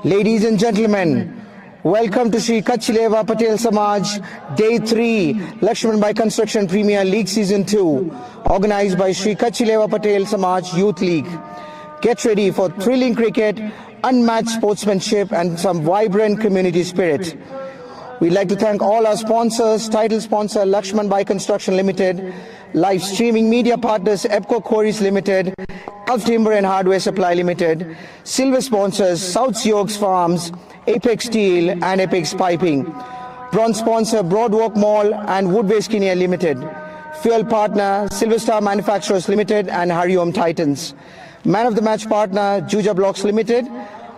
Ladies and gentlemen, welcome to Sri Kachileva Patel Samaj Day 3 LAXMANBHAI Construction Premier League Season 2, organized by Sri Kachileva Patel Samaj Youth League. Get ready for thrilling cricket, unmatched sportsmanship and some vibrant community spirit. We'd like to thank all our sponsors, title sponsor LAXMANBHAI Construction Limited, live streaming media partners EPCO Quarries Limited, Gulf Timber and Hardware Supply Limited, silver sponsors South Sioux Farms, Apex Steel and Apex Piping, bronze sponsor Broadwalk Mall and Woodways Kenya Limited, fuel partner Silver Star Manufacturers Limited and Hariom Titans, man of the match partner Juja Blocks Limited,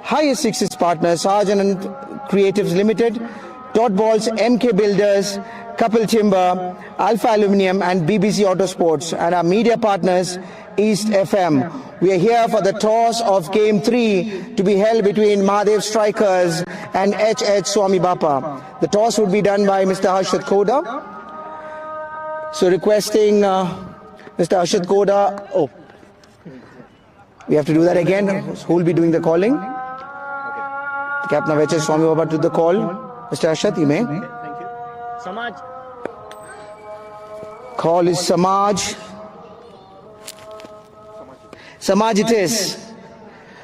highest sixes partner Sarjan and Creatives Limited, Dot Balls MK Builders, Couple Timber, Alpha Aluminium and BBC Autosports, and our media partners East FM. We are here for the toss of Game 3 to be held between MAHADEV Strikers and SWAMI Bapa. The toss would be done by Mr. Harshad Koda. So requesting Mr. Harshad Koda. Oh, we have to do that again. Who will be doing the calling? The captain of SWAMI Bapa to the call. Mr. Harshad, you may. Thank you. Samaj. Call is Samaj. Samaj it is.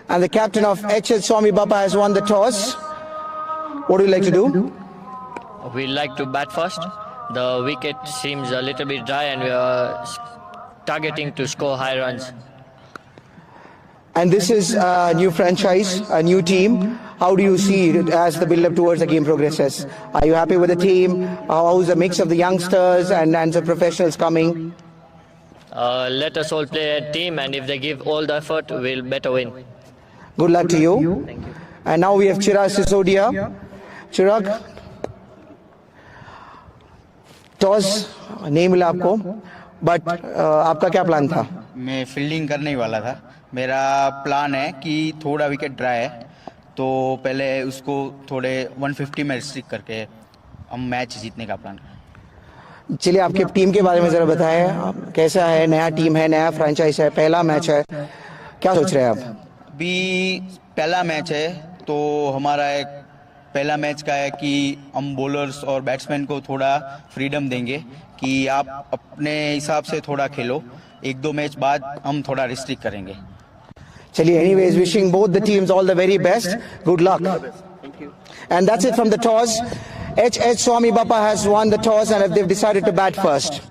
And the captain of SWAMI Bapa has won the toss. What do you like to do? We like to bat first. The wicket seems a little bit dry and we are targeting to score high runs. And this is a new franchise, a new team. How do you see it as the build-up towards the game progresses? Are you happy with the team? How's the mix of the youngsters and the professionals coming? Let us all play a team, and if they give all the effort, we'll better win. Good luck to you. Thank you. And now we have Chirag Sisodia. Chirag, toss नहीं मिला आपको, but आपका क्या plan था? मैं fielding करने ही वाला था. मेरा प्लान है कि थोड़ा विकेट ड्राई है तो पहले उसको थोड़े 150 में रिस्ट्रिक्ट करके हम मैच जीतने का प्लान करें. चलिए आपके टीम के बारे में जरा बताएं. कैसा है? नया टीम है, नया फ्रेंचाइज है, पहला मैच है, क्या सोच रहे हैं आप? अभी पहला मैच है तो हमारा एक पहला मैच का है कि हम बॉलर्स और बैट्समैन को थोड़ा फ्रीडम देंगे कि आप अपने हिसाब से थोड़ा खेलो. एक दो मैच बाद हम थोड़ा रिस्ट्रिक्ट करेंगे. Chali, anyways, wishing both the teams all the very best. Good luck. Thank you. And that's it from the toss. SWAMI Bapa has won the toss and they've decided to bat first.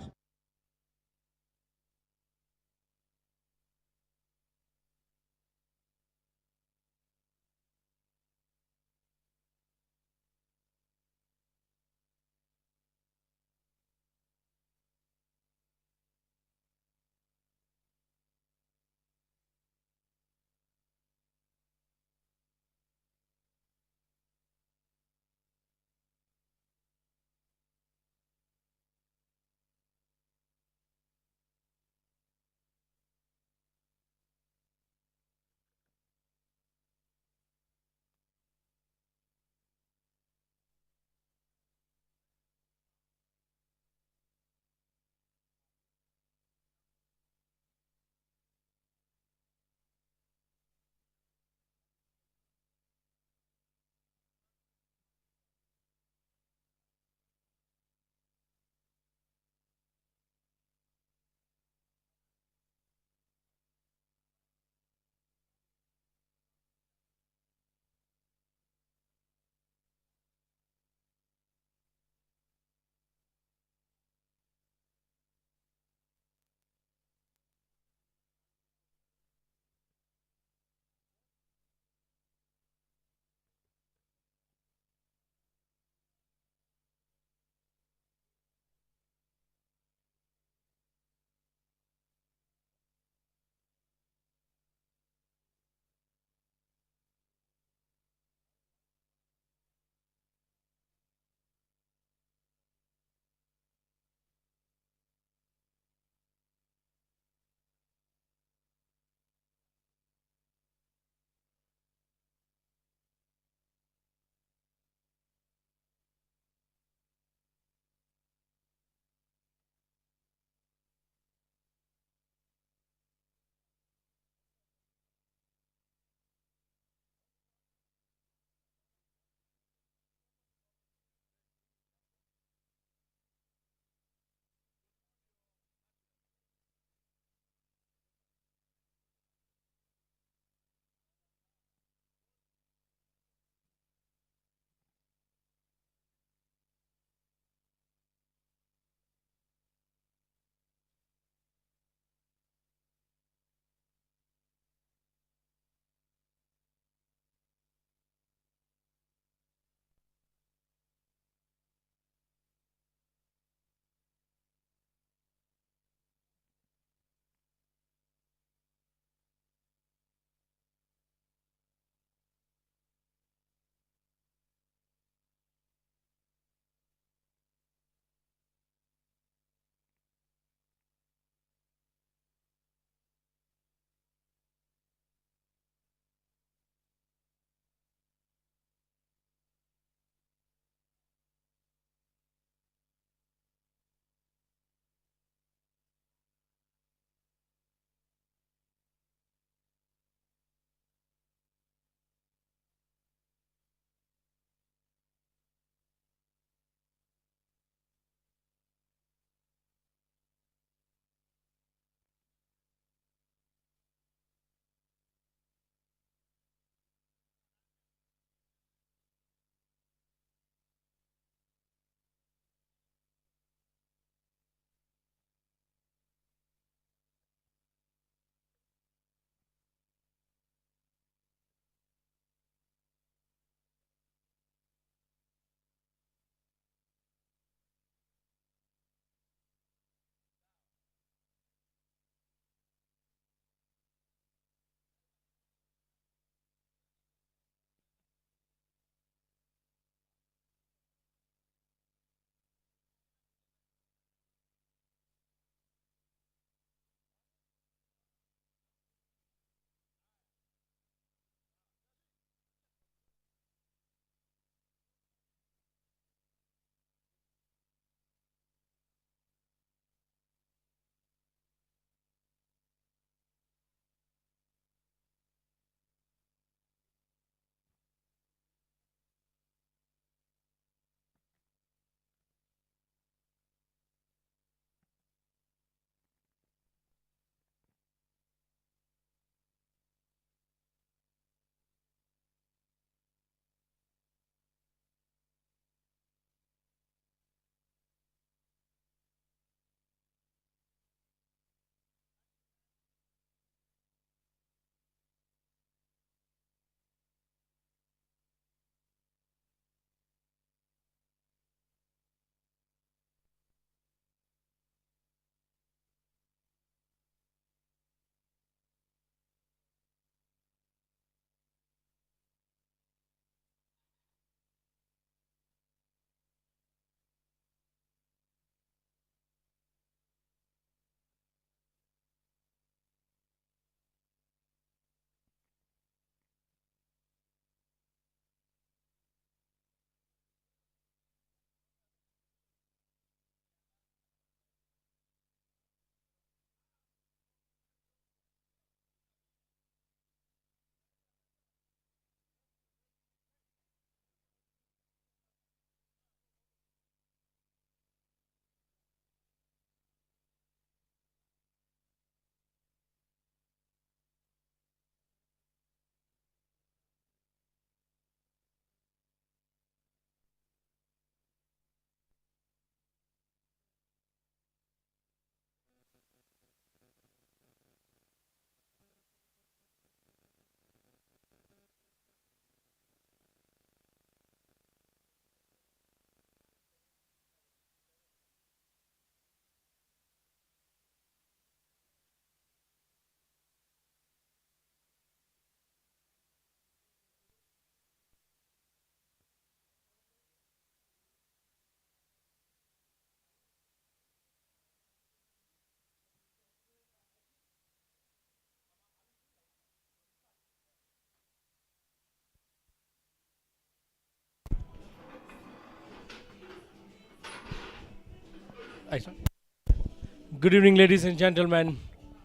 Good evening, ladies and gentlemen.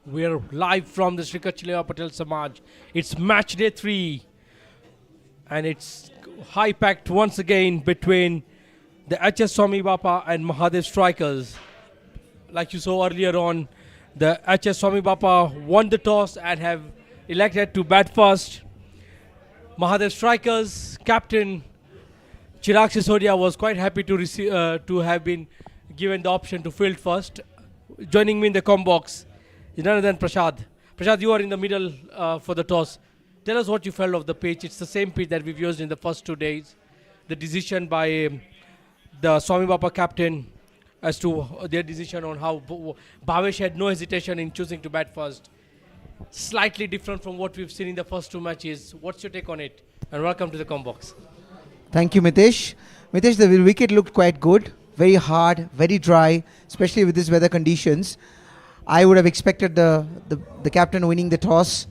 We are live from the Sri Kachileva Patel Samaj. It's match day 3, and it's high packed once again between the HS Swami Bapa and Mahadev strikers. Like you saw earlier on, the HS Swami Bapa won the toss and have elected to bat first. Mahadev strikers captain Chirag Sisodia was quite happy to receive to have been given the option to field first. Joining me in the com box is none other than Prashad. Prashad, you are in the middle for the toss. Tell us what you felt of the pitch. It's the same pitch that we've used in the first 2 days. The decision by the Swami Bapa captain as to their decision on how Bhavesh had no hesitation in choosing to bat first. Slightly different from what we've seen in the first 2 matches. What's your take on it? And welcome to the com box. Thank you, Mitesh. Mitesh, the wicket looked quite good. Very hard, very dry, especially with these weather conditions. I would have expected the captain winning the toss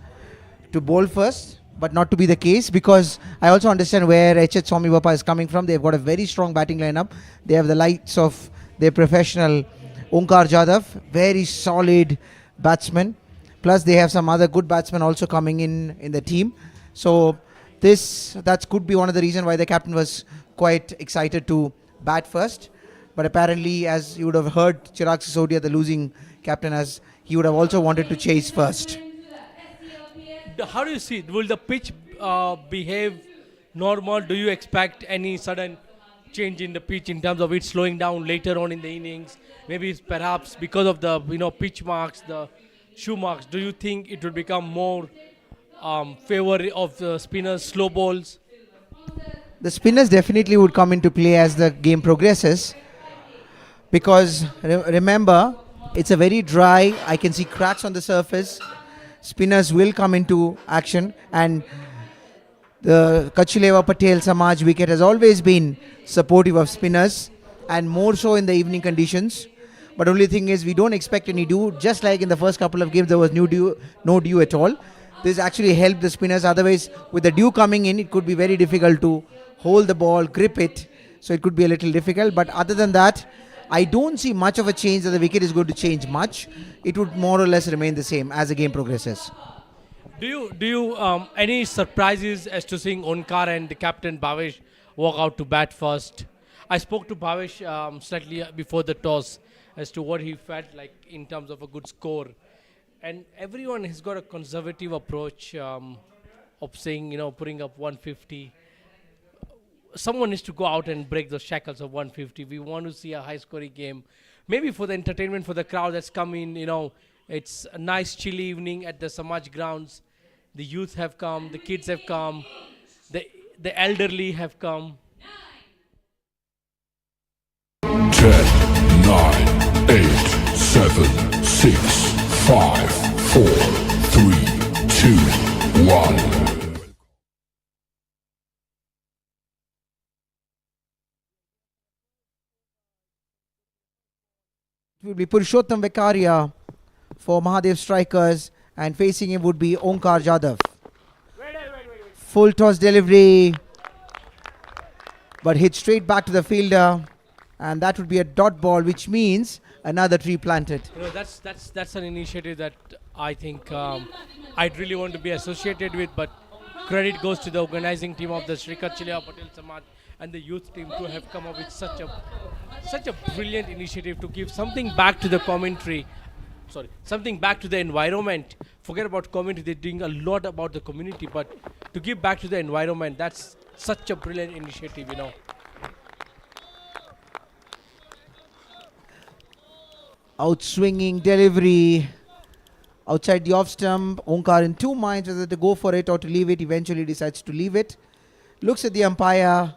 to bowl first, but not to be the case, because I also understand where H.H. Swami Bapa is coming from. They've got a very strong batting lineup. They have the likes of their professional Onkar Jadhav, very solid batsman. Plus they have some other good batsmen also coming in the team. So that could be one of the reasons why the captain was quite excited to bat first. But apparently, as you would have heard, Chirag Sisodia, the losing captain, as he would have also wanted to chase first. How do you see it? Will the pitch behave normal? Do you expect any sudden change in the pitch in terms of it slowing down later on in the innings? Maybe it's perhaps because of the pitch marks, the shoe marks. Do you think it will become more favor of the spinners, slow balls? The spinners definitely would come into play as the game progresses. Because remember, it's a very dry, I can see cracks on the surface. Spinners will come into action, and the Kachileva Patel Samaj wicket has always been supportive of spinners, and more so in the evening conditions. But only thing is, we don't expect any dew. Just like in the first couple of games, there was no dew at all. This actually helped the spinners. Otherwise, with the dew coming in, it could be very difficult to hold the ball, grip it. So it could be a little difficult. But other than that, I don't see much of a change that the wicket is going to change much. It would more or less remain the same as the game progresses. Do you any surprises as to seeing Onkar and the captain Bhavesh walk out to bat first? I spoke to Bhavesh slightly before the toss as to what he felt like in terms of a good score. And everyone has got a conservative approach of saying, putting up 150. Someone needs to go out and break the shackles of 150. We want to see a high-scoring game. Maybe for the entertainment for the crowd that's come in, it's a nice chilly evening at the Samaj grounds. The youth have come, the kids have come, the elderly have come. 10, 9, 8, 7, 6, 5, 4, 3, 2, 1. It will be Purushottam Vekaria for Mahadev strikers, and facing him would be Onkar Jadhav. Full toss delivery, but hit straight back to the fielder, and that would be a dot ball, which means another tree planted. That's an initiative that I think I'd really want to be associated with, but credit goes to the organizing team of the Sri Kachileva Patel Samaj and the youth team to have come up with such a brilliant initiative to give something back to the commentary. Something back to the environment. Forget about commentary, they're doing a lot about the community, but to give back to the environment, that's such a brilliant initiative, Outswinging delivery outside the off stump. Onkar in 2 minds whether to go for it or to leave it. Eventually decides to leave it. Looks at the umpire,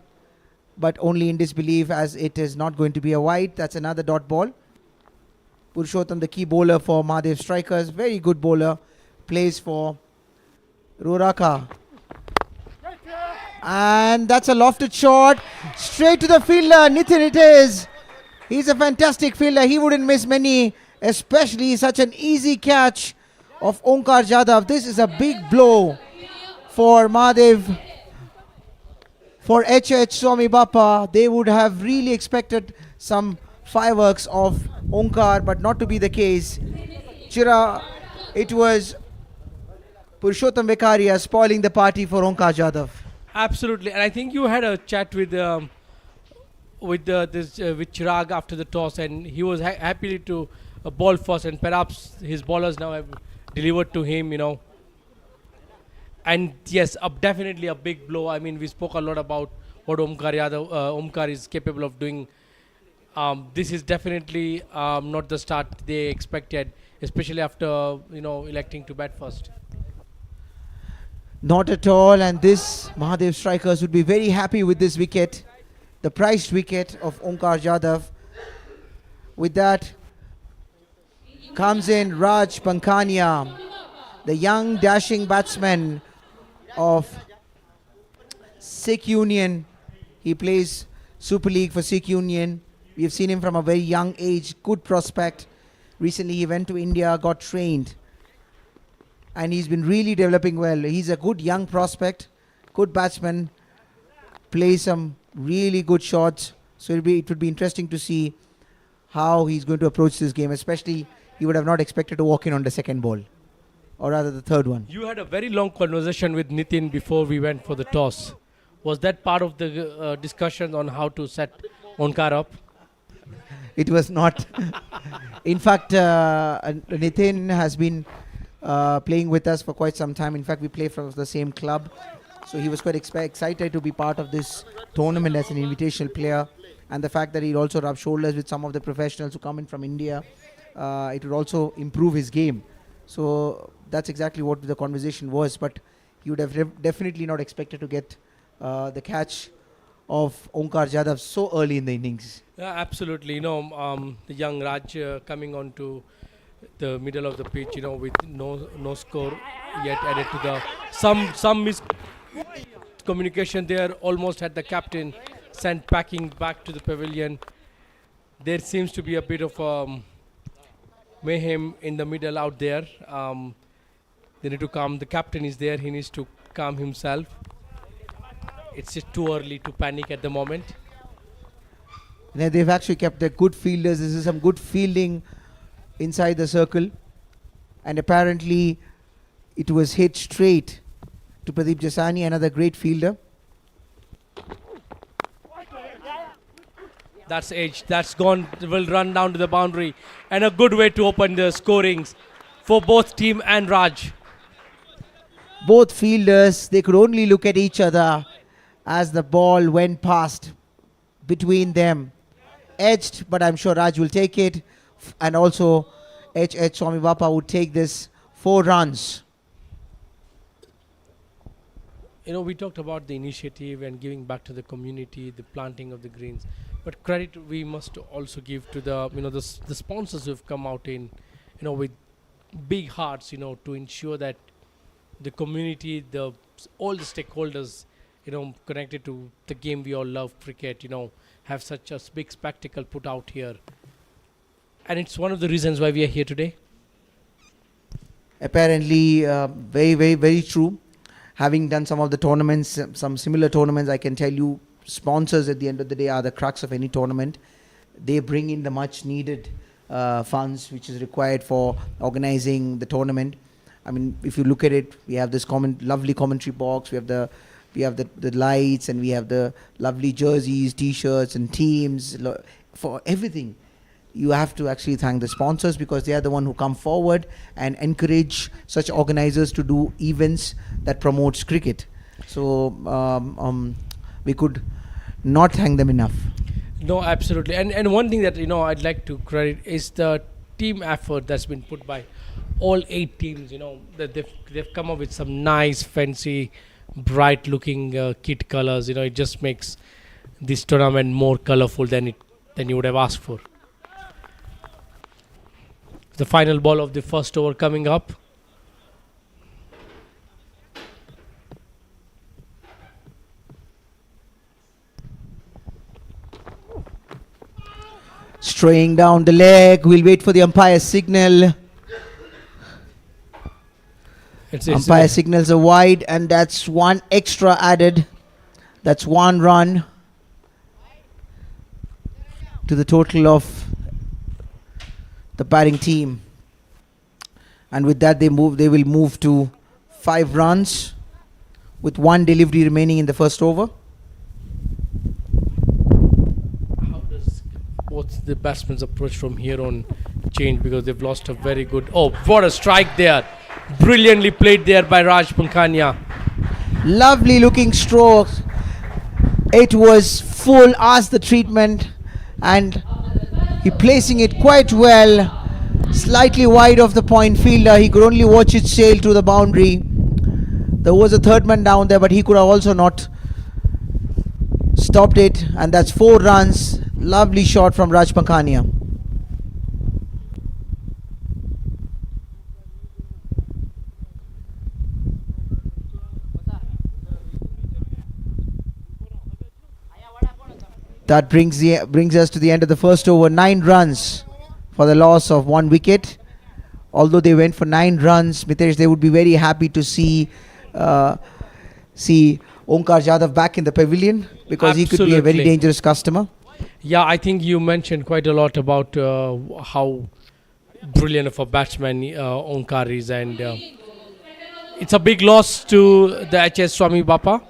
but only in disbelief, as it is not going to be a wide. That's another dot ball. Purushottam, the key bowler for Mahadev strikers, very good bowler, plays for Roraka. And that's a lofted shot, straight to the fielder. Nitin it is. He's a fantastic fielder. He wouldn't miss many, especially such an easy catch of Onkar Jadhav. This is a big blow for Mahadev. For H.H. Swami Bapa, they would have really expected some fireworks of Omkar, but not to be the case. Chira, it was Purushottam Vekaria spoiling the party for Omkar Jadhav. Absolutely, and I think you had a chat with with Chirag after the toss, and he was happy to ball first, and perhaps his bowlers now have delivered to him, And yes, definitely a big blow. I mean, we spoke a lot about what Omkar is capable of doing. This is definitely not the start they expected, especially after electing to bat first. Not at all, and this Mahadev strikers would be very happy with this wicket, the priced wicket of Omkar Jadhav. With that comes in Raj Pankhania, the young dashing batsman of Sikh Union. He plays Super League for Sikh Union. We have seen him from a very young age, good prospect. Recently he went to India, got trained, and he's been really developing well. He's a good young prospect, good batsman, plays some really good shots. So it would be interesting to see how he's going to approach this game, especially you would have not expected to walk in on the second ball, or rather the third one. You had a very long conversation with Nitin before we went for the toss. Was that part of the discussion on how to set Omkar up? It was not. In fact, Nitin has been playing with us for quite some time. In fact, we play from the same club. So he was quite excited to be part of this tournament as an invitational player. And the fact that he'd also rub shoulders with some of the professionals who come in from India, it would also improve his game. So that's exactly what the conversation was. But he would have definitely not expected to get the catch of Omkar Jadhav so early in the innings. Yeah, absolutely. The young Raj coming on to the middle of the pitch, with no score yet added to the some miscommunication there. Almost had the captain sent packing back to the pavilion. There seems to be a bit of mayhem in the middle out there. They need to calm. The captain is there. He needs to calm himself. It's just too early to panic at the moment. They've actually kept their good fielders. This is some good fielding inside the circle. And apparently it was hit straight to Pradeep Jasani, another great fielder. That's edge. That's gone. Will run down to the boundary. And a good way to open the scorings for both team and Raj. Both fielders, they could only look at each other as the ball went past between them. Edged, but I'm sure Raj will take it. And also SWAMI Bappa would take this 4 runs. We talked about the initiative and giving back to the community, the planting of the greens. But credit we must also give to the the sponsors who have come out in with big hearts to ensure that the community, all the stakeholders connected to the game we all love, cricket, have such a big spectacle put out here. And it's one of the reasons why we are here today. Apparently, very, very, very true. Having done some of the tournaments, some similar tournaments, I can tell you, sponsors at the end of the day are the crux of any tournament. They bring in the much needed funds which is required for organizing the tournament. I mean, if you look at it, we have this lovely commentary box, we have the lights, and we have the lovely jerseys, t-shirts and teams. For everything, you have to actually thank the sponsors, because they are the one who come forward and encourage such organizers to do events that promotes cricket. So we could not thank them enough. No, absolutely. And one thing that I'd like to credit is the team effort that's been put by all 8 teams. That they've come up with some nice, fancy, bright looking kit colors. It just makes this tournament more colorful than you would have asked for. The final ball of the first over coming up. Straying down the leg, we'll wait for the umpire's signal. Umpire signals a wide, and that's 1 extra added. That's 1 run to the total of the batting team. And with that, they will move to 5 runs with 1 delivery remaining in the first over. What's the batsman's approach from here on change, because they've lost a very good... Oh, what a strike there. Brilliantly played there by Raj Pankhania. Lovely looking stroke. It was full as the treatment, and he placing it quite well, slightly wide of the point fielder. He could only watch it sail to the boundary. There was a third man down there, but he could have also not stopped it, and that's 4 runs. Lovely shot from Raj Pankhania. That brings us to the end of the first over. 9 runs for the loss of 1 wicket. Although they went for 9 runs, Mitesh, they would be very happy to see Onkar Jadhav back in the pavilion, because he could be a very dangerous customer. Yeah, I think you mentioned quite a lot about how brilliant of a batsman Onkar is, and it's a big loss to the HS Swami Bapa.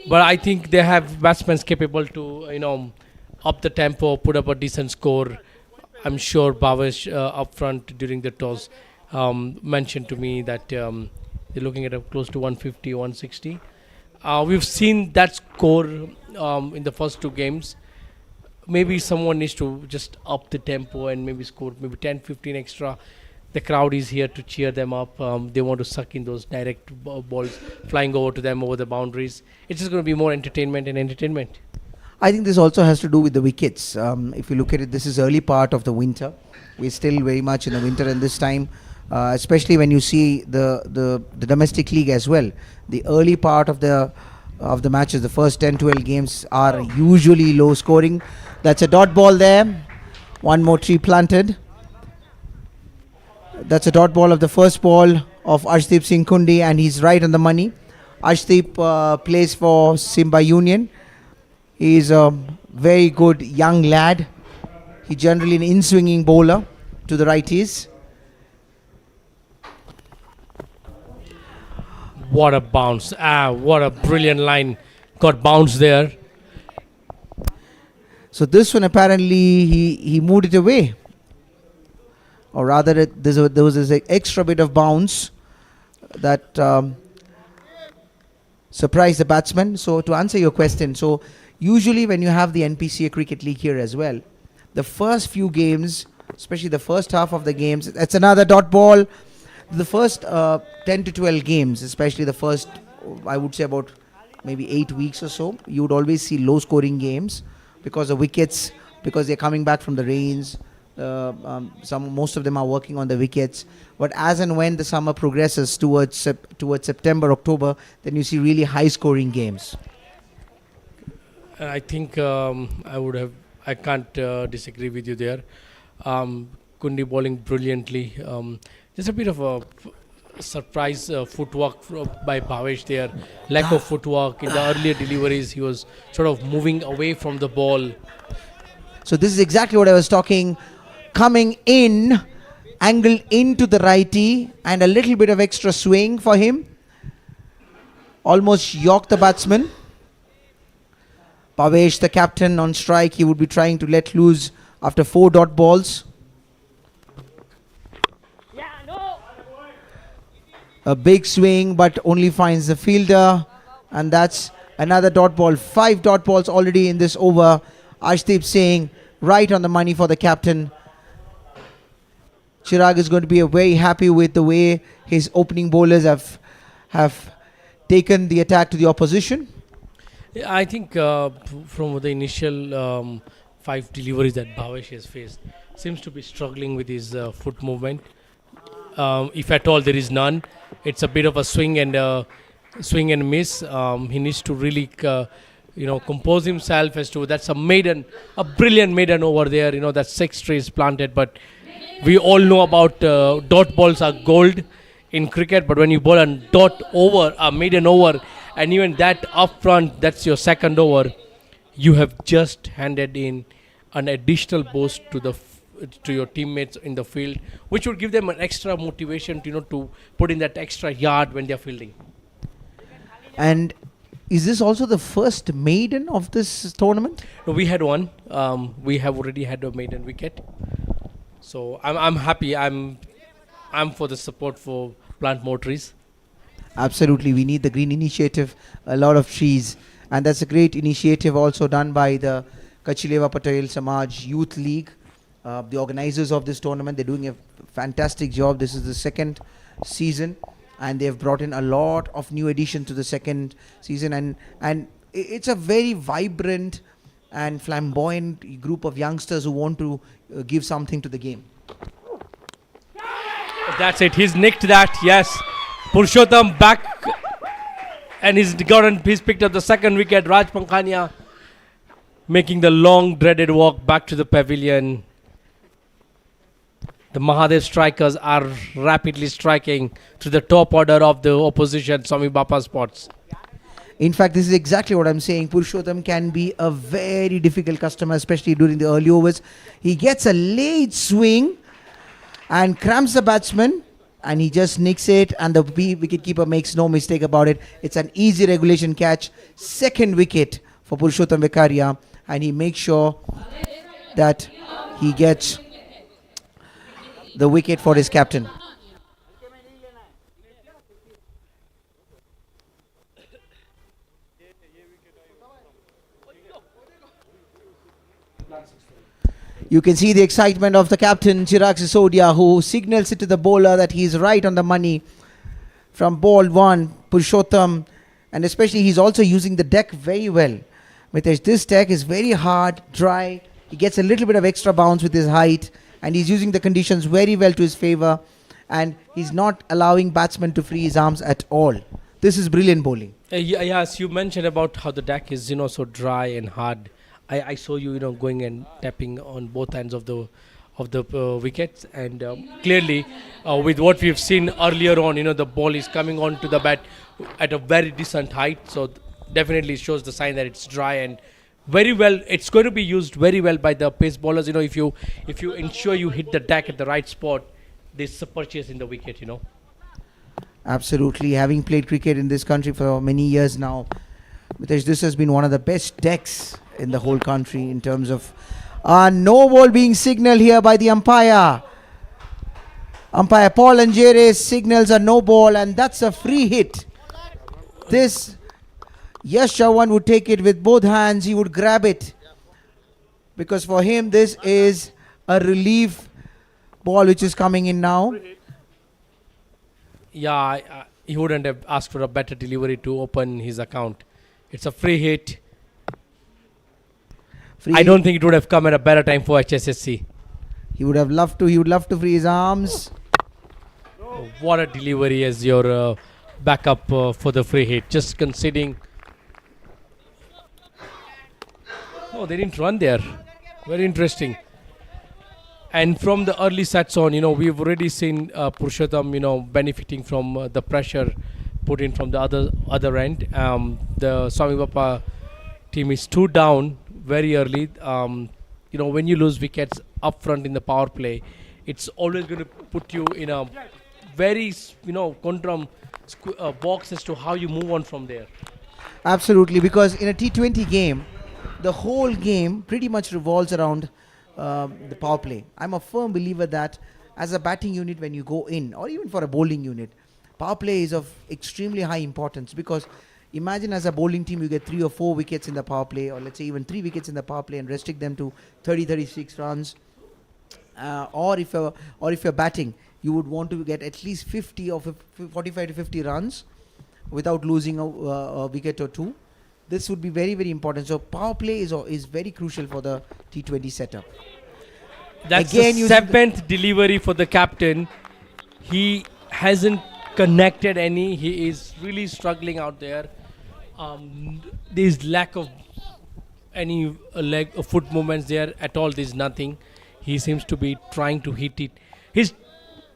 But I think they have batsmen capable to, up the tempo, put up a decent score. I'm sure Bhavesh up front during the toss mentioned to me that they're looking at close to 150, 160. We've seen that score in the first 2 games. Maybe someone needs to just up the tempo and maybe score maybe 10, 15 extra. The crowd is here to cheer them up. They want to suck in those direct balls flying over to them over the boundaries. It's just going to be more entertainment and entertainment. I think this also has to do with the wickets. If you look at it, this is early part of the winter. We're still very much in the winter, and this time, especially when you see the domestic league as well, the early part of the matches, the first 10-12 games are usually low scoring. That's a dot ball there. 1 more tree planted. That's a dot ball of the first ball of Arshdeep Singh Kundi, and he's right on the money. Arshdeep plays for Simba Union. He's a very good young lad. He's generally an in-swinging bowler to the righties. What a bounce. What a brilliant line. Got bounced there. So this one apparently he moved it away. Or rather, there was this extra bit of bounce that surprised the batsman. So to answer your question, so usually when you have the NPCA Cricket League here as well, the first few games, especially the first half of the games, that's another dot ball. The first 10 to 12 games, especially the first, I would say about maybe 8 weeks or so, you would always see low scoring games because of wickets, because they're coming back from the rains. Most of them are working on the wickets, but as and when the summer progresses towards September, October, then you see really high scoring games. I think I can't disagree with you there. Kundi bowling brilliantly. Just a bit of a surprise footwork by Bhavesh there. Lack of footwork in the earlier deliveries. He was sort of moving away from the ball. So this is exactly what I was talking. Coming in, angled into the righty, and a little bit of extra swing for him. Almost yorked the batsman. Bhavesh, the captain, on strike. He would be trying to let loose after 4 dot balls. A big swing, but only finds the fielder. And that's another dot ball. 5 dot balls already in this over. Arshdeep Singh right on the money for the captain. Chirag is going to be very happy with the way his opening bowlers have taken the attack to the opposition. Yeah, I think from the initial 5 deliveries that Bhavesh has faced, seems to be struggling with his foot movement. If at all there is none, it's a bit of a swing and miss. He needs to really compose himself as to that's a brilliant maiden over there. That 6 trees planted, but we all know about dot balls are gold in cricket, but when you bowl a dot over, a maiden over, and even that up front, that's your second over, you have just handed in an additional boost to the to your teammates in the field, which would give them an extra motivation to, to put in that extra yard when they're fielding. And is this also the first maiden of this tournament? No, we had one. We have already had a maiden wicket. So I'm happy. I'm for the support for plant more trees. Absolutely, we need the green initiative, a lot of trees, and that's a great initiative also done by the Kachileva Patel Samaj Youth League, the organizers of this tournament. They're doing a fantastic job. This is the second season, and they've brought in a lot of new additions to the second season, and it's a very vibrant and flamboyant group of youngsters who want to give something to the game. That's it. He's nicked that. Yes. Purushottam back, and he's picked up the second wicket. Raj Pankhania making the long dreaded walk back to the pavilion. The Mahadev strikers are rapidly striking to the top order of the opposition SWAMI Bapa spots. In fact, this is exactly what I'm saying. Purushottam can be a very difficult customer, especially during the early overs. He gets a late swing and cramps the batsman, and he just nicks it, and the wicketkeeper makes no mistake about it. It's an easy regulation catch. Second wicket for Purushottam Vekaria, and he makes sure that he gets the wicket for his captain. You can see the excitement of the captain, Chirag Sisodia, who signals it to the bowler that he's right on the money from ball one, Purushottam. And especially he's also using the deck very well. Mitesh, this deck is very hard, dry. He gets a little bit of extra bounce with his height. And he's using the conditions very well to his favor. And he's not allowing batsmen to free his arms at all. This is brilliant bowling. Yes, you mentioned about how the deck is, so dry and hard. I saw you, going and tapping on both ends of the wickets, and clearly, with what we've seen earlier on, the ball is coming onto the bat at a very decent height. So definitely shows the sign that it's dry and very well. It's going to be used very well by the pace bowlers. If you ensure you hit the deck at the right spot, there's a purchase in the wicket. Absolutely, having played cricket in this country for many years now, Mitesh, this has been one of the best decks in the whole country in terms of no ball being signaled here by the umpire. Umpire Paul Angeres signals a no ball, and that's a free hit. This Yash Chavan would take it with both hands. He would grab it, because for him this is a relief ball which is coming in now. Yeah, he wouldn't have asked for a better delivery to open his account. It's a free hit. I don't think it would have come at a better time for HSSC. He would love to free his arms. What a delivery as your backup for the free hit. Just conceding. Oh, they didn't run there. Very interesting. And from the early sets on, we've already seen Purushottam, benefiting from the pressure put in from the other end. The Swami Bapa team is 2 down very early. When you lose wickets up front in the power play, it's always going to put you in a very, conundrum box as to how you move on from there. Absolutely, because in a T20 game, the whole game pretty much revolves around the power play. I'm a firm believer that as a batting unit, when you go in, or even for a bowling unit, power play is of extremely high importance, because imagine as a bowling team you get 3 or 4 wickets in the power play, or let's say even 3 wickets in the power play, and restrict them to 30-36 runs. Or if you're batting, you would want to get at least 50 or 45 to 50 runs without losing a wicket or 2. This would be very, very important. So power play is very crucial for the T20 setup. That's again the 7th delivery for the captain. He hasn't connected any. He is really struggling out there. There's lack of any foot movements there at all. There's nothing. He seems to be trying to hit it. He's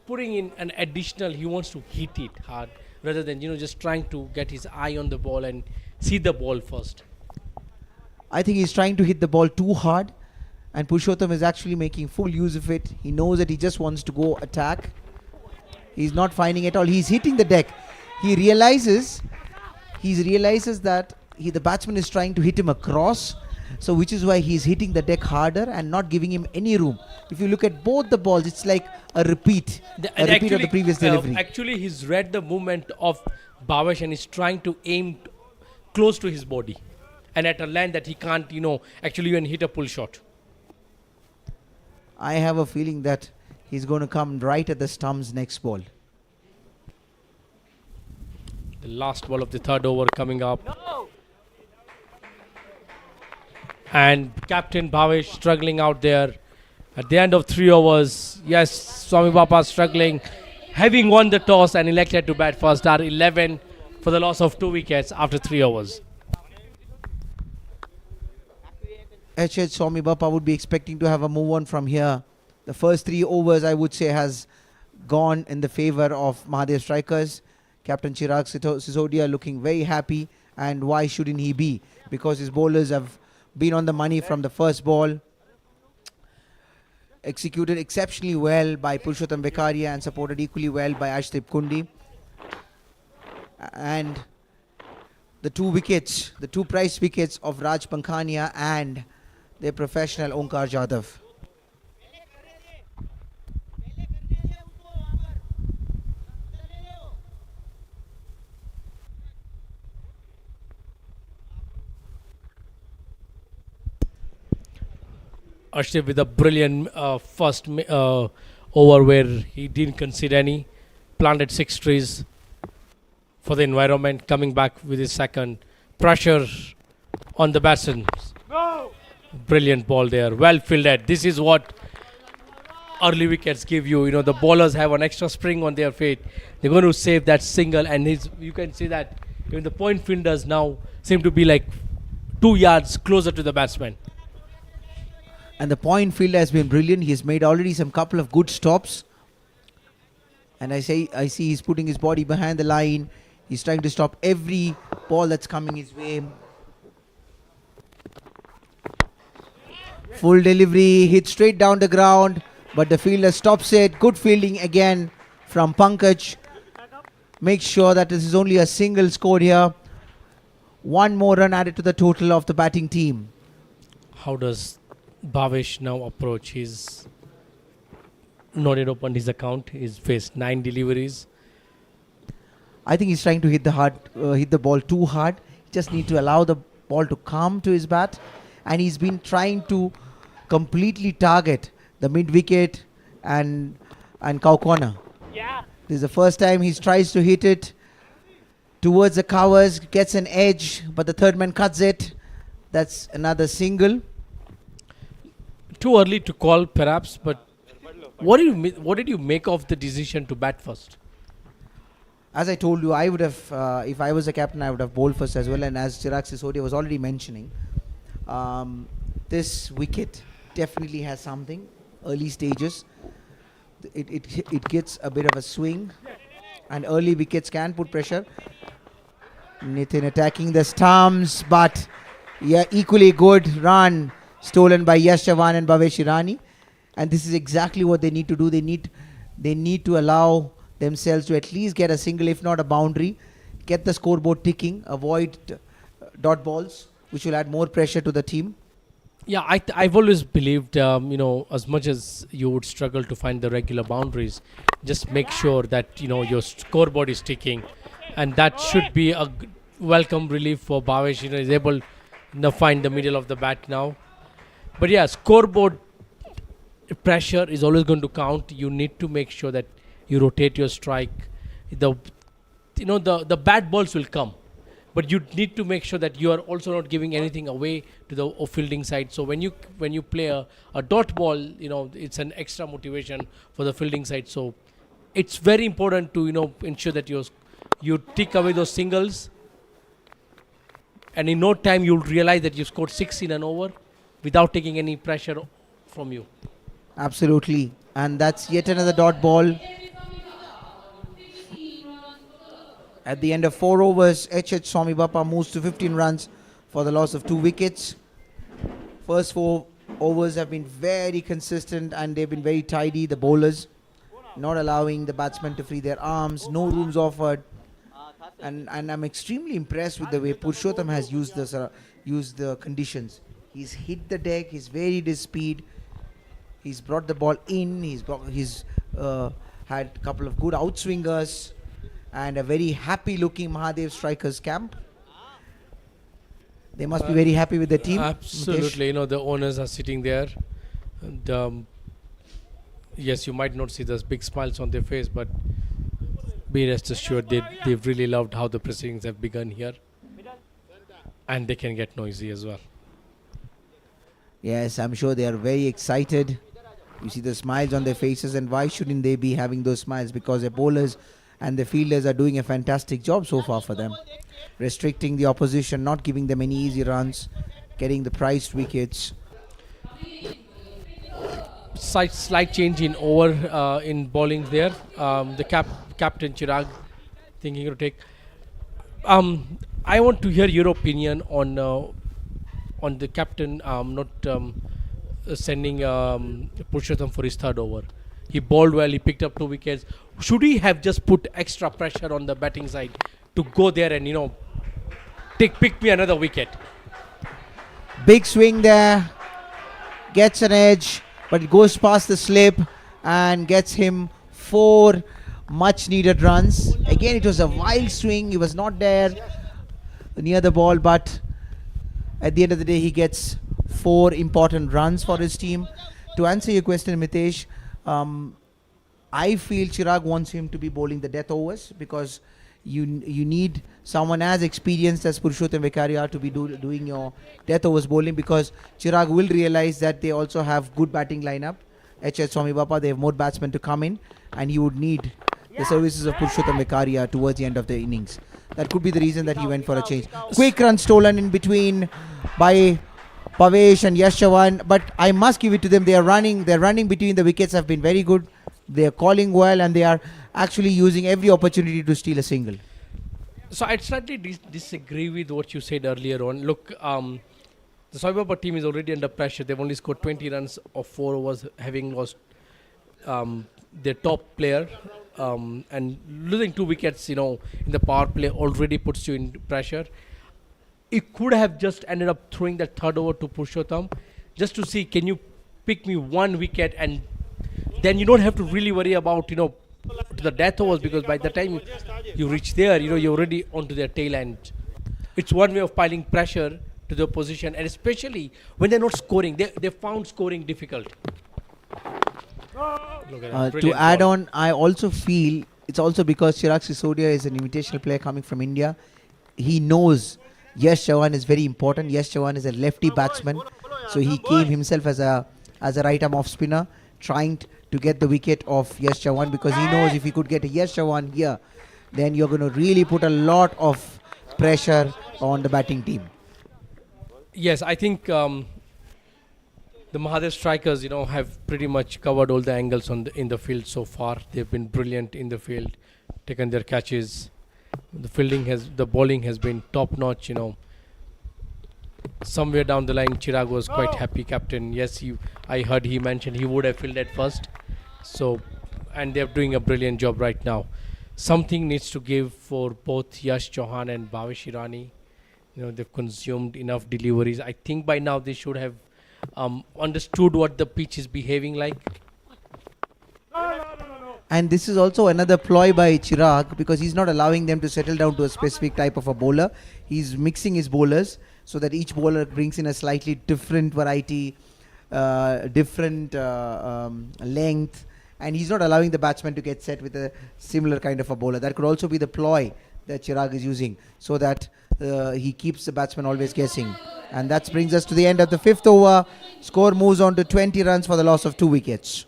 putting in an additional. He wants to hit it hard rather than just trying to get his eye on the ball and see the ball first. I think he's trying to hit the ball too hard, And Purushottam is actually making full use of it. He knows that he just wants to go attack. He's not finding it all. He's hitting the deck. He realizes that the batsman is trying to hit him across. So which is why he's hitting the deck harder and not giving him any room. If you look at both the balls, it's like a repeat of the previous delivery. Actually, he's read the movement of Bhavesh and is trying to aim close to his body. And at a land that he can't, actually even hit a pull shot. I have a feeling that he's going to come right at the stumps next ball. The last ball of the third over coming up. No. And Captain Bhavesh struggling out there. At the end of 3 overs, yes, Swami Bapa struggling. Having won the toss and elected to bat first, are 11 for the loss of 2 wickets after 3 overs. H.H. Swami Bapa would be expecting to have a move on from here. The first 3 overs, I would say, has gone in the favor of Mahadev strikers. Captain Chirag Sisodia looking very happy, and why shouldn't he be? Because his bowlers have been on the money from the first ball. Executed exceptionally well by Purushottam Bekaria and supported equally well by Ashdip Kundi. And the 2 wickets, the 2 prize wickets of Raj Pankhania and their professional Onkar Jadhav. Ashdip with a brilliant first over where he didn't concede any. Planted 6 trees for the environment. Coming back with his second. Pressure on the batsmen. No. Brilliant ball there. Well fielded. This is what early wickets give you. The bowlers have an extra spring on their feet. They're going to save that single. And you can see that even the point fielders now seem to be like 2 yards closer to the batsman. And the point fielder has been brilliant. He's made already some couple of good stops. And I see he's putting his body behind the line. He's trying to stop every ball that's coming his way. Full delivery, hit straight down the ground, but the fielder stops it. Good fielding again from Pankaj. Make sure that this is only a single score here. 1 more run added to the total of the batting team. How does Bhavesh now approach? He's not yet opened his account. He's faced 9 deliveries. I think he's trying to hit the ball too hard. He just need to allow the ball to come to his bat. And he's been trying to completely target the mid-wicket and cow corner. Yeah. This is the first time he tries to hit it towards the covers, gets an edge, but the third man cuts it. That's another single. Too early to call, perhaps, but what did you make of the decision to bat first? As I told you, I would have, if I was a captain, I would have bowled first as well. And as Chirag Sisodia was already mentioning, this wicket definitely has something. Early stages, it gets a bit of a swing, and early wickets can put pressure. Nitin attacking the stumps, but yeah, equally good run stolen by Yash Chavan and Bhavesh Irani. And this is exactly what they need to do. They need to allow themselves to at least get a single, if not a boundary, get the scoreboard ticking, avoid dot balls, which will add more pressure to the team. Yeah, I've always believed, as much as you would struggle to find the regular boundaries, just make sure that, your scoreboard is ticking. And that should be a welcome relief for Bhavesh. He's able to find the middle of the bat now. But yeah, scoreboard pressure is always going to count. You need to make sure that you rotate your strike. The bad balls will come, but you need to make sure that you are also not giving anything away to the fielding side. So when you play a dot ball, it's an extra motivation for the fielding side. So it's very important to ensure that you tick away those singles, and in no time you'll realize that you scored 6 in an over without taking any pressure from you. Absolutely, and that's yet another dot ball. At the end of 4 overs, H.H. Swami Bapa moves to 15 runs for the loss of 2 wickets. First 4 overs have been very consistent and they've been very tidy, the bowlers, not allowing the batsmen to free their arms, no rooms offered. And I'm extremely impressed with the way Purushottam has used the conditions. He's hit the deck, he's varied his speed, he's brought the ball in, he's had a couple of good outswingers and a very happy looking Mahadev strikers camp. They must be very happy with the team. Absolutely, Mitesh. the owners are sitting there. And, yes, you might not see those big smiles on their face, but be rest assured they've really loved how the proceedings have begun here. And they can get noisy as well. Yes, I'm sure they are very excited. You see the smiles on their faces, and why shouldn't they be having those smiles? Because their bowlers and the fielders are doing a fantastic job so far for them. Restricting the opposition, not giving them any easy runs, getting the prized wickets. Slight change in over in bowling there. The captain Chirag thinking to take. I want to hear your opinion on the captain not sending Purushottam for his third over. He bowled well. He picked up 2 wickets. Should he have just put extra pressure on the batting side to go there and pick me another wicket? Big swing there, gets an edge, but it goes past the slip and gets him 4 much needed runs. Again, it was a wild swing. He was not there near the ball, but at the end of the day, he gets 4 important runs for his team. To answer your question, Mitesh, I feel Chirag wants him to be bowling the death overs because you need someone as experienced as Purushottam Vekaria to be doing your death overs bowling, because Chirag will realize that they also have good batting lineup. H.S. Swami Bappa, they have more batsmen to come in, and he would need the services of Purushottam Vekaria towards the end of the innings. That could be the reason that he went for a change. Quick run stolen in between by Pavesh and Yash Chavan, but I must give it to them. Their running between the wickets have been very good. They are calling well, and they are actually using every opportunity to steal a single. So I'd slightly disagree with what you said earlier on. Look, the Swami Bappa team is already under pressure. They've only scored 20 runs of 4 overs, having lost their top player. And losing 2 wickets, in the power play already puts you in pressure. It could have just ended up throwing that third over to Purushottam just to see, can you pick me 1 wicket, and then you don't have to really worry about, the death overs, because by the time you reach there, you're already onto their tail end. It's one way of piling pressure to the opposition, and especially when they're not scoring. They found scoring difficult. To add on, I also feel it's also because Chirag Sisodia is an invitational player coming from India. He knows Yash Chavan is very important. Yash Chavan is a lefty batsman, so he came himself as a right-arm off spinner, trying to get the wicket of Yash Chavan, because he knows if he could get a Yash Chavan here, then you're going to really put a lot of pressure on the batting team. Yes, I think the Mahadev strikers, have pretty much covered all the angles in the field so far. They've been brilliant in the field, taken their catches. The bowling has been top notch. Somewhere down the line, Chirag was quite happy, captain. Yes, I heard he mentioned he would have fielded first. So, and they're doing a brilliant job right now. Something needs to give for both Yash Chauhan and Bhavesh Irani. They've consumed enough deliveries. I think by now they should have understood what the pitch is behaving like. And this is also another ploy by Chirag, because he's not allowing them to settle down to a specific type of a bowler. He's mixing his bowlers so that each bowler brings in a slightly different variety, different length, and he's not allowing the batsman to get set with a similar kind of a bowler. That could also be the ploy that Chirag is using, so that he keeps the batsman always guessing. And that brings us to the end of the 5th over. Score moves on to 20 runs for the loss of 2 wickets.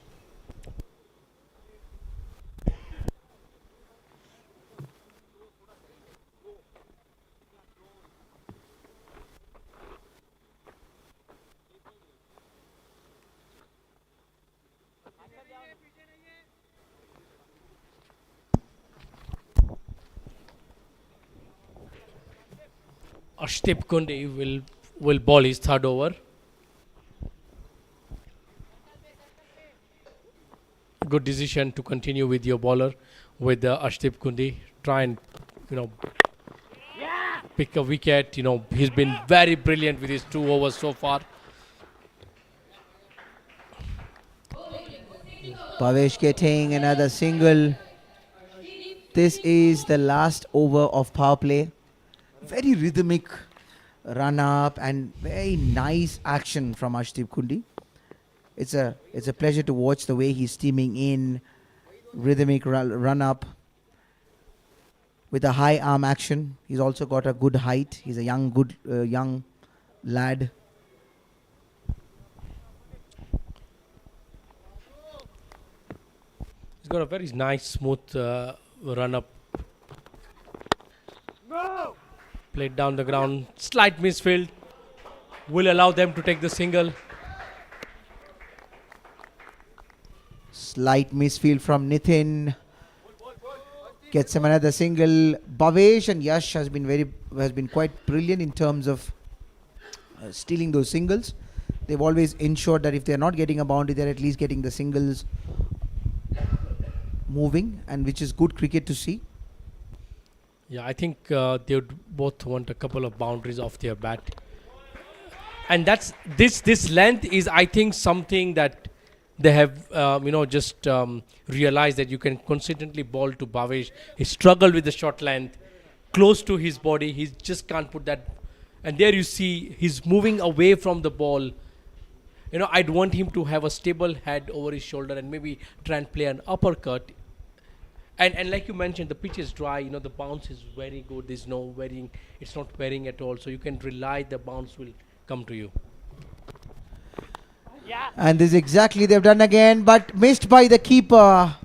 Ashtip Kunde will bowl his third over. good decision to continue with your bowler, with Arshdeep Kundi. Try and, pick a wicket. He's been very brilliant with his 2 overs so far. Bhavesh getting another single. This is the last over of power play. Very rhythmic run up and very nice action from Arshdeep Kundi. It's a pleasure to watch the way he's steaming in, rhythmic run up with a high arm action. He's also got a good height. He's a young lad. He's got a very nice, smooth run up. Played down the ground. Slight misfield. Will allow them to take the single. Slight misfield from Nitin. Gets him another single. Bhavesh and Yash has been quite brilliant in terms of stealing those singles. They've always ensured that if they're not getting a boundary, they're at least getting the singles moving, and which is good cricket to see. Yeah, I think they would both want a couple of boundaries off their bat. And that's this length is, I think, something that they have just realized, that you can consistently bowl to Bhavesh. He struggled with the short length close to his body. He just can't put that. And there you see he's moving away from the ball. I'd want him to have a stable head over his shoulder and maybe try and play an uppercut. And like you mentioned, the pitch is dry. The bounce is very good. There's no wearing. It's not wearing at all. So you can rely the bounce will come to you. And this is exactly they've done again, but missed by the keeper.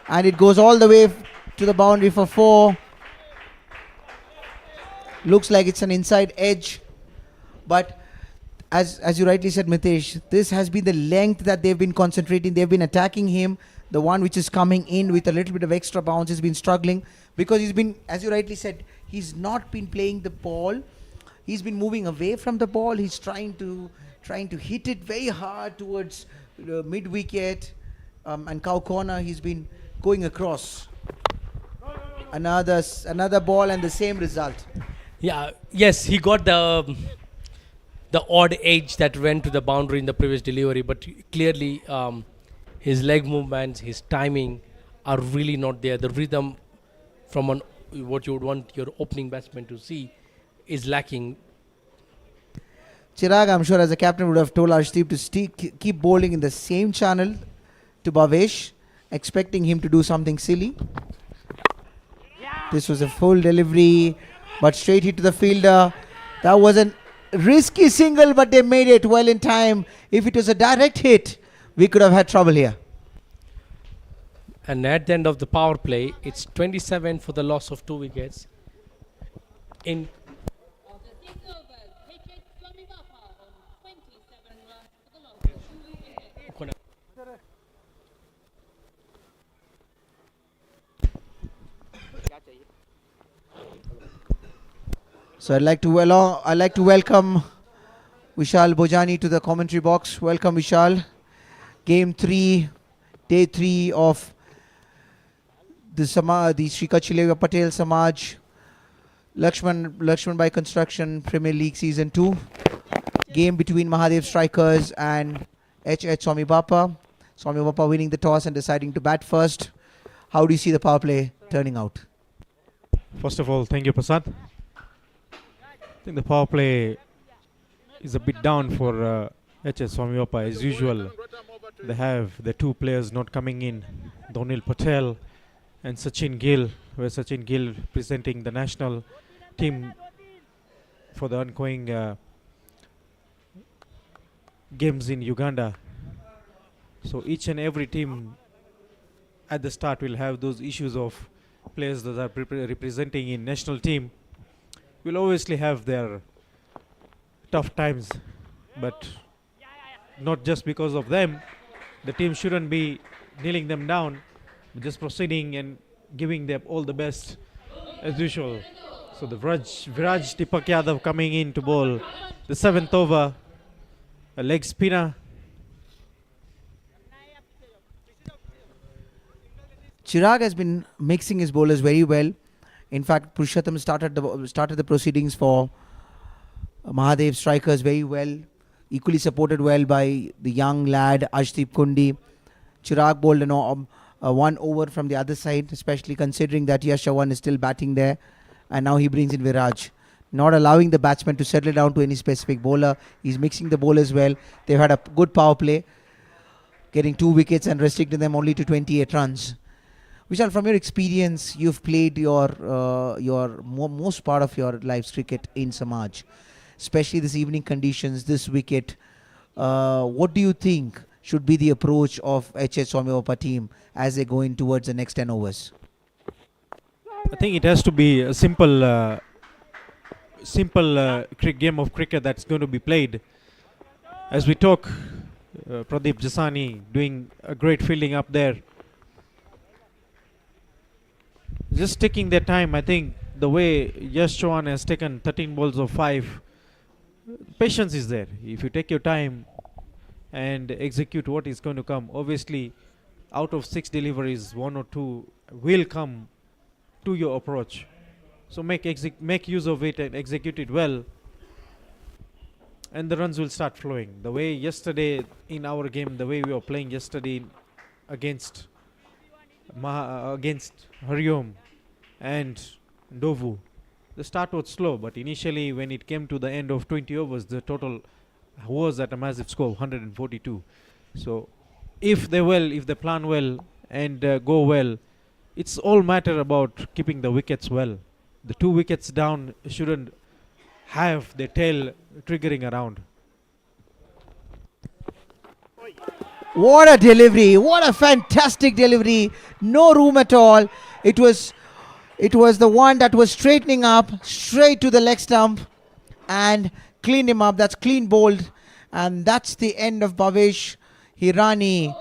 And it goes all the way to the boundary for 4. Looks like it's an inside edge. But as you rightly said, Mitesh, this has been the length that they've been concentrating. They've been attacking him. The one which is coming in with a little bit of extra bounce has been struggling, because he's been, as you rightly said, he's not been playing the ball. He's been moving away from the ball. He's trying to hit it very hard towards mid wicket and cow corner. He's been going across. Another ball and the same result. Yeah. Yes, he got the odd edge that went to the boundary in the previous delivery, but clearly his leg movements, his timing are really not there. The rhythm from what you would want your opening batsman to see is lacking. Chirag, I'm sure as a captain, would have told Arshdeep to keep bowling in the same channel to Bhavesh, expecting him to do something silly. This was a full delivery, but straight hit to the fielder. That was a risky single, but they made it well in time. If it was a direct hit, we could have had trouble here. And at the end of the power play, it's 27 for the loss of 2 wickets. In So I'd like to welcome Vishal Bojani to the commentary box. Welcome, Vishal. Game 3, day 3 of the Sri Kachileva Patel Samaj LAXMANBHAI Construction Premier League Season 2. Game between MAHADEV strikers and SWAMI Bappa. SWAMI Bappa winning the toss and deciding to bat first. How do you see the power play turning out? First of all, thank you, Prasad. I think the power play is a bit down for SWAMI Bappa as usual. They have the 2 players not coming in, Donil Patel and Sachin Gill, where Sachin Gill presenting the national team for the ongoing games in Uganda. So each and every team at the start will have those issues of players that are representing in national team. Will obviously have their tough times, but not just because of them. The team shouldn't be kneeling them down, just proceeding and giving them all the best as usual. So the Viraj Deepak Yadav coming in to bowl the 7th over, a leg spinner. Chirag has been mixing his bowlers very well. In fact, Purushottam started the proceedings for Mahadev strikers very well. Equally supported well by the young lad Ashdeep Kundi. Chirag bowled one over from the other side, especially considering that Yash Chavan is still batting there. And now he brings in Viraj, not allowing the batsman to settle down to any specific bowler. He's mixing the bowlers well. They've had a good power play, getting 2 wickets and restricting them only to 28 runs. Vishal, from your experience, you've played your most part of your life's cricket in Samaj, especially this evening conditions, this wicket. What do you think should be the approach of HS SWAMI team as they go in towards the next 10 overs? I think it has to be a simple game of cricket that's going to be played. As we talk, Pradeep Jasani doing a great fielding up there. Just taking their time. I think the way Yash Chavan has taken 13 balls of 5, patience is there. If you take your time and execute what is going to come, obviously out of 6 deliveries, 1 or 2 will come to your approach. So make use of it and execute it well, and the runs will start flowing. The way yesterday in our game, the way we were playing yesterday against Hariom and Ndovu, the start was slow, but initially when it came to the end of 20 overs, the total was at a massive score of 142. So if they plan well and go well, it's all matter about keeping the wickets well. The 2 wickets down shouldn't have their tail triggering around. What a delivery! What a fantastic delivery! No room at all. It was the one that was straightening up straight to the leg stump and clean him up. That's clean bowled, and that's the end of Bhavesh Hirani.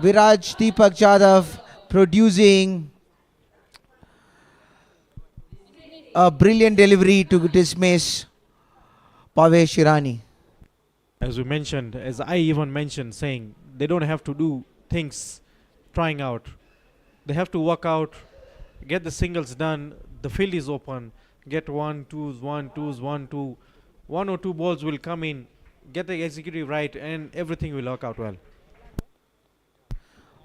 Viraj Deepak Jadhav producing a brilliant delivery to dismiss Bhavesh Hirani. As we mentioned, as I even mentioned, saying they don't have to do things trying out. They have to work out, get the singles done, the field is open, get 1, 2s, 1, 2s, 1, 2. 1 or 2 balls will come in, get the executive right, and everything will work out well.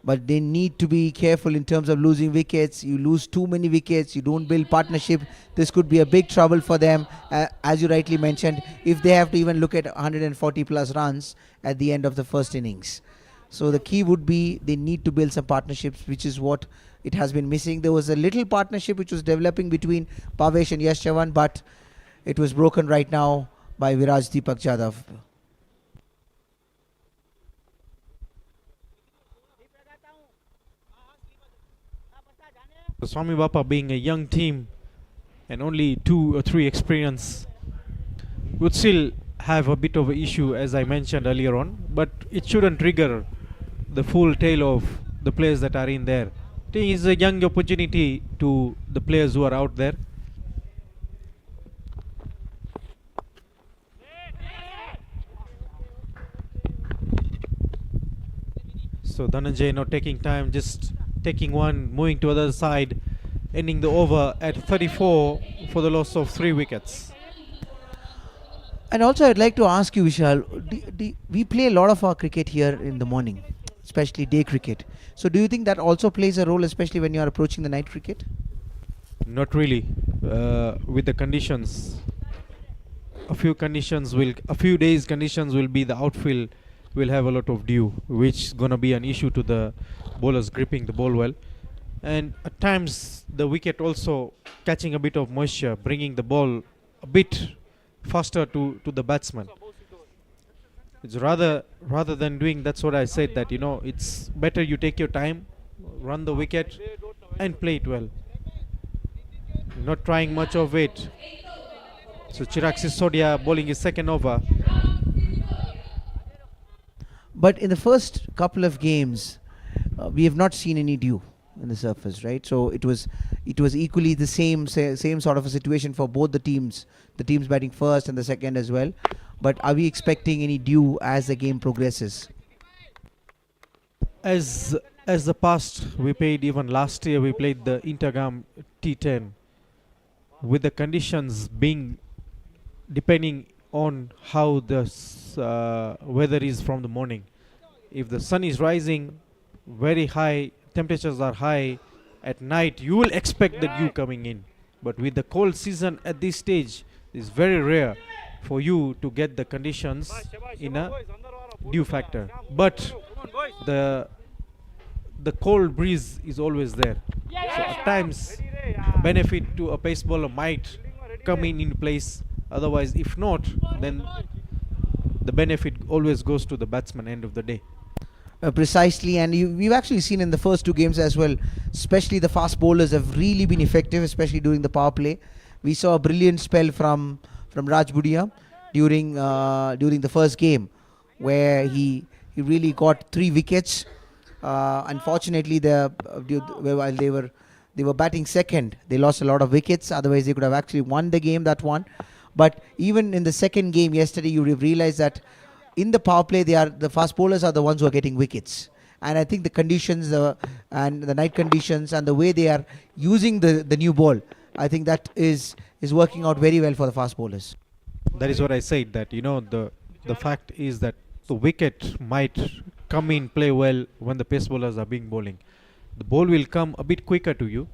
But they need to be careful in terms of losing wickets. You lose too many wickets, you don't build partnership. This could be a big trouble for them, as you rightly mentioned, if they have to even look at 140 plus runs at the end of the first innings. So the key would be they need to build some partnerships, which is what it has been missing. There was a little partnership which was developing between Bhavesh and Yash Chavan, but it was broken right now by Viraj Deepak Jadhav. The SWAMI Bapa being a young team and only 2 or 3 experience would still have a bit of an issue, as I mentioned earlier on, but it shouldn't trigger the full tail of the players that are in there. I think it's a young opportunity to the players who are out there. So Dhananjay not taking time, just taking one, moving to other side, ending the over at 34 for the loss of 3 wickets. And also I'd like to ask you, Vishal, we play a lot of our cricket here in the morning, especially day cricket. So do you think that also plays a role, especially when you are approaching the night cricket? Not really. With the conditions, a few days conditions will be the outfield will have a lot of dew, which is going to be an issue to the bowlers gripping the ball well. And at times the wicket also catching a bit of moisture, bringing the ball a bit faster to the batsman. It's rather than doing, that's what I said, that it's better you take your time, run the wicket and play it well, not trying much of it. So Chirag Sisodia bowling his second over. But in the first couple of games, we have not seen any dew in the surface, right? So it was equally the same sort of a situation for both the teams batting first and the second as well. But are we expecting any dew as the game progresses? As as the past we played, even last year we played the Intergam T10 with the conditions being depending on how the weather is from the morning. If the sun is rising very high, temperatures are high at night, you will expect the dew coming in. But with the cold season at this stage, it's very rare for you to get the conditions in a dew factor. But the cold breeze is always there. So at times, a benefit to a pace bowler might come in place. Otherwise, if not, then the benefit always goes to the batsman end of the day. Precisely, and we've actually seen in the first two games as well, especially the fast bowlers have really been effective, especially during the power play. We saw a brilliant spell from Raj Budia during the first game, where he really got 3 wickets. Unfortunately, while they were batting second, they lost a lot of wickets. Otherwise, they could have actually won the game, that one. But even in the second game yesterday, you would have realized that in the power play, the fast bowlers are the ones who are getting wickets. And I think the conditions and the night conditions and the way they are using the new ball, I think that is working out very well for the fast bowlers. That is what I said, that the fact is that the wicket might come in, play well when the pace bowlers are being bowling. The ball will come a bit quicker to you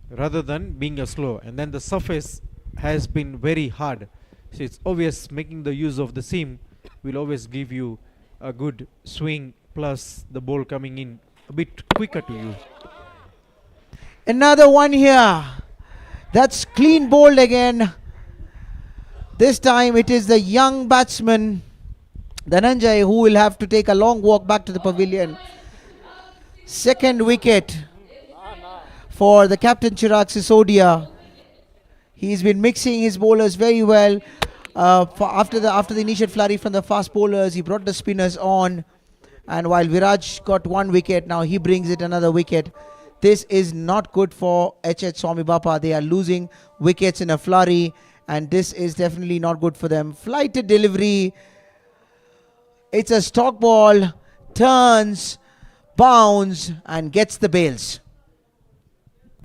rather than being a slow, and then the surface has been very hard. So it's obvious making the use of the seam will always give you a good swing, plus the ball coming in a bit quicker to you. Another one here. That's clean bowled again. This time it is the young batsman Dhananjay who will have to take a long walk back to the pavilion. Second wicket for the captain Chirag Sisodia. He's been mixing his bowlers very well. After the initial flurry from the fast bowlers, he brought the spinners on, and while Viraj got 1 wicket, now he brings it another wicket. This is not good for H.H. Swami Bapa. They are losing wickets in a flurry, and this is definitely not good for them. Flighted delivery. It's a stock ball, turns, bounds, and gets the bails.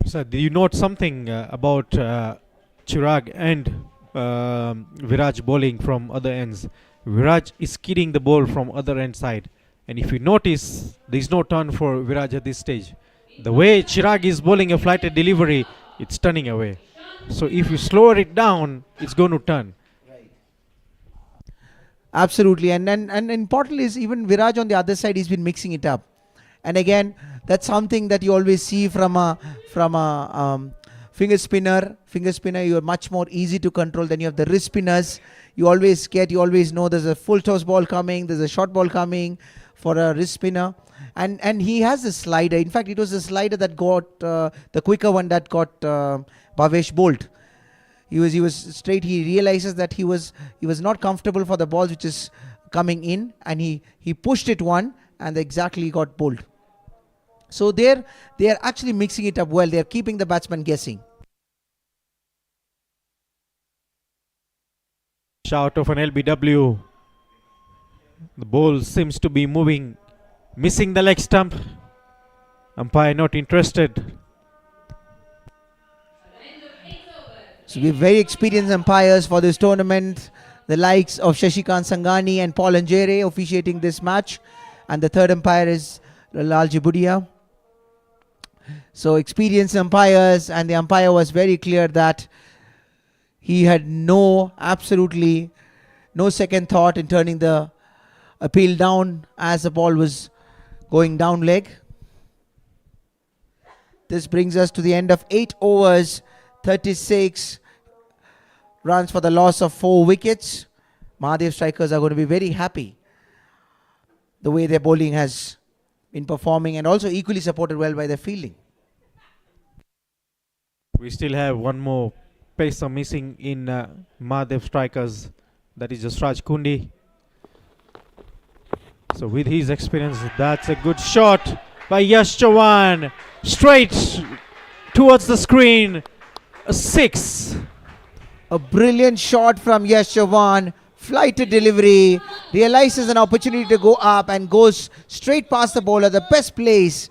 Sir, do you note something about Chirag and Viraj bowling from other ends? Viraj is skidding the ball from other end side, and if you notice, there is no turn for Viraj at this stage. The way Chirag is bowling a flighted delivery, it's turning away. So if you slow it down, it's going to turn. Absolutely, and important is even Viraj on the other side, he's been mixing it up. And again, that's something that you always see from a finger spinner. Finger spinner, you are much more easy to control than you have the wrist spinners. You always know there's a full toss ball coming, there's a short ball coming for a wrist spinner. And he has a slider. In fact, it was the slider that got the quicker one that got Bhavesh bowled. He was straight. He realizes that he was not comfortable for the balls which is coming in, and he pushed it one and exactly got bowled. So they are actually mixing it up well. They are keeping the batsman guessing. Shout of an LBW. The ball seems to be moving, missing the leg stump. Umpire not interested. So we have very experienced umpires for this tournament, the likes of Shashikant Sangani and Paul Anjere officiating this match, and the third umpire is Lalji Budia. So experienced umpires, and the umpire was very clear that he had absolutely no second thought in turning the appeal down as the ball was going down leg. This brings us to the end of 8 overs, 36 runs for the loss of 4 wickets. Mahadev strikers are going to be very happy the way their bowling has been performing, and also equally supported well by their fielding. We still have one more pacer missing in Mahadev strikers, that is Jasraj Kundi. So with his experience, that's a good shot by Yash Chavan, straight towards the screen. A 6. A brilliant shot from Yash Chavan Flighted delivery, realizes an opportunity to go up and goes straight past the bowler, the best place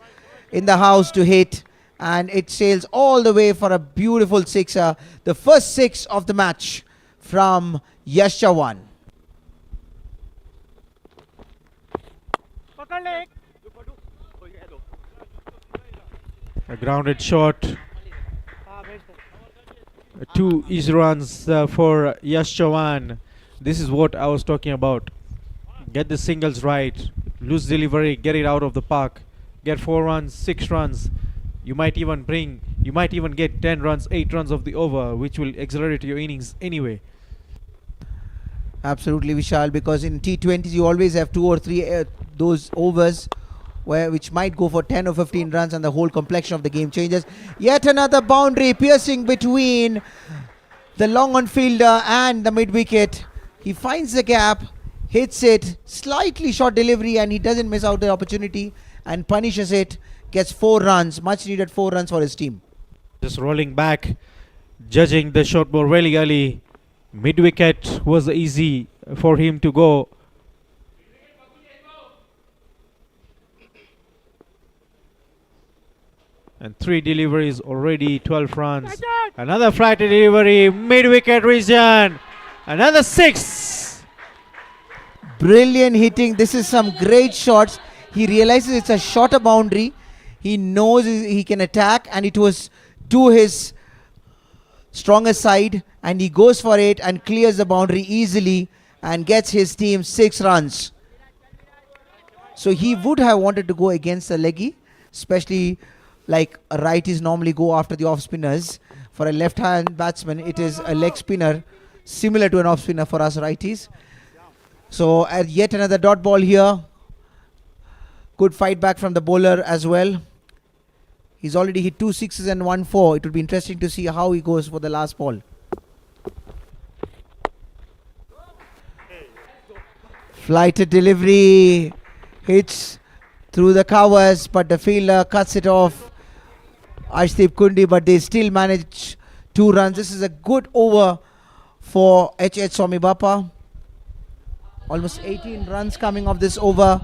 in the house to hit, and it sails all the way for a beautiful sixer, the first six of the match from Yash Chavan. A grounded shot. 2 easy runs for Yash Chavan. This is what I was talking about. Get the singles right. Loose delivery. Get it out of the park. Get 4 runs, 6 runs. You might even get 10 runs, 8 runs of the over, which will accelerate your innings anyway. Absolutely, Vishal, because in T20s you always have 2 or 3 those overs which might go for 10 or 15 runs, and the whole complexion of the game changes. Yet another boundary piercing between the long on fielder and the mid wicket. He finds the gap, hits it, slightly short delivery, and he doesn't miss out the opportunity and punishes it. Gets 4 runs, much needed 4 runs for his team. Just rolling back, judging the shot ball really early. Mid wicket was easy for him to go. And 3 deliveries already, 12 runs. Another flight delivery, mid wicket region. Another 6. Brilliant hitting. This is some great shots. He realizes it's a shorter boundary. He knows he can attack, and it was to his stronger side, and he goes for it and clears the boundary easily and gets his team 6 runs. So he would have wanted to go against the leggy, especially like righties normally go after the off spinners. For a left hand batsman, it is a leg spinner, similar to an off spinner for us righties. So yet another dot ball here. Good fight back from the bowler as well. He's already hit 2 6s and 1 4. It would be interesting to see how he goes for the last ball. Flighted delivery, hits through the covers, but the fielder cuts it off. Arshdeep Kundi, but they still manage 2 runs. This is a good over for H.H. Swami Bappa. Almost 18 runs coming off this over.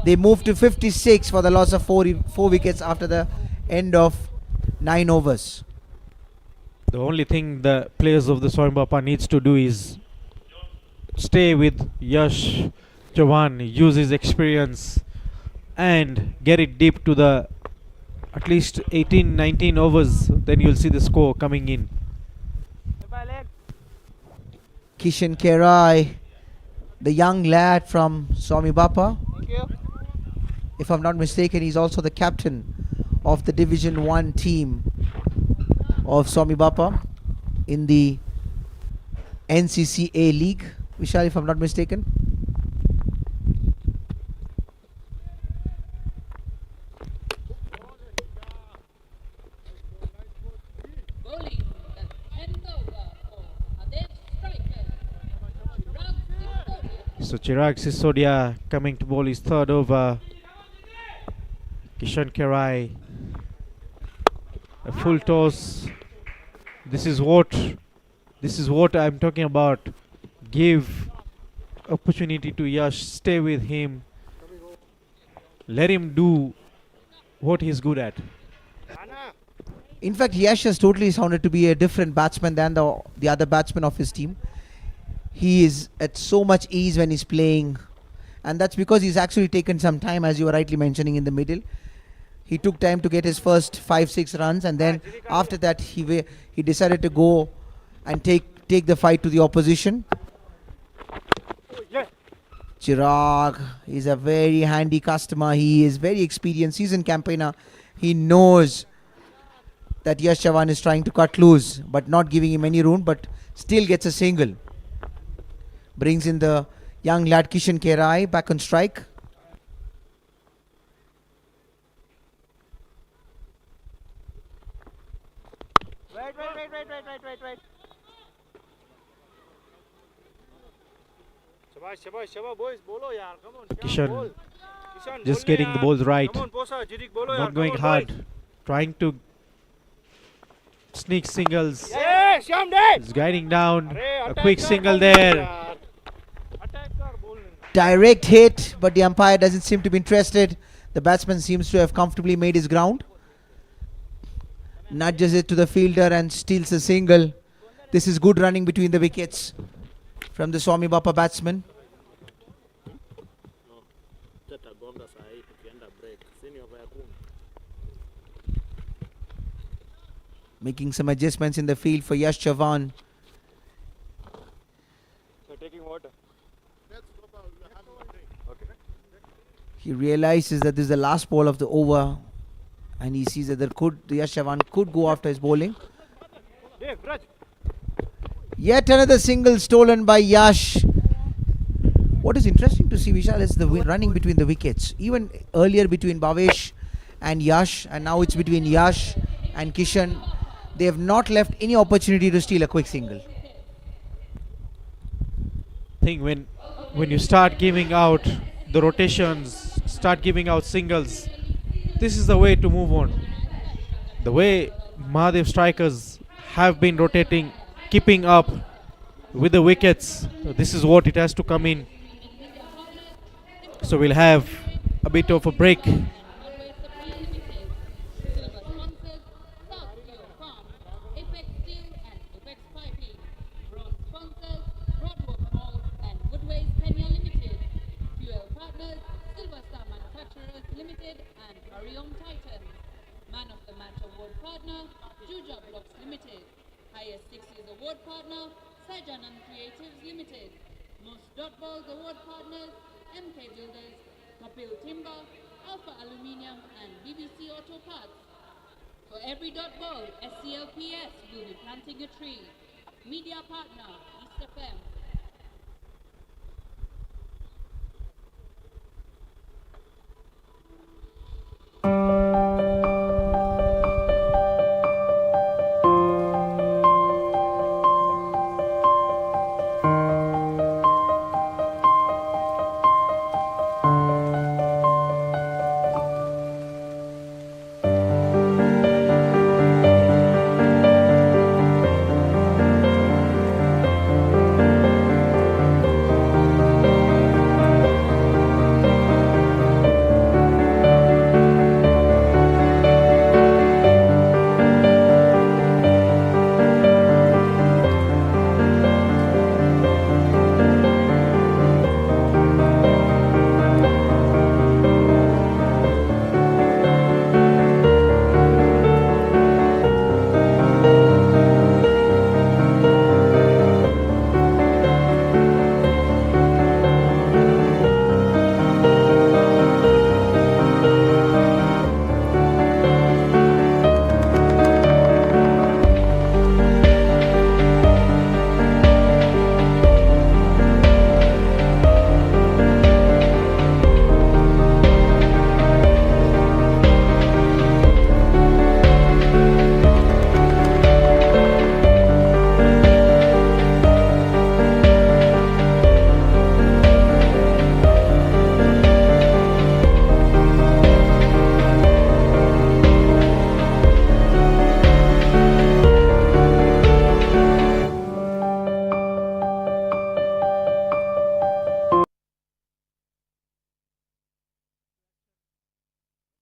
They move to 56 for the loss of 4 wickets after the end of 9 overs. The only thing the players of the Swami Bappa needs to do is stay with Yash Chavan, use his experience and get it deep to the at least 18-19 overs. Then you'll see the score coming in. Kishan Kerai, the young lad from Swami Bappa. If I'm not mistaken, he's also the captain of the Division 1 team of Swami Bappa in the NCCA League. Vishal, if I'm not mistaken. So Chirag Sisodia coming to bowl his 3rd over. Kishan Kerai, a full toss. This is what I'm talking about. Give opportunity to Yash, stay with him, let him do what he's good at. In fact, Yash has totally sounded to be a different batsman than the other batsmen of his team. He is at so much ease when he's playing, and that's because he's actually taken some time, as you were rightly mentioning, in the middle. He took time to get his first 5-6 runs, and then after that he decided to go and take the fight to the opposition. Chirag is a very handy customer. He is very experienced, seasoned campaigner. He knows that Yash Chavan is trying to cut loose, but not giving him any room, but still gets a single. Brings in the young lad Kishan Kerai back on strike. Wait. Kishan just getting the balls right, not going hard, trying to sneak singles. He's guiding down, a quick single there. direct hit, but the umpire doesn't seem to be interested. The batsman seems to have comfortably made his ground. Nudges it to the fielder and steals a single. This is good running between the wickets from the Swami Bappa batsman. Making some adjustments in the field for Yash Chavan. He realizes that this is the last ball of the over, and he sees that Yash Chavan could go after his bowling. Yet another single stolen by Yash. What is interesting to see, Vishal, is the running between the wickets. Even earlier between Bhavesh and Yash, and now it's between Yash and Kishan. They have not left any opportunity to steal a quick single. I think when you start giving out the rotations, start giving out singles, this is the way to move on. The way Mahadev strikers have been rotating, keeping up with the wickets, this is what it has to come in. So we'll have a bit of a break. For every dot ball, SCLPS will be planting a tree. Media partner, East FM.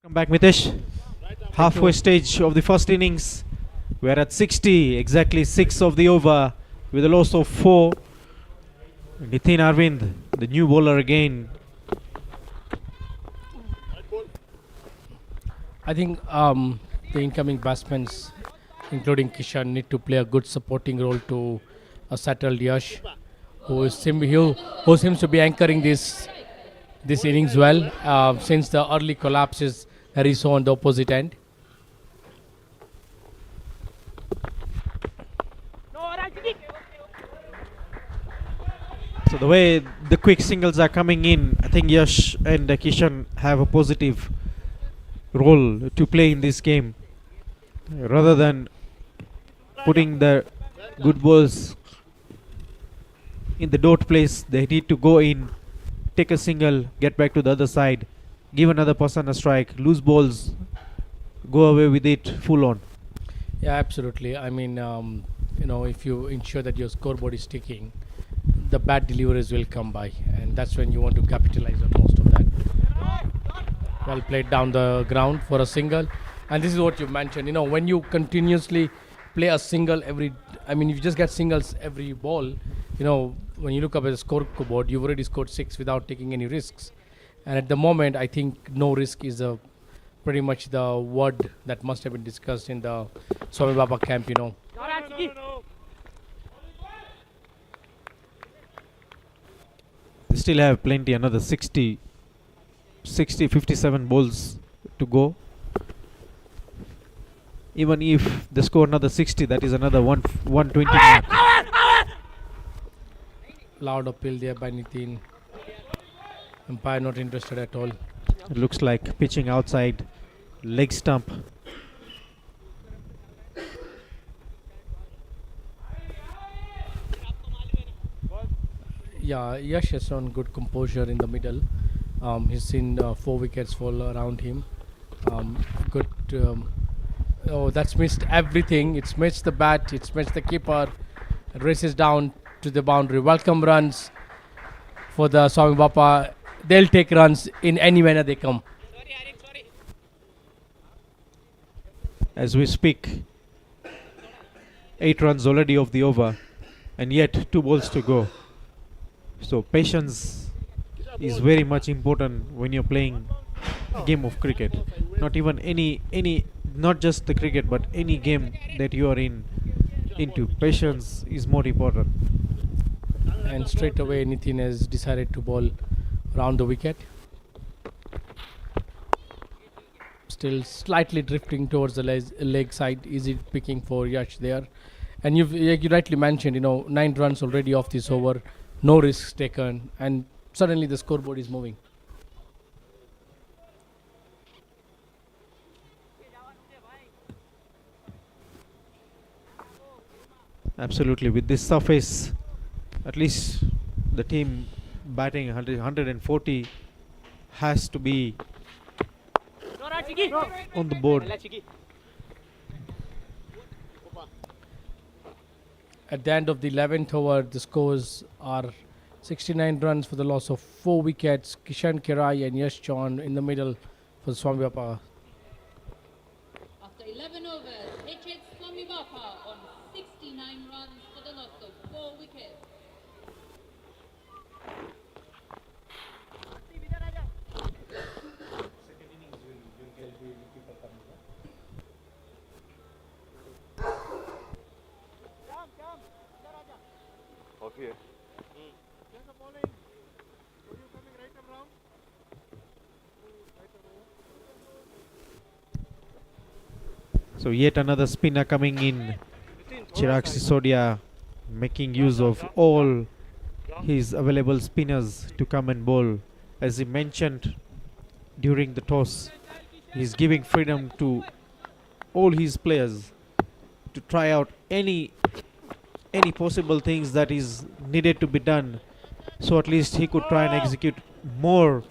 Come back, Mitesh. Halfway stage of the first innings. We're at 60, exactly 6 of the over, with a loss of 4. Nitin Arvind, the new bowler again. I think the incoming batsmen, including Kishan, need to play a good supporting role to a settled Yash, who seems to be anchoring this innings well, since the early collapses that he saw on the opposite end. So the way the quick singles are coming in, I think Yash and Kishan have a positive role to play in this game. Rather than putting the good balls in the dot place, they need to go in, take a single, get back to the other side, give another person a strike, lose balls, go away with it full on. Yeah, absolutely. I mean, if you ensure that your scoreboard is ticking, the bad deliveries will come by, and that's when you want to capitalize on most of that. Well played down the ground for a single, and this is what you mentioned. When you continuously play a single if you just get singles every ball, when you look up at the scoreboard, you've already scored 6 without taking any risks. And at the moment, I think no risk is pretty much the word that must have been discussed in the Swami Baba camp. They still have plenty, another 57 balls to go. Even if they score another 60, that is another 120 mark. Loud appeal there by Nitin. Umpire not interested at all. It looks like pitching outside leg stump. Yeah, Yash has shown good composure in the middle. He's seen 4 wickets fall around him. Good. Oh, that's missed everything. It's missed the bat. It's missed the keeper. It races down to the boundary. Welcome runs for the Swami Bapa. They'll take runs in any manner they come. As we speak, 8 runs already of the over, and yet 2 balls to go. So patience is very much important when you're playing a game of cricket. Not even any not just the cricket, but any game that you are into. Patience is more important. And straight away Nitin has decided to bowl round the wicket. Still slightly drifting towards the leg side. Easy picking for Yash there. And like you rightly mentioned, 9 runs already off this over. No risks taken. And suddenly the scoreboard is moving. Absolutely. With this surface, at least the team batting 140 has to be on the board. At the end of the 11th over, the scores are 69 runs for the loss of 4 wickets. Kishan Kirai and Yash Chauhan in the middle for the Swami Bapa. After 11 overs, HH Swami Bapa on 69 runs for the loss of 4 wickets. So yet another spinner coming in. Chirag Sisodia making use of all his available spinners to come and bowl. As he mentioned during the toss, he's giving freedom to all his players to try out any possible things that is needed to be done, so at least he could try and execute more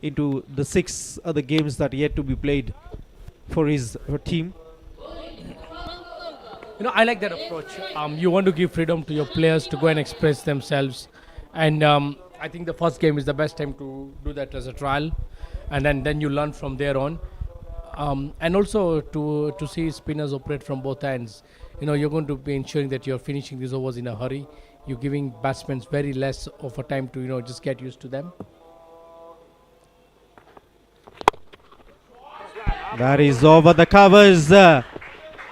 into the 6 other games that yet to be played for his team. I like that approach. You want to give freedom to your players to go and express themselves, and I think the first game is the best time to do that as a trial, and then you learn from there on. And also to see spinners operate from both ends. You're going to be ensuring that you're finishing these overs in a hurry. You're giving batsmen very less of a time to just get used to them. That is over the covers.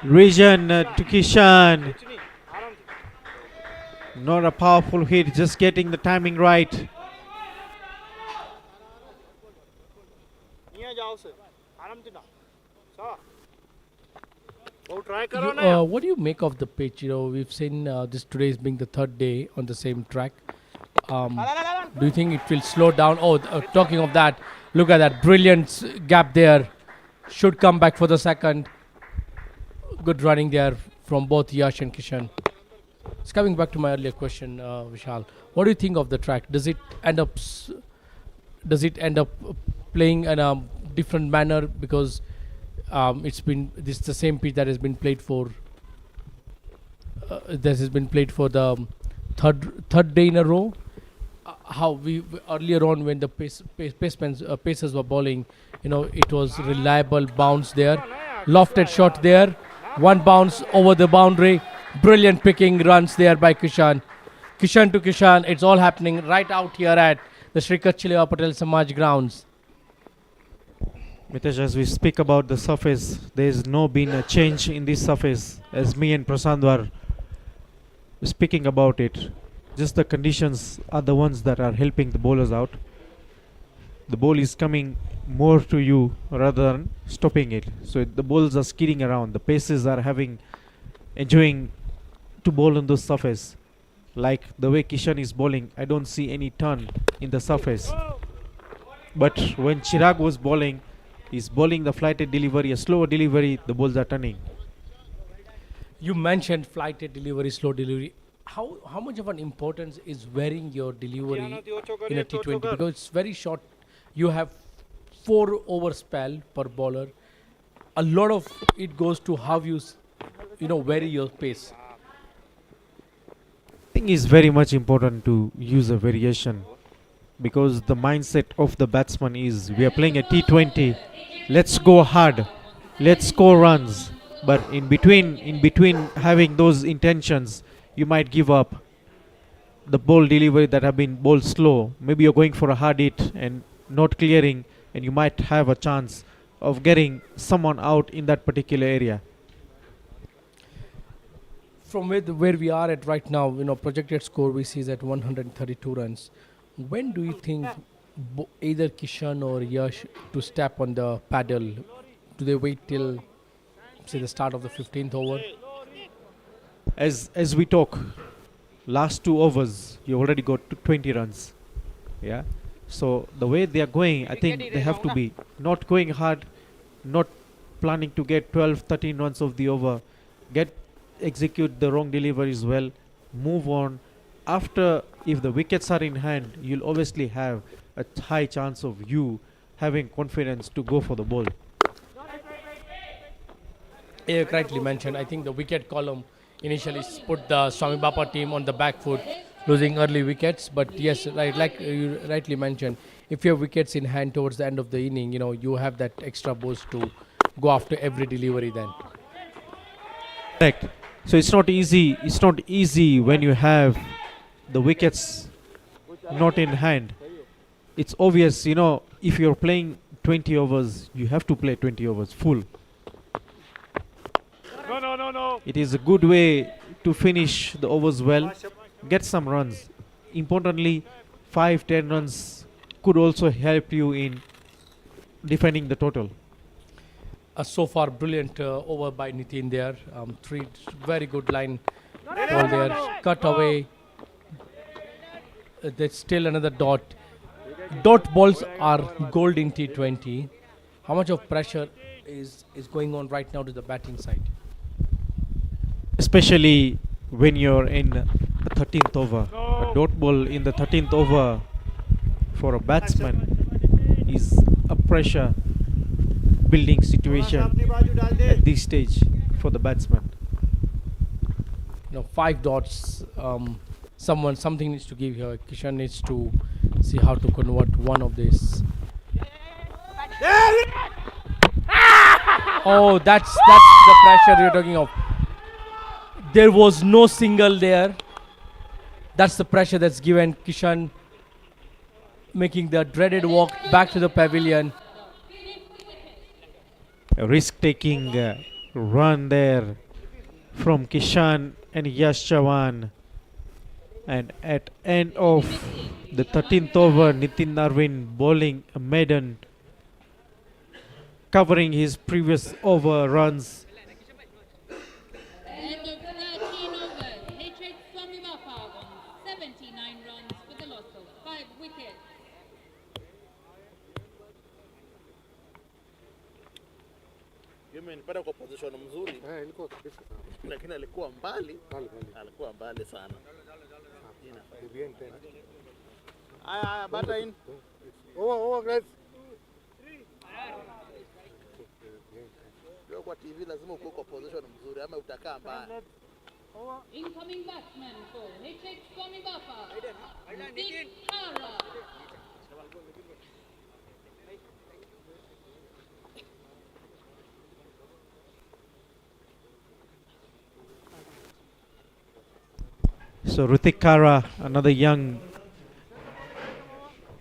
Region to Kishan. Not a powerful hit, just getting the timing right. What do you make of the pitch? We've seen this today is being the 3rd day on the same track. Do you think it will slow down? Talking of that, look at that brilliant gap there. Should come back for the second. Good running there from both Yash and Kishan. It's coming back to my earlier question, Vishal. What do you think of the track? Does it end up playing in a different manner because this is the same pitch that has been played for the third day in a row. How we earlier on when the pacers were bowling, it was reliable bounce there, lofted shot there, one bounce over the boundary, brilliant picking runs there by Kishan to Kishan. It's all happening right out here at the Sri Kachileva Patel Samaj grounds. Mitesh, as we speak about the surface, there's been a change in this surface. As me and Prasad were speaking about it, just the conditions are the ones that are helping the bowlers out. The ball is coming more to you rather than stopping it. So the balls are skidding around. The paces are enjoying to bowl on the surface. Like the way Kishan is bowling, I don't see any turn in the surface. But when Chirag was bowling, he's bowling the flighted delivery, a slower delivery, the balls are turning. You mentioned flighted delivery, slow delivery. How much of an importance is varying your delivery in a T20? Because it's very short. You have 4 over spell per bowler. A lot of it goes to how you vary your pace. I think it's very much important to use a variation, because the mindset of the batsman is we are playing a T20, let's go hard, let's score runs. But in between having those intentions, you might give up the ball delivery that have been bowled slow. Maybe you're going for a hard hit and not clearing, and you might have a chance of getting someone out in that particular area. From where we are at right now, projected score we see is at 132 runs. When do you think either Kishan or Yash to step on the paddle? Do they wait till, say, the start of the 15th over? As we talk, last 2 overs, you already got to 20 runs. Yeah. So the way they are going, I think they have to be not going hard, not planning to get 12, 13 runs of the over, execute the wrong deliveries well, move on. After, if the wickets are in hand, you'll obviously have a high chance of you having confidence to go for the ball. You correctly mentioned. I think the wicket column initially put the Swami Bapa team on the back foot, losing early wickets. But yes, like you rightly mentioned, if you have wickets in hand towards the end of the inning, you have that extra boost to go after every delivery then. Correct. So it's not easy. It's not easy when you have the wickets not in hand. It's obvious, if you're playing 20 overs, you have to play 20 overs full. No. It is a good way to finish the overs well, get some runs. Importantly, 5-10 runs could also help you in defending the total. So far, brilliant over by Nitin there. 3 very good line ball there. Cut away. There's still another dot. Dot balls are gold in T20. How much of pressure is going on right now to the batting side? Especially when you're in the 13th over. A dot ball in the 13th over for a batsman is a pressure building situation at this stage for the batsman. 5 dots. Something needs to give here. Kishan needs to see how to convert one of these. Oh, that's the pressure you're talking of. There was no single there. That's the pressure that's given. Kishan making the dreaded walk back to the pavilion. A risk-taking run there from Kishan and Yash Chavan. And at end of the 13th over, Nitin Narwin bowling a maiden, covering his previous over runs. End of 13 overs, HH Swami Bapa on 79 runs for the loss of 5 wickets. Nilipata kwa position mzuri. Ilikuwa kabisa. Lakini alikuwa mbali. Alikuwa mbali sana. Bien tena. Aya, bata in. Over guys. Leo kwa TV lazima uko kwa position mzuri ama utakaa mbali. Incoming batsman for HH Swami Bapa, Rik Kara. So Ritik Kara, another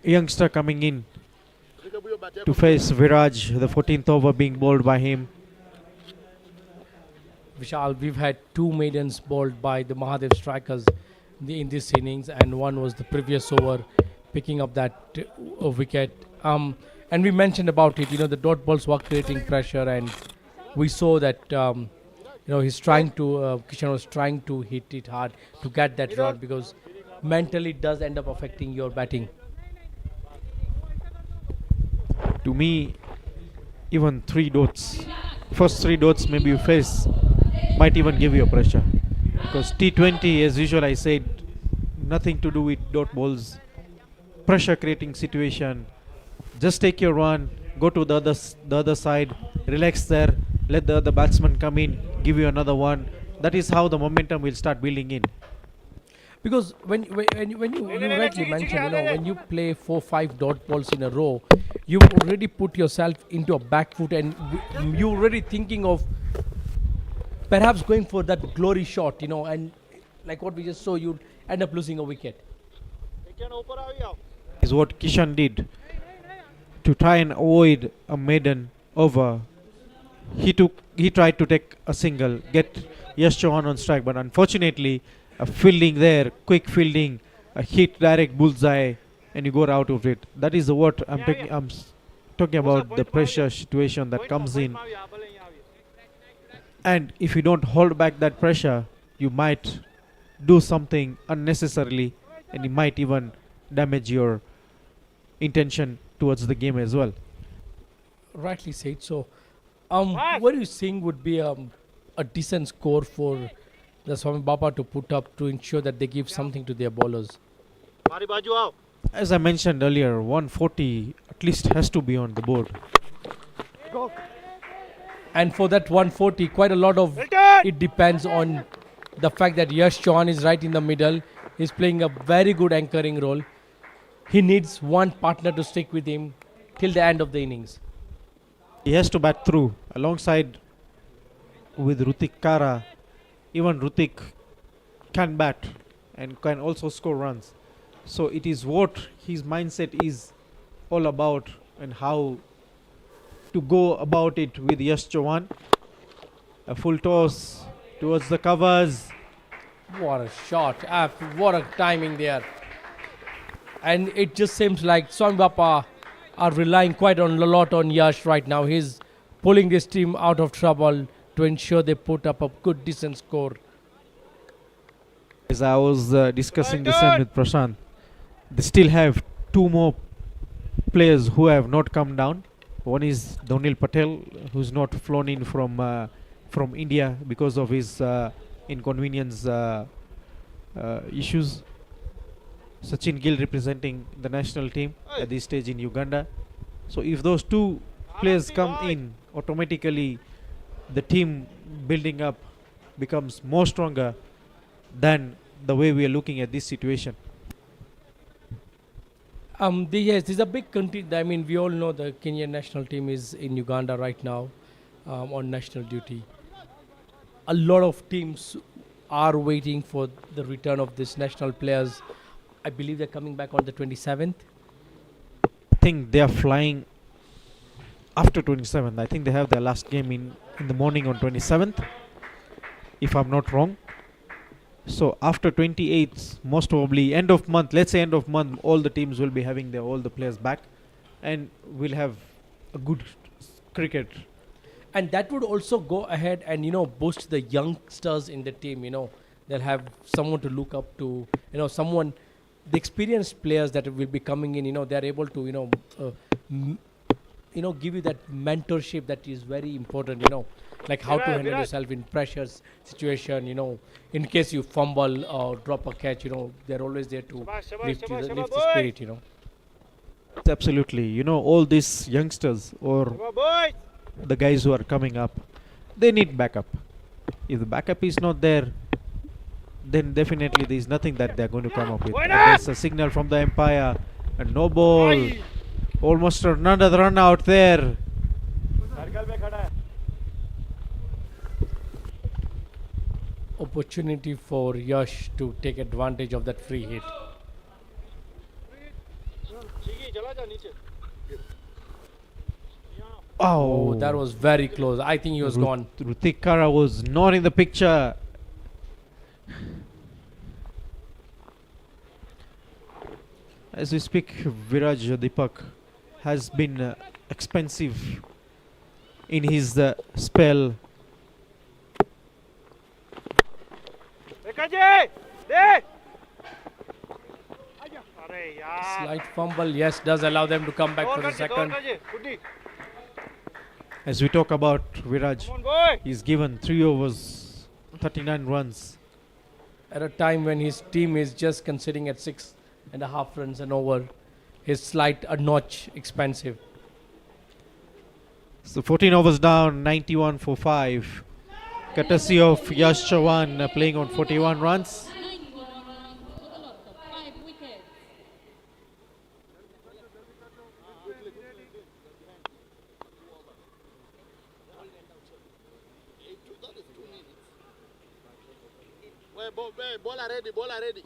youngster coming in to face Viraj, the 14th over being bowled by him. Vishal, we've had 2 maidens bowled by the MAHADEV strikers in this innings, and one was the previous over, picking up that wicket. And we mentioned about it, the dot balls were creating pressure, and we saw that, he's trying to, Kishan was trying to hit it hard to get that rod, because mentally it does end up affecting your batting. To me, even 3 dots, first 3 dots maybe you face, might even give you a pressure. Because T20, as usual, I said, nothing to do with dot balls. Pressure creating situation. Just take your run, go to the other side, relax there, let the other batsman come in, give you another one. That is how the momentum will start building in. Because when you rightly mentioned, when you play 4-5 dot balls in a row, you already put yourself into a back foot, and you're already thinking of perhaps going for that glory shot, and like what we just saw, you end up losing a wicket. Is what Kishan did to try and avoid a maiden over. He tried to take a single, get Yash Chauhan on strike, but unfortunately, a fielding there, quick fielding, a hit direct bullseye, and you go out of it. That is what I'm talking about, the pressure situation that comes in. And if you don't hold back that pressure, you might do something unnecessarily, and it might even damage your intention towards the game as well. Rightly said. So, what do you think would be a decent score for the Swami Bapa to put up to ensure that they give something to their bowlers? As I mentioned earlier, 140 at least has to be on the board. And for that 140, quite a lot of it depends on the fact that Yash Chauhan is right in the middle. He's playing a very good anchoring role. He needs one partner to stick with him till the end of the innings. He has to bat through alongside with Ritik Kara. Even Ritik can bat and can also score runs. So it is what his mindset is all about, and how to go about it with Yash Chauhan. A full toss towards the covers. What a shot. What a timing there. And it just seems like Swami Bapa are relying quite a lot on Yash right now. He's pulling this team out of trouble to ensure they put up a good, decent score. As I was discussing the same with Prashant, they still have 2 more players who have not come down. One is Dhonil Patel, who's not flown in from India because of his inconvenience issues. Sachin Gill representing the national team at this stage in Uganda. So if those 2 players come in, automatically the team building up becomes more stronger than the way we are looking at this situation. Yes, there's a big country. I mean, we all know the Kenyan national team is in Uganda right now on national duty. A lot of teams are waiting for the return of these national players. I believe they're coming back on the 27th. I think they are flying after 27th. I think they have their last game in the morning on 27th, if I'm not wrong. So after 28th, most probably end of month, let's say end of month, all the teams will be having all the players back, and we'll have a good cricket. And that would also go ahead and, boost the youngsters in the team. They'll have someone to look up to, someone, the experienced players that will be coming in, they're able to, give you that mentorship that is very important, like how to handle yourself in pressures situation, in case you fumble or drop a catch, they're always there to lift the spirit, Absolutely. All these youngsters or the guys who are coming up, they need backup. If the backup is not there, then definitely there is nothing that they are going to come up with. And there's a signal from the umpire, and no ball. Almost another run out there. Opportunity for Yash to take advantage of that free hit. Oh, that was very close. I think he was gone. Rutik Kara was not in the picture. As we speak, Viraj Deepak has been expensive in his spell. Slight fumble, yes, does allow them to come back for the second. As we talk about Viraj, he's given 3 overs, 39 runs. At a time when his team is just conceding at 6.5 runs an over, his slight a notch expensive. So 14 overs down, 91 for 5. Courtesy of Yash Chavan playing on 41 runs. 91 runs for the loss of 5 wickets. Bola ready, bola ready.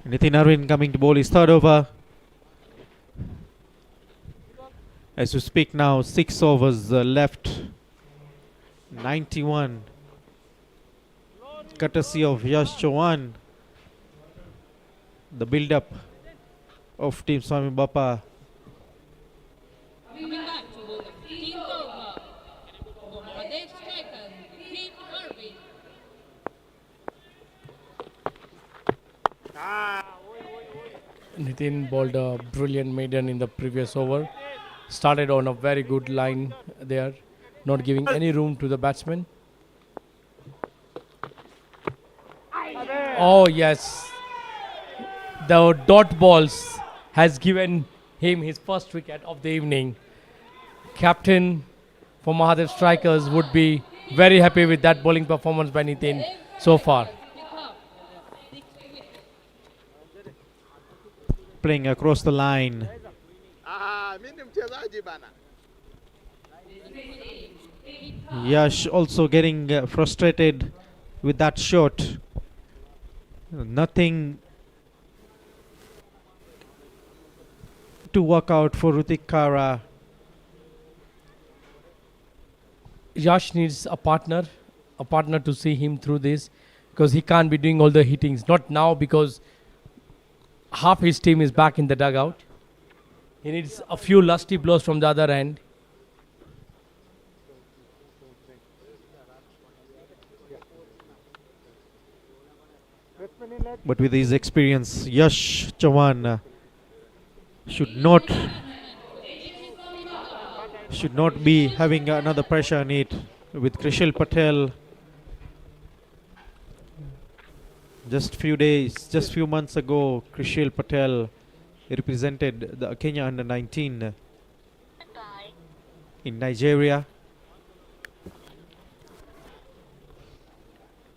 Nitin Arvind coming to bowl his third over. As we speak now, 6 overs left. 91. Courtesy of Yash Chauhan. The build-up of Team Swami Bappa. Coming back to bowl the 15th over. For MAHADEV strikers, Nitin Arvind. Nitin bowled a brilliant maiden in the previous over. Started on a very good line there, not giving any room to the batsman. Oh yes, the dot balls has given him his first wicket of the evening. Captain for MAHADEV strikers would be very happy with that bowling performance by Nitin so far. Playing across the line. Yash also getting frustrated with that shot. Nothing to work out for Rutik Kara. Yash needs a partner to see him through this, because he can't be doing all the hittings. Not now, because half his team is back in the dugout. He needs a few lusty blows from the other end. But with his experience, Yash Chauhan should not be having another pressure on it. With Krishil Patel, just few months ago, Krishil Patel represented the Kenya under-19 in Nigeria.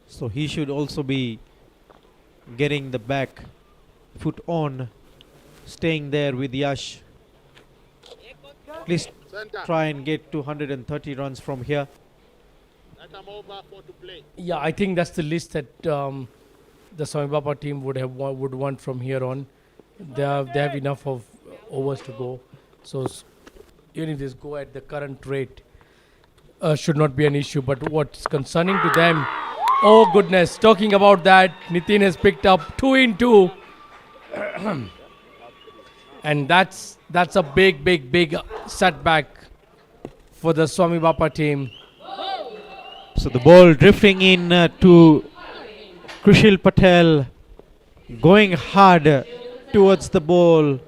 So he should also be getting the back foot on, staying there with Yash. At least try and get to 130 runs from here. Yeah, I think that's the list that the Swami Bappa team would want from here on. They have enough of overs to go. So even if they go at the current rate, should not be an issue. But what's concerning to them, oh goodness, talking about that, Nitin has picked up 2 in 2. And that's a big setback for the Swami Bappa team. So the ball drifting in to Krishil Patel, going hard towards the ball,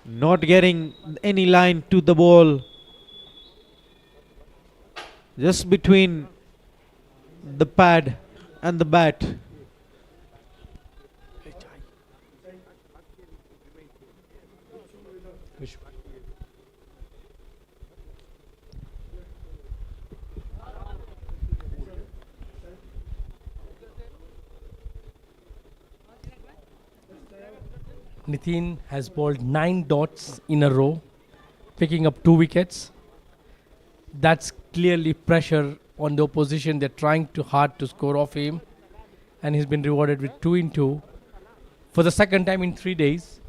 not getting any line to the ball, just between the pad and the bat. Nitin has bowled 9 dots in a row, picking up 2 wickets. That's clearly pressure on the opposition. They're trying too hard to score off him, and he's been rewarded with 2 in 2. For the second time in 3 days,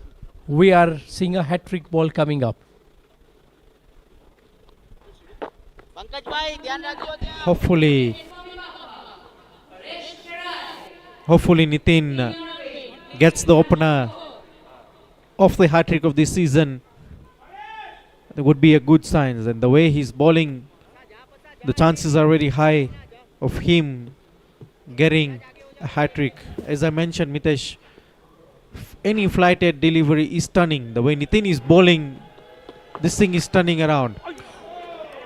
we are seeing a hat-trick ball coming up. Hopefully Nitin gets the opener of the hat-trick of this season. There would be a good sign, and the way he's bowling, the chances are very high of him getting a hat-trick. As I mentioned, Mitesh, any flighted delivery is stunning. The way Nitin is bowling, this thing is turning around.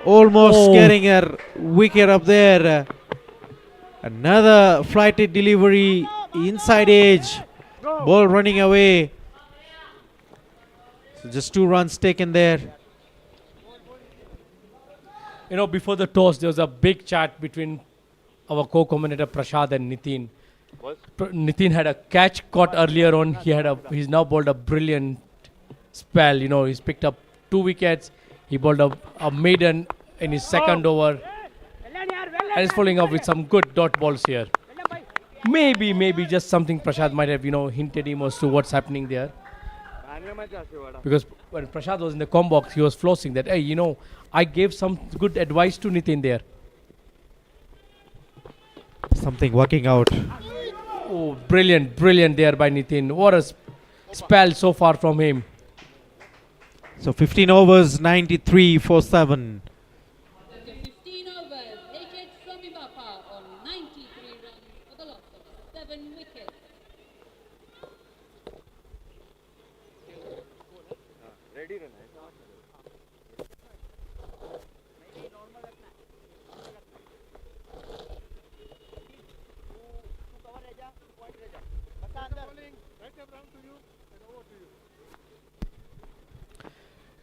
Almost getting a wicket up there. Another flighted delivery inside edge. Ball running away. So just 2 runs taken there. You know, before the toss, there was a big chat between our co-commentator Prashad and Nitin. Nitin had a catch caught earlier on. He's now bowled a brilliant spell. You know, he's picked up 2 wickets. He bowled a maiden in his second over, and he's following up with some good dot balls here. Maybe just something Prashad might have, hinted him as to what's happening there. Because when Prashad was in the com box, he was flossing that, hey, I gave some good advice to Nitin there. Something working out. Oh, brilliant there by Nitin. What a spell so far from him. So 15 overs, 93 for 7. After 15 overs, SWAMI on 93 runs for the loss of 7 wickets.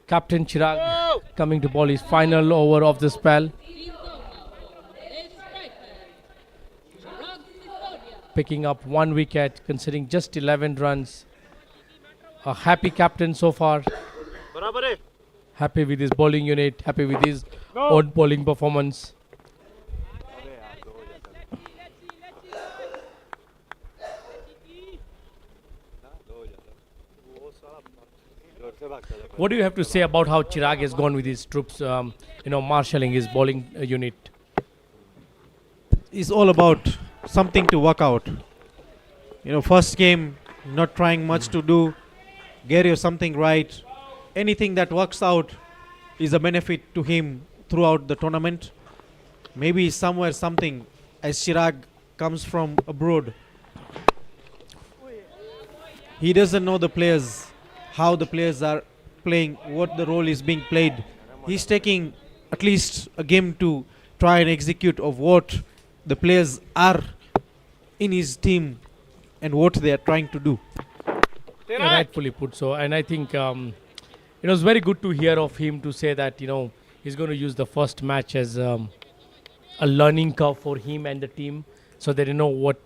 Captain Chirag coming to bowl his final over of the spell. Picking up 1 wicket, considering just 11 runs. A happy captain so far. Happy with his bowling unit, happy with his own bowling performance. What do you have to say about how Chirag has gone with his troops, marshalling his bowling unit? It's all about something to work out. First game, not trying much to do. Get you something right. Anything that works out is a benefit to him throughout the tournament. Maybe somewhere something, as Chirag comes from abroad, he doesn't know the players, how the players are playing, what the role is being played. He's taking at least a game to try and execute of what the players are in his team and what they are trying to do. Rightfully put so. And I think it was very good to hear of him to say that, he's going to use the first match as a learning curve for him and the team, so that what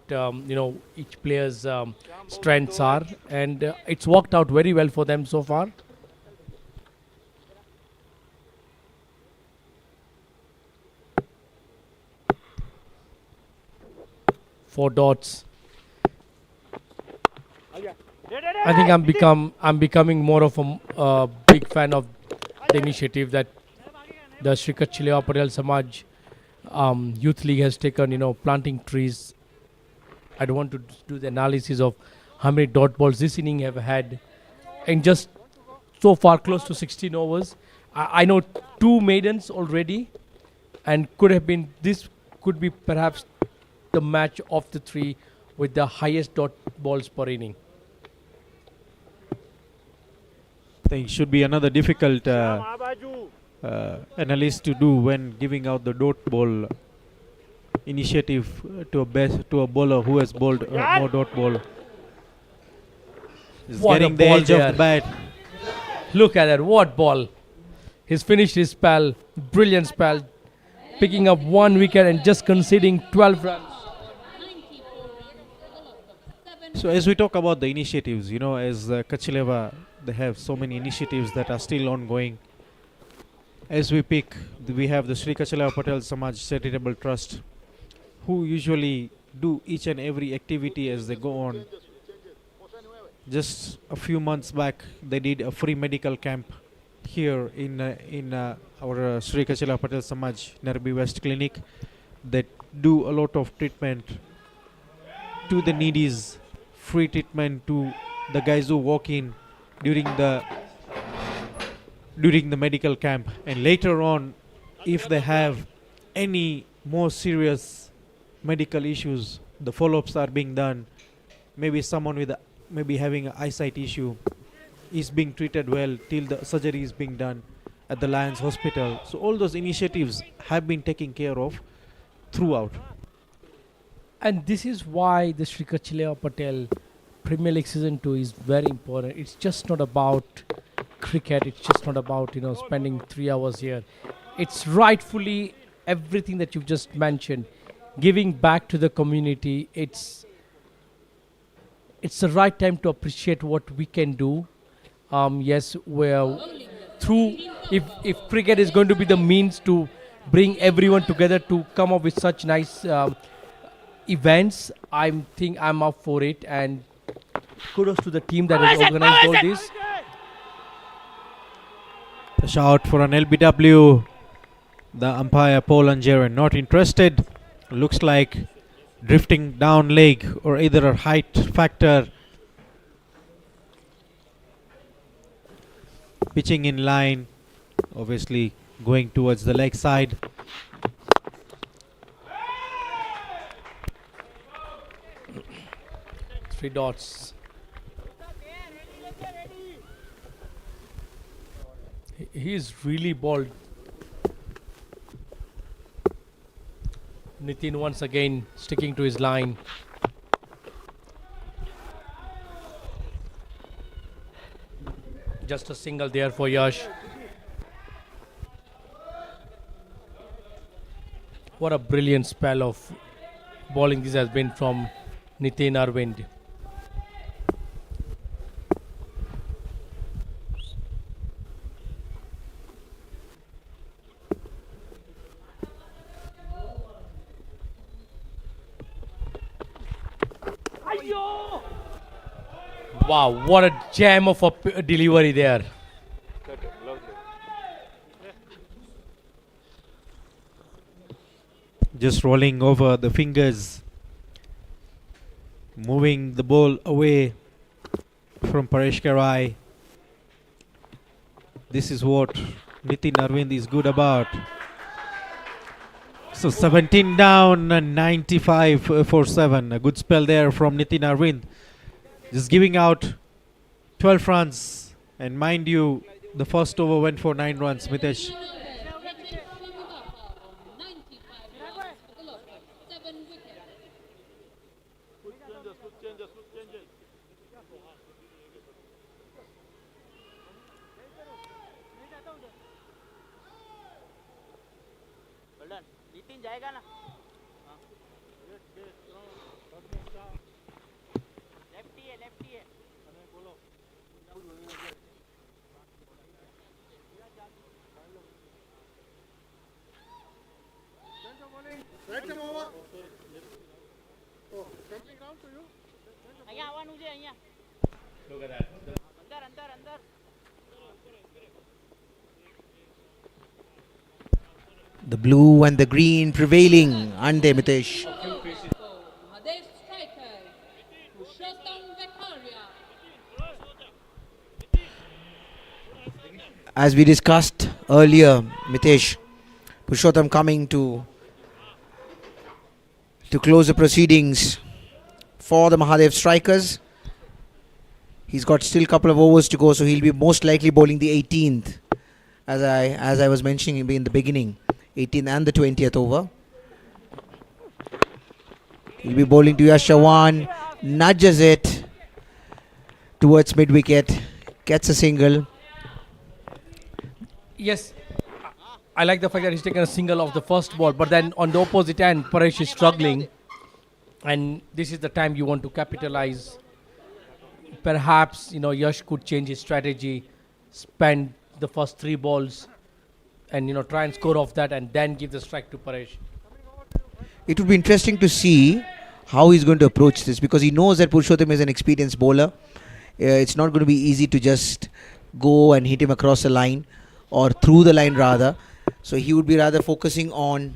each player's strengths are, and it's worked out very well for them so far. Four dots. I think I'm becoming more of a big fan of the initiative that the Sri Kachileva Patel Samaj Youth League has taken, planting trees. I don't want to do the analysis of how many dot balls this inning have had, and just so far close to 16 overs. I know 2 maidens already, and this could be perhaps the match of the 3 with the highest dot balls per inning. I think should be another difficult analysis to do when giving out the dot ball initiative to a bowler who has bowled no dot ball. He's What a getting the ball edge of there. the bat. Look at that, what ball. He's finished his spell, brilliant spell, picking up 1 wicket and just conceding 12 runs. 94 runs for the loss of 7. So as we talk about the initiatives, as Kachileva, they have so many initiatives that are still ongoing. As we we have the Sri Kachileva Patel Samaj Charitable Trust, who usually do each and every activity as they go on. Just a few months back, they did a free medical camp here in our Sri Kachileva Patel Samaj Nairobi West Clinic. That do a lot of treatment to the needies, free treatment to the guys who walk in during the medical camp, and later on, if they have any more serious medical issues, the follow-ups are being done. Maybe someone with maybe having an eyesight issue is being treated well till the surgery is being done at the Lions Hospital. So all those initiatives have been taken care of throughout. And this is why the Sri Kachileva Patel Premier League Season 2 is very important. It's just not about cricket. It's just not about, spending 3 hours here. It's rightfully everything that you've just mentioned. Giving back to the community. It's the right time to appreciate what we can do. Yes, we're through. If cricket is going to be the means to bring everyone together to come up with such nice events, I'm up for it, and kudos to the team that has organized all this. A shout for an LBW. The umpire Paul Angeren not interested. Looks like drifting down leg or either a height factor. Pitching in line, obviously going towards the leg side. Three dots. He's really balled. Nitin once again sticking to his line. Just a single there for Yash. What a brilliant spell of bowling this has been from Nitin Arvind. Wow, what a jam of a delivery there. Just rolling over the fingers, moving the ball away from Paresh Karai. This is what Nitin Arvind is good about. So 17 down and 95 for 7. A good spell there from Nitin Arvind. Just giving out 12 runs. And mind you, the first over went for 9 runs, Mitesh. 95 runs for the loss of 7 wickets. The blue and the green prevailing. Ande Mitesh. MAHADEV strikers, Purushottam Vekaria. As we discussed earlier, Mitesh, Purushottam coming to close the proceedings for the Mahadev strikers. He's got still a couple of overs to go, so he'll be most likely bowling the 18th, as I was mentioning in the beginning, 18th and the 20th over. He'll be bowling to Yash Chauhan, nudges it towards mid wicket, gets a single. Yes, I like the fact that he's taken a single off the first ball, but then on the opposite end, Paresh is struggling, and this is the time you want to capitalize. Perhaps, Yash could change his strategy, spend the first 3 balls, and, try and score off that, and then give the strike to Paresh. It would be interesting to see how he's going to approach this, because he knows that Purushottam is an experienced bowler. It's not going to be easy to just go and hit him across the line, or through the line rather. So he would be rather focusing on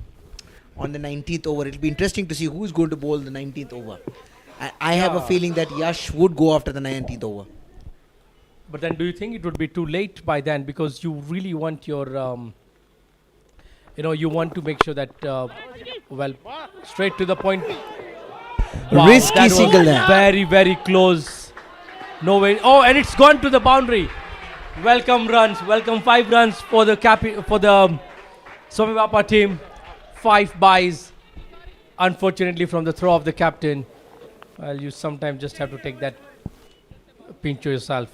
the 19th over. It'll be interesting to see who's going to bowl the 19th over. I have a feeling that Yash would go after the 19th over. But then do you think it would be too late by then? Because you really want your, you want to make sure that, straight to the point. Wow, Risky that was single there. Very, very close. No way. Oh, and it's gone to the boundary. Welcome runs. Welcome 5 runs for the Swami Bapa team. 5 byes. Unfortunately, from the throw of the captain. Well, you sometimes just have to take that pinch to yourself.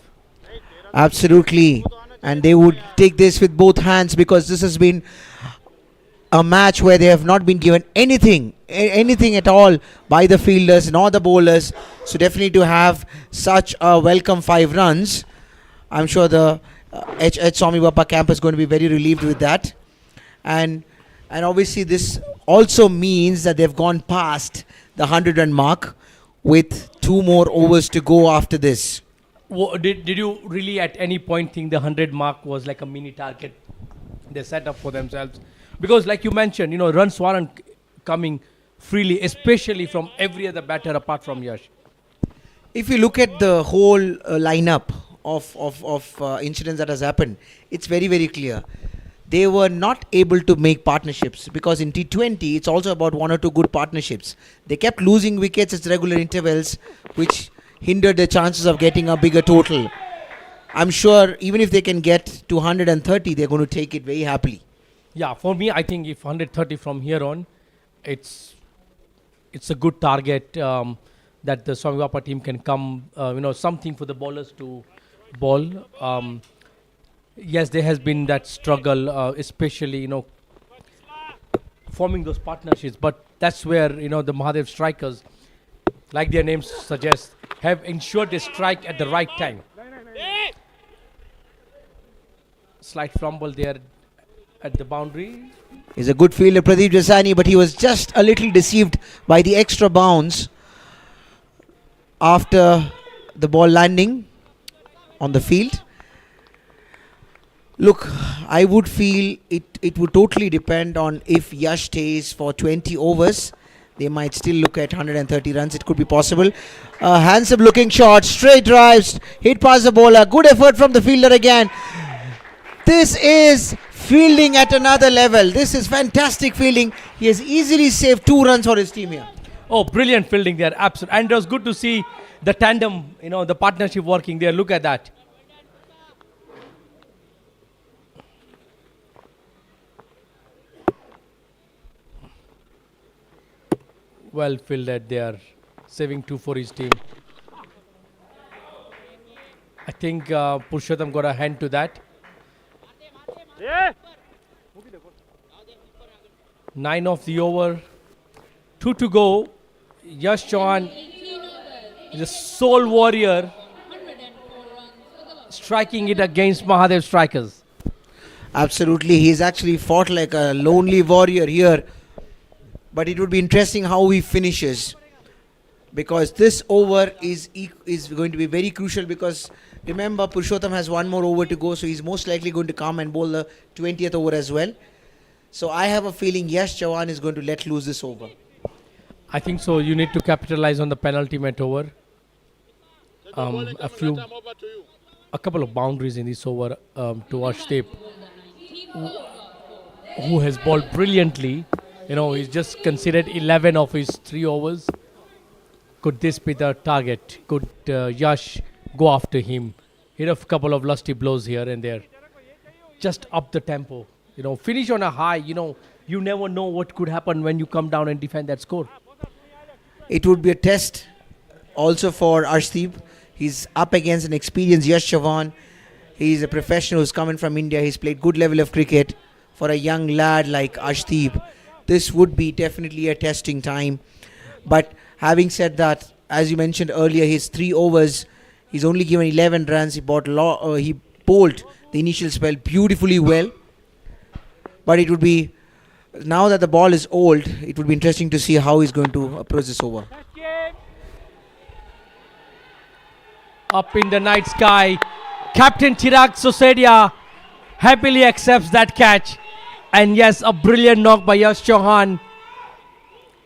Absolutely. And they would take this with both hands, because this has been a match where they have not been given anything at all by the fielders nor the bowlers. So definitely to have such a welcome 5 runs, I'm sure the Swami Bapa camp is going to be very relieved with that. And obviously this also means that they've gone past the 100-run mark with 2 more overs to go after this. Did you really at any point think the 100 mark was like a mini target they set up for themselves? Because like you mentioned, runs weren't coming freely, especially from every other batter apart from Yash. If you look at the whole lineup of incidents that has happened, it's very, very clear. They were not able to make partnerships, because in T20 it's also about 1 or 2 good partnerships. They kept losing wickets at regular intervals, which hindered their chances of getting a bigger total. I'm sure even if they can get to 130, they're going to take it very happily. Yeah, for me, I think if 130 from here on, it's a good target that the Swami Bapa team can come, something for the bowlers to bowl. Yes, there has been that struggle, especially, forming those partnerships. But that's where, the MAHADEV strikers, like their names suggest, have ensured they strike at the right time. Slight fumble there at the boundary. He's a good fielder, Pradeep Jasani, but he was just a little deceived by the extra bounce after the ball landing on the field. Look, I would feel it would totally depend on if Yash stays for 20 overs. They might still look at 130 runs. It could be possible. Handsome looking shot, straight drives, hit past the bowler. Good effort from the fielder again. This is fielding at another level. This is fantastic fielding. He has easily saved 2 runs for his team here. Oh, brilliant fielding there. Absolutely. And it was good to see the tandem, the partnership working there. Look at that. Well fielded there, saving 2 for his team. I think Purushottam got a hand to that. 9 of the over, 2 to go. Yash Chauhan is a sole warrior, striking it against MAHADEV strikers. Absolutely, he's actually fought like a lonely warrior here. But it would be interesting how he finishes, because this over is going to be very crucial, because remember Purushottam has 1 more over to go, so he's most likely going to come and bowl the 20th over as well. So I have a feeling Yash Chauhan is going to let loose this over. I think so. You need to capitalize on the penultimate over. A couple of boundaries in this over to Arshdeep, who has bowled brilliantly. He's just considered 11 of his 3 overs. Could this be the target? Could Yash go after him? Hit a couple of lusty blows here and there. Just up the tempo. Finish on a high. You never know what could happen when you come down and defend that score. It would be a test also for Arshdeep. He's up against an experienced Yash Chavan. He's a professional who's coming from India. He's played good level of cricket. For a young lad like Arshdeep, this would be definitely a testing time. But having said that, as you mentioned earlier, his 3 overs, he's only given 11 runs. He bowled the initial spell beautifully well. But it would be, now that the ball is old, it would be interesting to see how he's going to approach this over. Up in the night sky, Captain Chirag Sosadia happily accepts that catch. And yes, a brilliant knock by Yash Chauhan.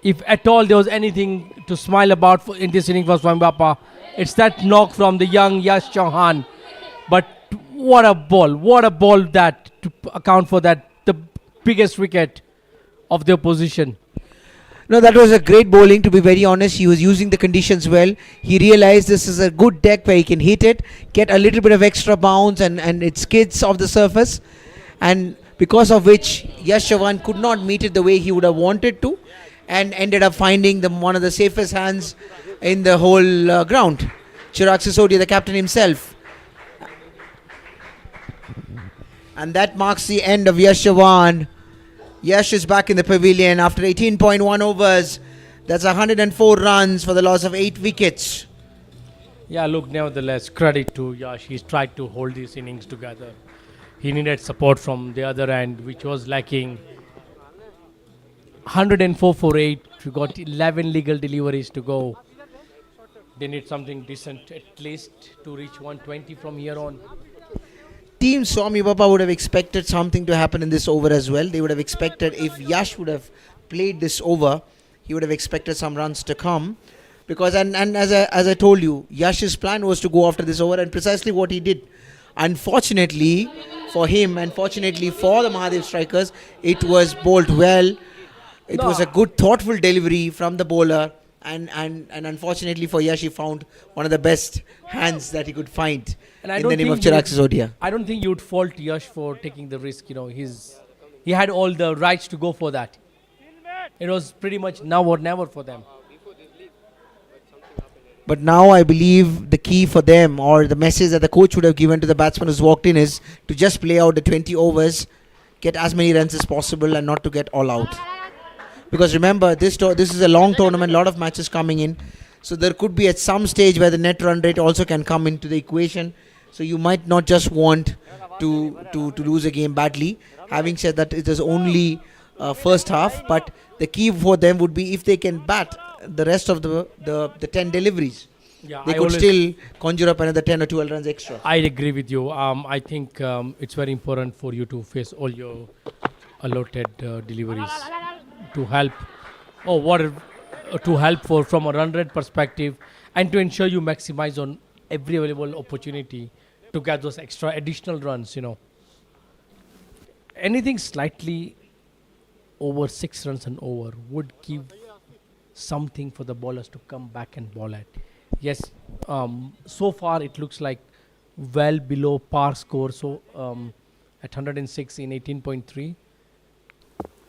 If at all there was anything to smile about in this inning for Swami Bappa, it's that knock from the young Yash Chauhan. But what a ball that to account for that, the biggest wicket of the opposition. No, that was a great bowling, to be very honest. He was using the conditions well. He realized this is a good deck where he can hit it, get a little bit of extra bounce, and it skids off the surface. And because of which Yash Chavan could not meet it the way he would have wanted to, and ended up finding one of the safest hands in the whole ground. Chirag Sisodia, the captain himself. And that marks the end of Yash Chavan. Yash is back in the pavilion after 18.1 overs. That's 104 runs for the loss of 8 wickets. Yeah, look, nevertheless, credit to Yash. He's tried to hold these innings together. He needed support from the other end, which was lacking. 104 for 8. We got 11 legal deliveries to go. They need something decent at least to reach 120 from here on. Team Swami Bappa would have expected something to happen in this over as well. They would have expected, if Yash would have played this over, he would have expected some runs to come. Because, and as I told you, Yash's plan was to go after this over, and precisely what he did. Unfortunately for him, and fortunately for the Mahadev strikers, it was bowled well. It was a good, thoughtful delivery from the bowler. And unfortunately for Yash, he found one of the best hands that he could find in the name of Chirag Sisodia. I don't think you'd fault Yash for taking the risk. You know, he had all the rights to go for that. It was pretty much now or never for them. But now I believe the key for them, or the message that the coach would have given to the batsman who's walked in, is to just play out the 20 overs, get as many runs as possible, and not to get all out. Because remember, this is a long tournament, a lot of matches coming in. So there could be at some stage where the net run rate also can come into the equation. So you might not just want to lose a game badly. Having said that, it is only first half. But the key for them would be if they can bat the rest of the 10 deliveries. Yeah, they could still conjure up another 10 or 12 runs extra. I agree with you. I think it's very important for you to face all your allotted deliveries to help, from a run rate perspective, and to ensure you maximize on every available opportunity to get those extra additional runs. You know, anything slightly over 6 runs and over would give something for the bowlers to come back and bowl at. Yes, so far it looks like well below par score. So at 106 in 18.3.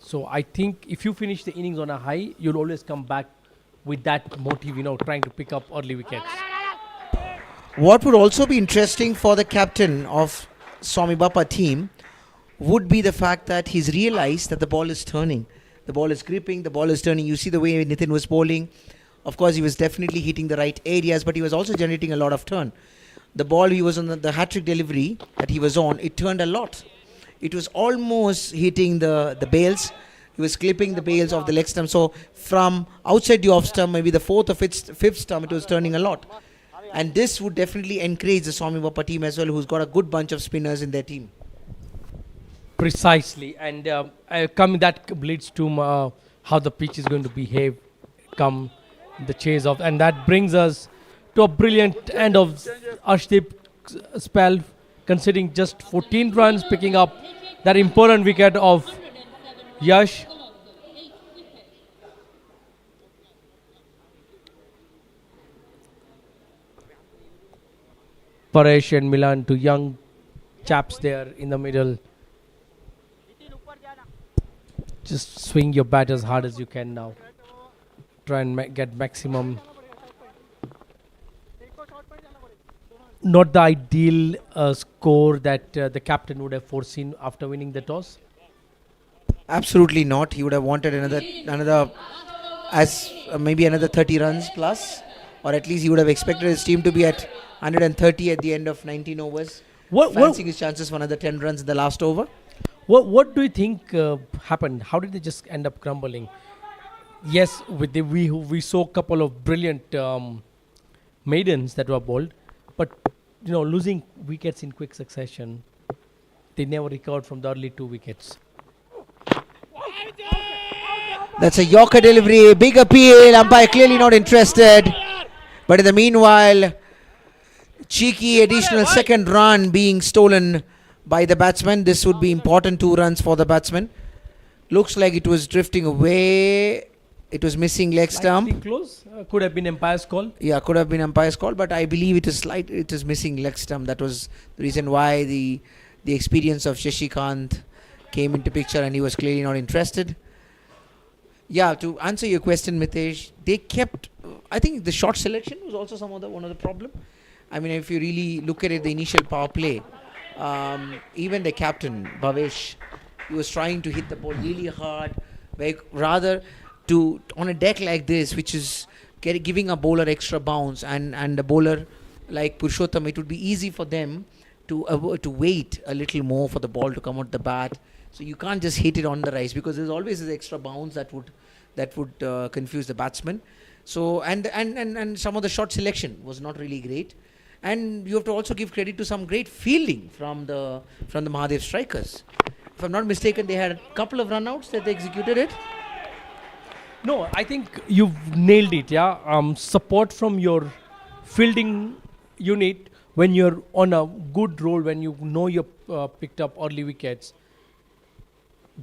So I think if you finish the innings on a high, you'll always come back with that motive, you know, trying to pick up early wickets. What would also be interesting for the captain of Swami Bappa team would be the fact that he's realized that the ball is turning. The ball is gripping, the ball is turning. You see the way Nitin was bowling. Of course, he was definitely hitting the right areas, but he was also generating a lot of turn. The ball he was on, the hat-trick delivery that he was on, it turned a lot. It was almost hitting the bails. He was clipping the bails of the leg stump. So from outside the off stump, maybe the fourth or fifth stump, it was turning a lot. And this would definitely encourage the Swami Bappa team as well, who's got a good bunch of spinners in their team. Precisely. And that leads to how the pitch is going to behave come the chase of. And that brings us to a brilliant end of Arshdeep's spell, considering just 14 runs, picking up that important wicket of Yash. Paresh and Milan, two young chaps there in the middle. Just swing your bat as hard as you can now. try and get maximum. Not the ideal score that the captain would have foreseen after winning the toss. Absolutely not. He would have wanted another maybe another 30 runs plus, or at least he would have expected his team to be at 130 at the end of 19 overs. Fancying his chances for another 10 runs in the last over. What do you think happened? How did they just end up crumbling? Yes, we saw a couple of brilliant maidens that were bowled, but losing wickets in quick succession, they never recovered from the early 2 wickets. That's a Yorker delivery, big appeal, umpire clearly not interested. But in the meanwhile, cheeky additional second run being stolen by the batsman. This would be important 2 runs for the batsman. Looks like it was drifting away. It was missing leg stump. Close. Could have been umpire's call. Yeah, could have been umpire's call, but I believe it is missing leg stump. That was the reason why the experience of Shashikant came into picture, and he was clearly not interested. Yeah, to answer your question, Mitesh, they kept. I think the shot selection was also one of the problem. I mean, if you really look at it, the initial power play, even the captain Bhavesh, he was trying to hit the ball really hard, rather to on a deck like this, which is giving a bowler extra bounce, and a bowler like Purushottam, it would be easy for them to wait a little more for the ball to come out the bat. So you can't just hit it on the rise, because there's always this extra bounce that would confuse the batsman. So and some of the shot selection was not really great, and you have to also give credit to some great fielding from the MAHADEV strikers. If I'm not mistaken, they had a couple of runouts that they executed it. No, I think you've nailed it. Yeah, support from your fielding unit when you're on a good roll, when you know you're picked up early wickets.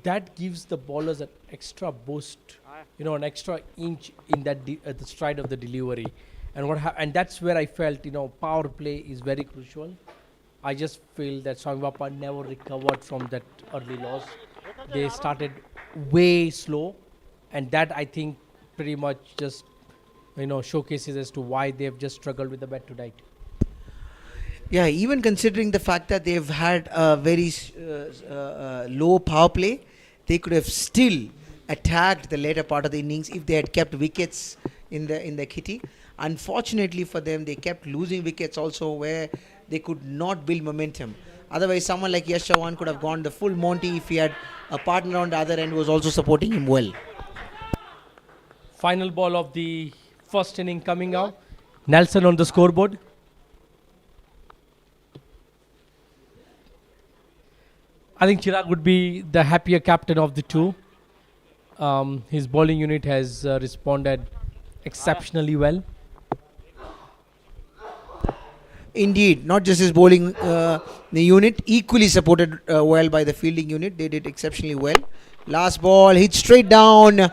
That gives the bowlers an extra boost, an extra inch in that the stride of the delivery, and that's where I felt power play is very crucial. I just feel that SWAMI Bappa never recovered from that early loss. They started way slow, and that I think pretty much just showcases as to why they've just struggled with the bat tonight. Yeah, even considering the fact that they've had a very low power play, they could have still attacked the later part of the innings if they had kept wickets in the kitty. Unfortunately for them, they kept losing wickets also, where they could not build momentum. Otherwise, someone like Yash Chauhan could have gone the full Monty if he had a partner on the other end who was also supporting him well. Final ball of the first inning coming out. Nelson on the scoreboard. I think Chirag would be the happier captain of the two. His bowling unit has responded exceptionally well. Indeed, not just his bowling the unit, equally supported well by the fielding unit. They did exceptionally well. Last ball, hit straight down.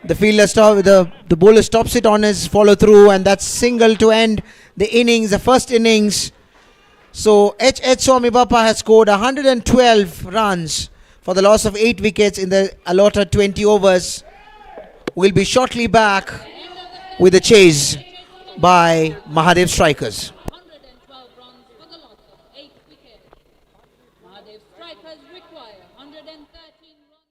The fielder the bowler stops it on his follow through, and that's single to end the innings, the first innings. So SWAMI Bappa has scored 112 runs for the loss of 8 wickets in the allotted 20 overs. We'll be shortly back with a chase by MAHADEV strikers. 112 runs for the loss of 8 wickets. MAHADEV strikers require 113 runs.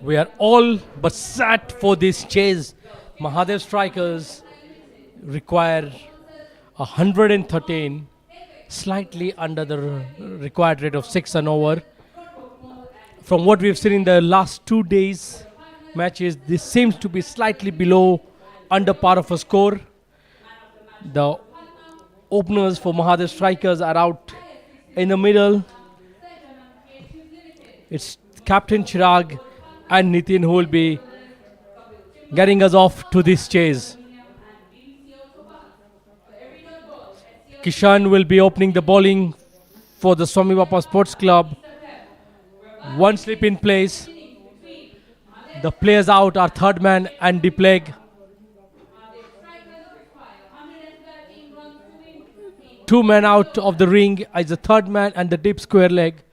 We are all but set for this chase. Mahadev strikers require 113, slightly under the required rate of 6 and over. From what we've seen in the last 2 days matches, this seems to be slightly below under par of a score. The openers for Mahadev strikers are out in the middle. It's Captain Chirag and Nitin who will be getting us off to this chase. Kishan will be opening the bowling for the Swami Bappa Sports Club. One slip in place. The players out are third man and deep leg. Two men out of the ring is the third man and the deep square leg.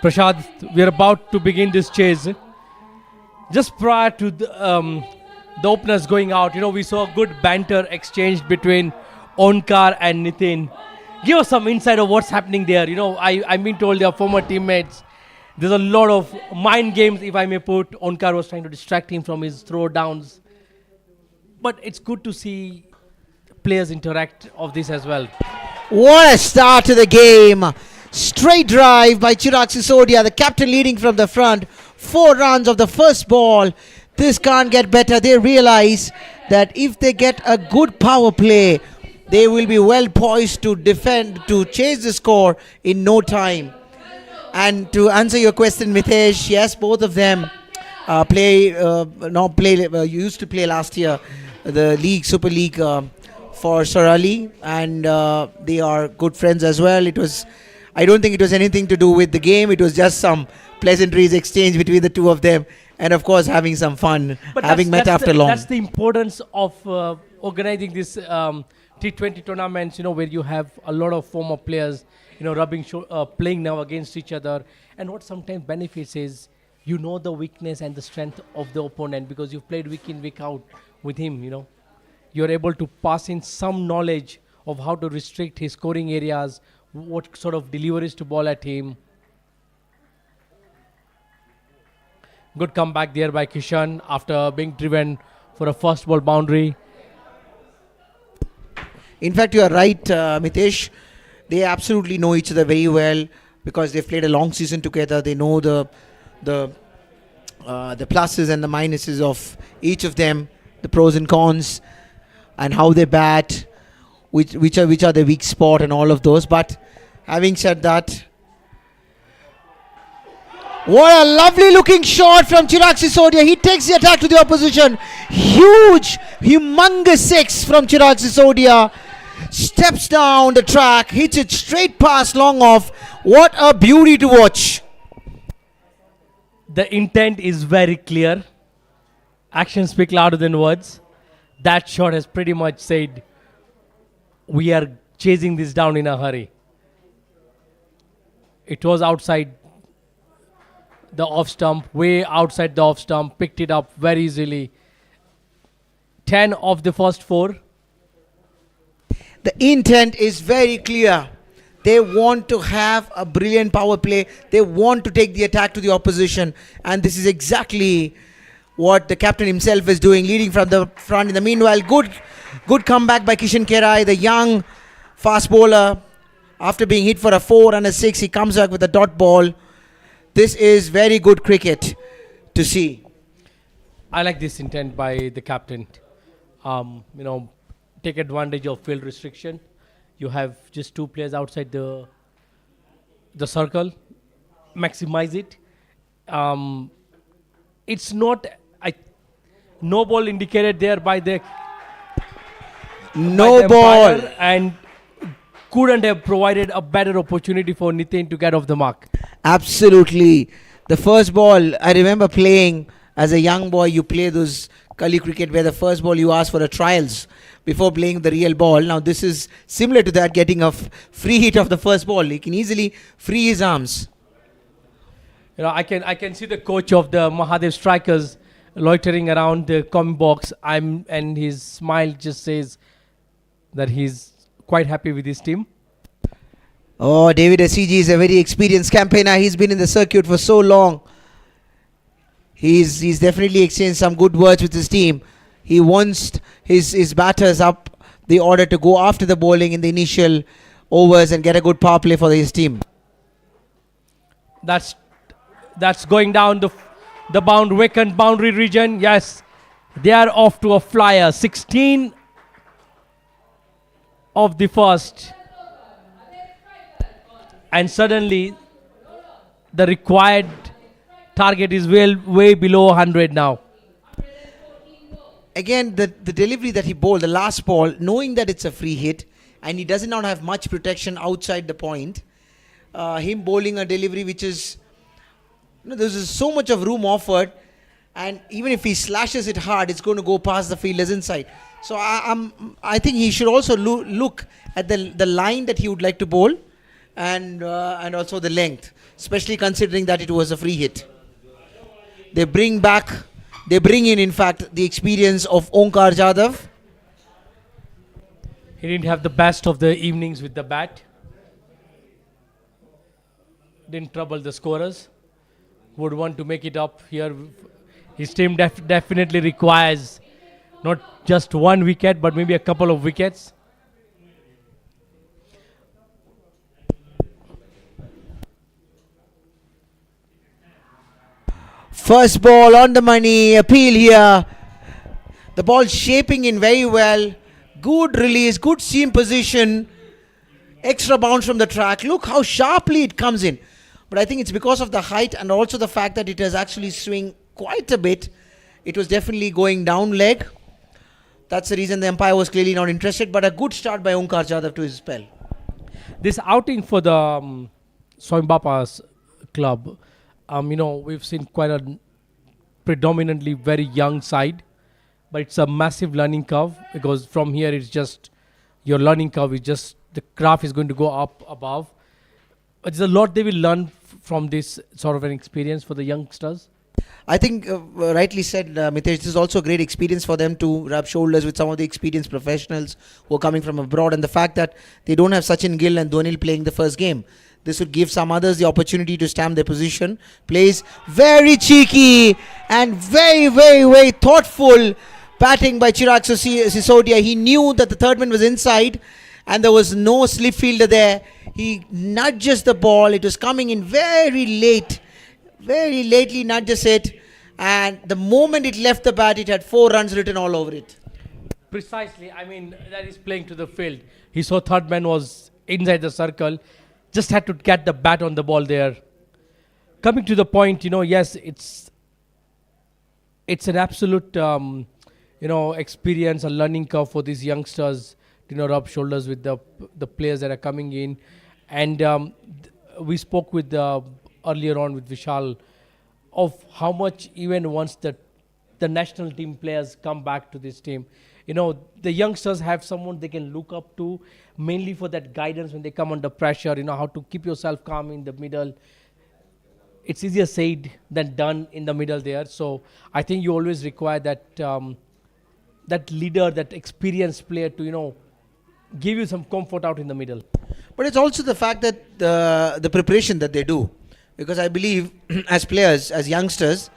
Prashad, we are about to begin this chase. Just prior to the openers going out, we saw a good banter exchange between Onkar and Nitin. Give us some insight of what's happening there. I've been told they are former teammates. There's a lot of mind games, if I may put. Onkar was trying to distract him from his throw downs. But it's good to see players interact of this as well. What a start to the game. Straight drive by Chirag Sisodia, the captain leading from the front. 4 runs of the first ball. This can't get better. They realize that if they get a good power play, they will be well poised to defend, to chase the score in no time. And to answer your question, Mitesh, yes, both of them used to play last year, the league, Super League for Sarali, and they are good friends as well. I don't think it was anything to do with the game. It was just some pleasantries exchanged between the two of them, and of course having some fun, having met after long. That's the importance of organizing this T20 tournaments, where you have a lot of former players, playing now against each other. And what sometimes benefits is, the weakness and the strength of the opponent because you've played week in, week out with him, You're able to pass in some knowledge of how to restrict his scoring areas, what sort of deliveries to ball at him. Good comeback there by Kishan after being driven for a first ball boundary. In fact, you are right, Mitesh. They absolutely know each other very well because they've played a long season together. They know the pluses and the minuses of each of them, the pros and cons, and how they bat, which are the weak spot and all of those. But having said that, what a lovely looking shot from Chirag Sisodia. He takes the attack to the opposition. Huge, humongous 6 from Chirag Sisodia. Steps down the track, hits it straight past long off. What a beauty to watch. The intent is very clear. Actions speak louder than words. That shot has pretty much said, we are chasing this down in a hurry. It was outside the off stump, way outside the off stump, picked it up very easily. 10 of the first 4. The intent is very clear. They want to have a brilliant power play. They want to take the attack to the opposition. And this is exactly what the captain himself is doing, leading from the front. In the meanwhile, good comeback by Kishan Kerai, the young fast bowler. After being hit for a 4 and a 6, he comes back with a dot ball. This is very good cricket to see. I like this intent by the captain. Take advantage of field restriction. You have just 2 players outside the circle. Maximize it. It's not no ball indicated there by the ball, and couldn't have provided a better opportunity for Nitin to get off the mark. Absolutely. The first ball, I remember playing as a young boy. You play those gully cricket where the first ball you ask for a trials before playing the real ball. Now this is similar to that, getting a free hit of the first ball. He can easily free his arms. I can see the coach of the Mahadev strikers loitering around the comment box. And his smile just says that he's quite happy with his team. Oh, David SCG is a very experienced campaigner. He's been in the circuit for so long. He's definitely exchanged some good words with his team. He wants his batters up the order to go after the bowling in the initial overs and get a good power play for his team. That's going down the vacant boundary region. Yes, they are off to a flyer. 16 of the first. And suddenly the required target is way below 100 now. Again, the delivery that he bowled, the last ball, knowing that it's a free hit and he does not have much protection outside the point, him bowling a delivery which is, there's so much of room offered, and even if he slashes it hard, it's going to go past the fielders inside. So I think he should also look at the line that he would like to bowl, and also the length, especially considering that it was a free hit. They bring in fact, the experience of Onkar Jadhav. He didn't have the best of the evenings with the bat. Didn't trouble the scorers. Would want to make it up here. His team definitely requires not just one wicket, but maybe a couple of wickets. First ball on the money, appeal here. The ball shaping in very well. Good release, good seam position. Extra bounce from the track. Look how sharply it comes in. But I think it's because of the height and also the fact that it has actually swung quite a bit. It was definitely going down leg. That's the reason the umpire was clearly not interested. But a good start by Onkar Jadhav to his spell. This outing for the SWAMI Bapa's club, we've seen quite a predominantly very young side, but it's a massive learning curve, because from here it's just your learning curve is just the graph is going to go up above. There's a lot they will learn from this sort of an experience for the youngsters. I think rightly said, Mitesh, this is also a great experience for them to rub shoulders with some of the experienced professionals who are coming from abroad, and the fact that they don't have Sachin Gill and Dhoni playing the first game. This would give some others the opportunity to stamp their position. Plays very cheeky and very, very, very thoughtful batting by Chirag Sisodia. He knew that the third man was inside and there was no slip fielder there. He nudges the ball. It was coming in very late. Very lately nudges it. And the moment it left the bat, it had 4 runs written all over it. Precisely. I mean, that is playing to the field. He saw third man was inside the circle. Just had to get the bat on the ball there. Coming to the point, yes, it's an absolute, experience, a learning curve for these youngsters. Rub shoulders with the players that are coming in. And we spoke with earlier on with Vishal of how much even once the national team players come back to this team, the youngsters have someone they can look up to, mainly for that guidance when they come under pressure, how to keep yourself calm in the middle. It's easier said than done in the middle there. So I think you always require that that leader, that experienced player to, give you some comfort out in the middle. But it's also the fact that the preparation that they do. Because I believe as players, as youngsters,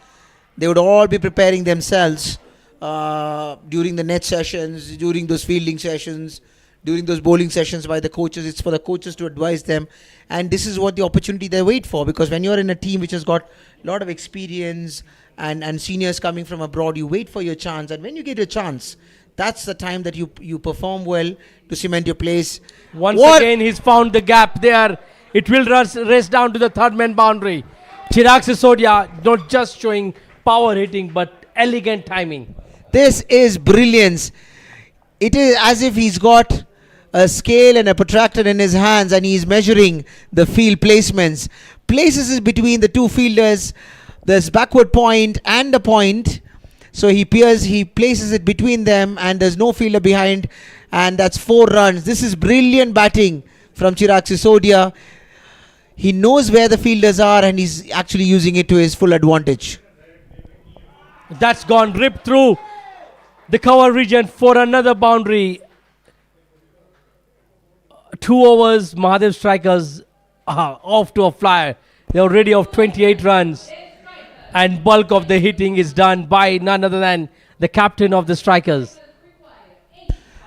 they would all be preparing themselves during the net sessions, during those fielding sessions, during those bowling sessions by the coaches. It's for the coaches to advise them. And this is what the opportunity they wait for. Because when you're in a team which has got a lot of experience and seniors coming from abroad, you wait for your chance. And when you get a chance, that's the time that you perform well to cement your place. Once again, he's found the gap there. It will race down to the third man boundary. Chirag Sisodia not just showing power hitting, but elegant timing. This is brilliance. It is as if he's got a scale and a protractor in his hands and he's measuring the field placements. Places it between the two fielders. There's backward point and a point. So he places it between them and there's no fielder behind. And that's 4 runs. This is brilliant batting from Chirag Sisodia. He knows where the fielders are and he's actually using it to his full advantage. That's gone ripped through the cover region for another boundary. 2 overs, Mahadev strikers are off to a flyer. They're already off 28 runs. And bulk of the hitting is done by none other than the captain of the strikers.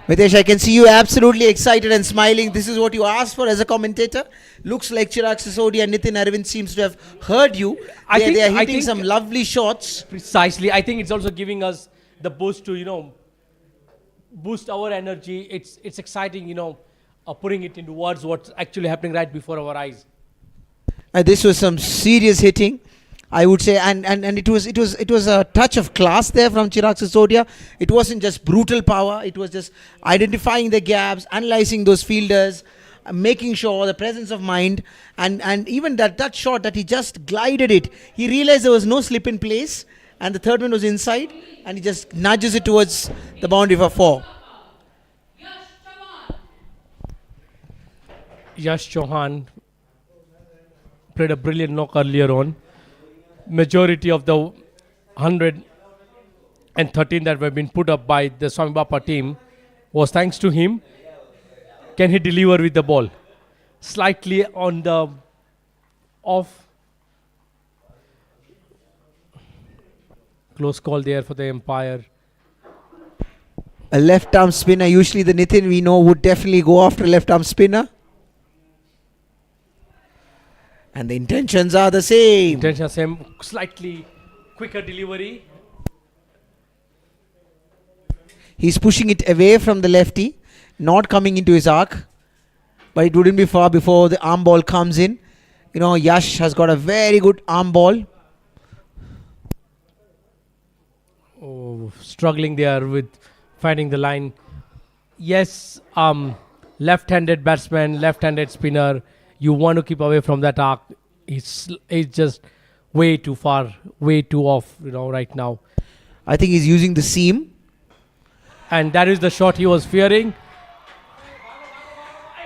Mitesh, I can see you absolutely excited and smiling. This is what you asked for as a commentator. Looks like Chirag Sisodiya and Nitin Arvind seems to have heard you. They are hitting some lovely shots. Precisely. I think it's also giving us the boost to, boost our energy. It's exciting, putting it into words what's actually happening right before our eyes. This was some serious hitting, I would say, and it was a touch of class there from Chirag Sisodiya. It wasn't just brutal power. It was just identifying the gaps, analyzing those fielders, making sure the presence of mind, and even that shot that he just glided it. He realized there was no slip in place, and the third one was inside, and he just nudges it towards the boundary for 4. Yash Chauhan played a brilliant knock earlier on. Majority of the 113 that were been put up by the SWAMI Bapa team was thanks to him. Can he deliver with the ball? Slightly on the off. Close call there for the umpire. A left arm spinner. Usually the Nitin we know would definitely go after a left arm spinner. And the intentions are the same. Intentions are same. Slightly quicker delivery. He's pushing it away from the lefty, not coming into his arc. But it wouldn't be far before the arm ball comes in. Yash has got a very good arm ball. Oh, struggling there with finding the line. Yes, left-handed batsman, left-handed spinner. You want to keep away from that arc. It's just way too far, way too off, right now. I think he's using the seam. And that is the shot he was fearing.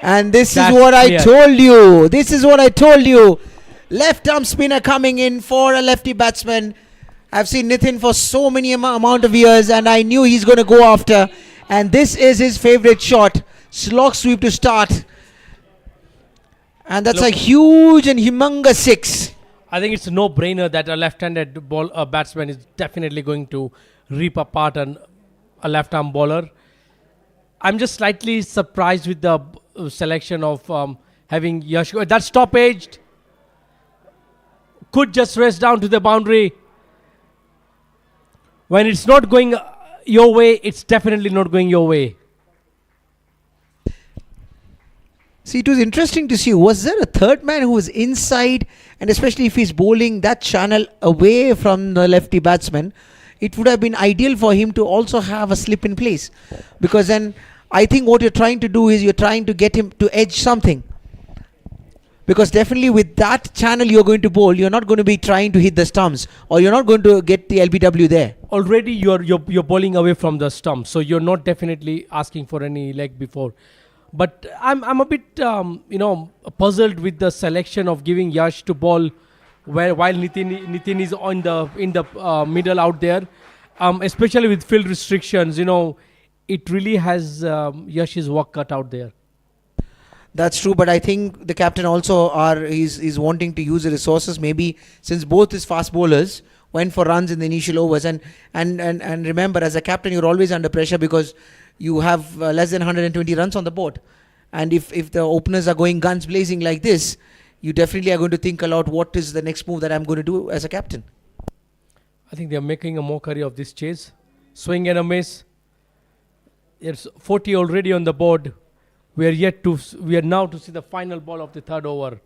And this is what I told you. This is what I told you. Left arm spinner coming in for a lefty batsman. I've seen Nitin for so many amount of years, and I knew he's going to go after. And this is his favorite shot. Slog sweep to start. And that's a huge and humongous 6. I think it's a no-brainer that a left-handed batsman is definitely going to rip apart a left-arm bowler. I'm just slightly surprised with the selection of having Yash. That stoppage could just race down to the boundary. When it's not going your way, it's definitely not going your way. See, it was interesting to see, was there a third man who was inside, and especially if he's bowling that channel away from the lefty batsman, it would have been ideal for him to also have a slip in place. Because then I think what you're trying to do is you're trying to get him to edge something. Because definitely with that channel you're going to bowl, you're not going to be trying to hit the stumps, or you're not going to get the LBW there. Already you're bowling away from the stump, so you're not definitely asking for any leg before. But I'm a bit puzzled with the selection of giving Yash to bowl while Nitin is in the middle out there, especially with field restrictions. It really has Yash's work cut out there. That's true, but I think the captain also is wanting to use the resources. Maybe since both his fast bowlers went for runs in the initial overs, and remember, as a captain, you're always under pressure because you have less than 120 runs on the board. And if the openers are going guns blazing like this, you definitely are going to think a lot, what is the next move that I'm going to do as a captain? I think they're making a mockery of this chase. Swing and a miss. It's 40 already on the board. We are now to see the final ball of the third over.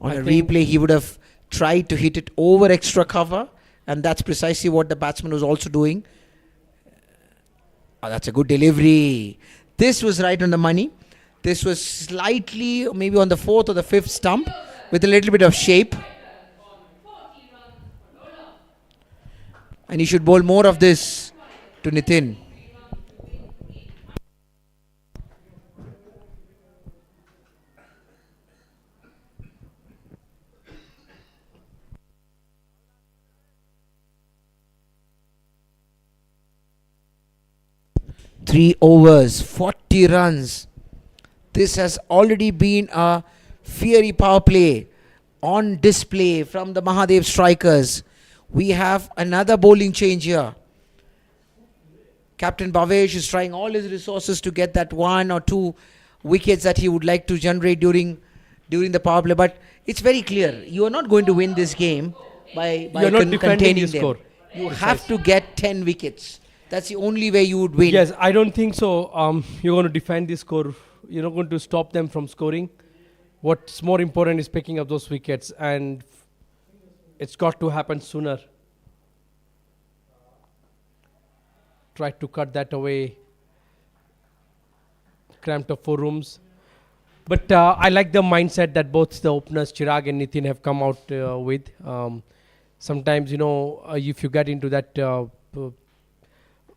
On a replay, he would have tried to hit it over extra cover. And that's precisely what the batsman was also doing. Oh, that's a good delivery. This was right on the money. This was slightly, maybe on the 4th or the 5th stump, with a little bit of shape. And he should bowl more of this to Nitin. 3 overs, 40 runs. This has already been a fiery power play on display from the Mahadev strikers. We have another bowling change here. Captain Bhavesh is trying all his resources to get that 1 or 2 wickets that he would like to generate during the power play. But it's very clear, you are not going to win this game by You're not defending containing your them. score. You have to get 10 wickets. That's the only way you would win. Yes, I don't think so. You're going to defend this score. You're not going to stop them from scoring. What's more important is picking up those wickets, and it's got to happen sooner. Try to cut that away. Cramped up 4 rooms. But I like the mindset that both the openers, Chirag and Nitin, have come out with. Sometimes, if you get into that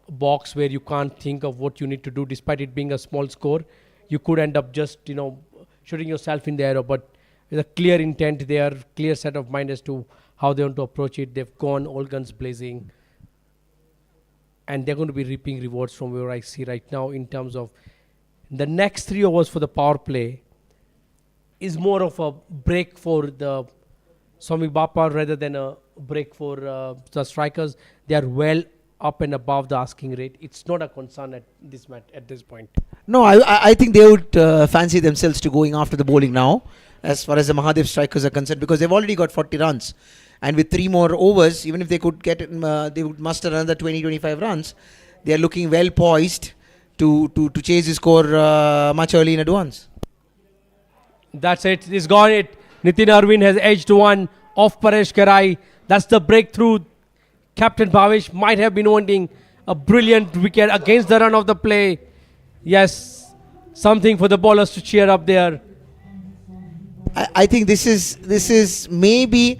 box where you can't think of what you need to do, despite it being a small score, you could end up just, shooting yourself in the arrow. But with a clear intent there, clear set of mind as to how they want to approach it. They've gone all guns blazing. And they're going to be reaping rewards from where I see right now in terms of the next 3 overs for the power play is more of a break for the SWAMI Bapa rather than a break for the strikers. They are well up and above the asking rate. It's not a concern at this point. No, I think they would fancy themselves to going after the bowling now, as far as the Mahadev strikers are concerned, because they've already got 40 runs. And with 3 more overs, even if they could get, they would muster another 20-25 runs. They are looking well poised to chase the score much early in advance. That's it. It's gone. Nitin Arvind has edged 1 off Paresh Karai. That's the breakthrough. Captain Bhavesh might have been wanting a brilliant wicket against the run of the play. Yes, something for the bowlers to cheer up there. I think this is maybe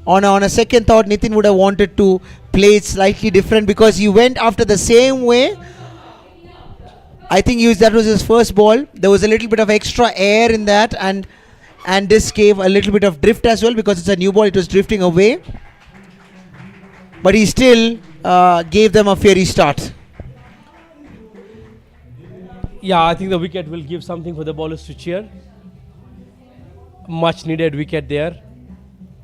on a second thought, Nitin would have wanted to play it slightly different, because he went after the same way. I think that was his first ball. There was a little bit of extra air in that, and this gave a little bit of drift as well, because it's a new ball. It was drifting away, but he still gave them a fairy start. Yeah, I think the wicket will give something for the bowlers to cheer. Much needed wicket there.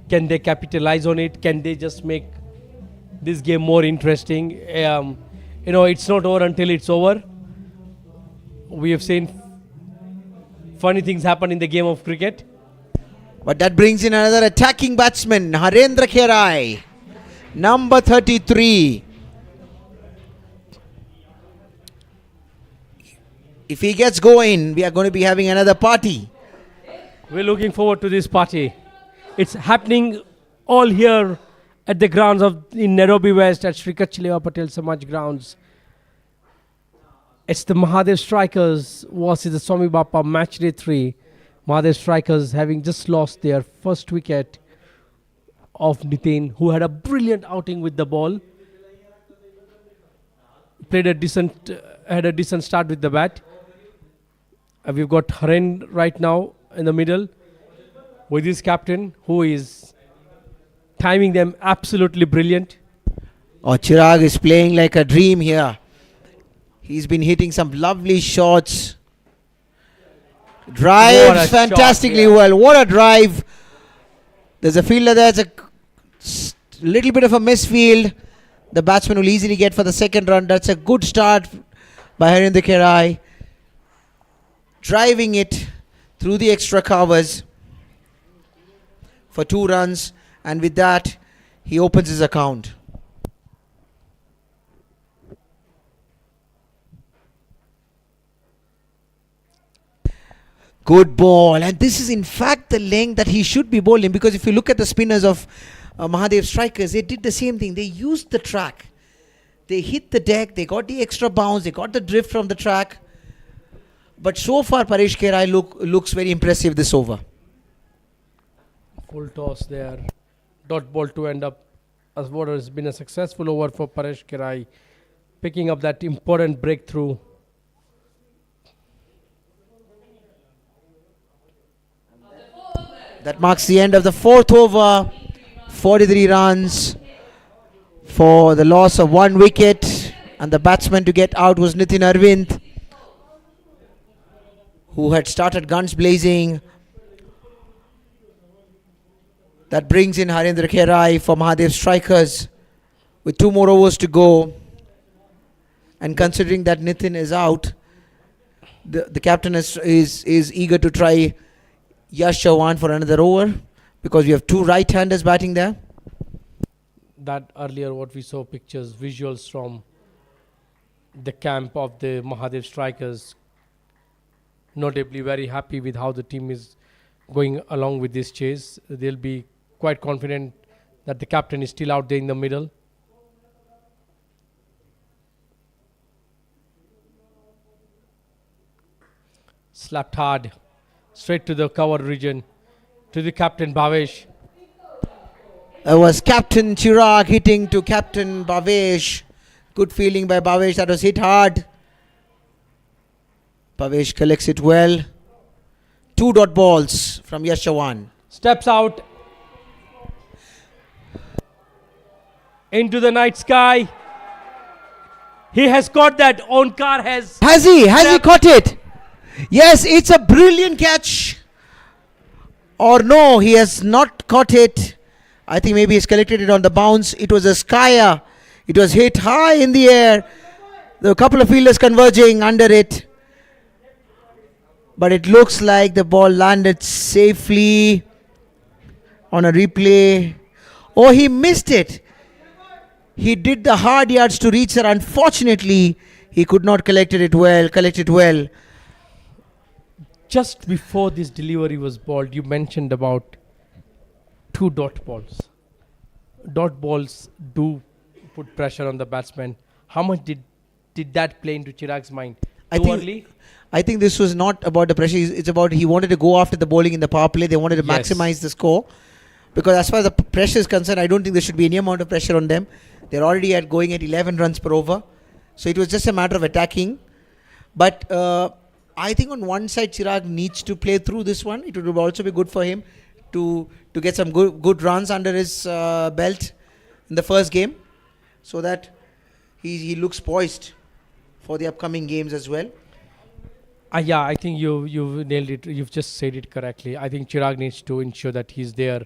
Can they capitalize on it? Can they just make this game more interesting? It's not over until it's over. We have seen funny things happen in the game of cricket. But that brings in another attacking batsman, Harendra Kherai, number 33. If he gets going, we are going to be having another party. We're looking forward to this party. It's happening all here at the grounds in Nairobi West at Sri Kachileva Patel Samaj grounds. It's the Mahadev strikers versus the SWAMI Bapa match day 3. Mahadev strikers having just lost their first wicket of Nitin, who had a brilliant outing with the ball. Had a decent start with the bat. We've got Haren right now in the middle with his captain, who is timing them absolutely brilliant. Oh, Chirag is playing like a dream here. He's been hitting some lovely shots. Drives fantastically well. What a drive. There's a fielder there. It's a little bit of a misfield. The batsman will easily get for the second run. That's a good start by Harendra Kherai. Driving it through the extra covers for 2 runs. And with that, he opens his account. Good ball, and this is in fact the length that he should be bowling, because if you look at the spinners of Mahadev strikers, they did the same thing. They used the track. They hit the deck, they got the extra bounce, they got the drift from the track. But so far Paresh Kherai looks very impressive this over. Full toss there. Dot ball to end up as what has been a successful over for Paresh Kherai, picking up that important breakthrough. That marks the end of the 4th over. 43 runs for the loss of 1 wicket. And the batsman to get out was Nitin Arvind, who had started guns blazing. That brings in Harendra Kherai for Mahadev strikers with 2 more overs to go. And considering that Nitin is out, the captain is eager to try Yash Chauhan for another over, because we have 2 right-handers batting there. That earlier what we saw pictures, visuals from the camp of the Mahadev strikers, notably very happy with how the team is going along with this chase. They'll be quite confident that the captain is still out there in the middle. Slapped hard, straight to the cover region, to the captain Bhavesh. It was Captain Chirag hitting to Captain Bhavesh. Good feeling by Bhavesh, that was hit hard. Bhavesh collects it well. 2 dot balls from Yash Chauhan. Steps out into the night sky. He has caught that. Onkar has. Has he caught it? Yes, it's a brilliant catch. Or no, he has not caught it. I think maybe he's collected it on the bounce. It was a skyer. It was hit high in the air. There were a couple of fielders converging under it. But it looks like the ball landed safely on a replay. Oh, he missed it. He did the hard yards to reach there. Unfortunately, he could not collect it well. Just before this delivery was bowled, you mentioned about 2 dot balls. Dot balls do put pressure on the batsman. How much did that play into Chirag's mind? I think this was not about the pressure. It's about he wanted to go after the bowling in the power play. They wanted to maximize the score. Because as far as the pressure is concerned, I don't think there should be any amount of pressure on them. They're already going at 11 runs per over. So it was just a matter of attacking. But I think on one side, Chirag needs to play through this one. It would also be good for him to get some good runs under his belt in the first game, so that he looks poised for the upcoming games as well. Yeah, I think you've nailed it. You've just said it correctly. I think Chirag needs to ensure that he's there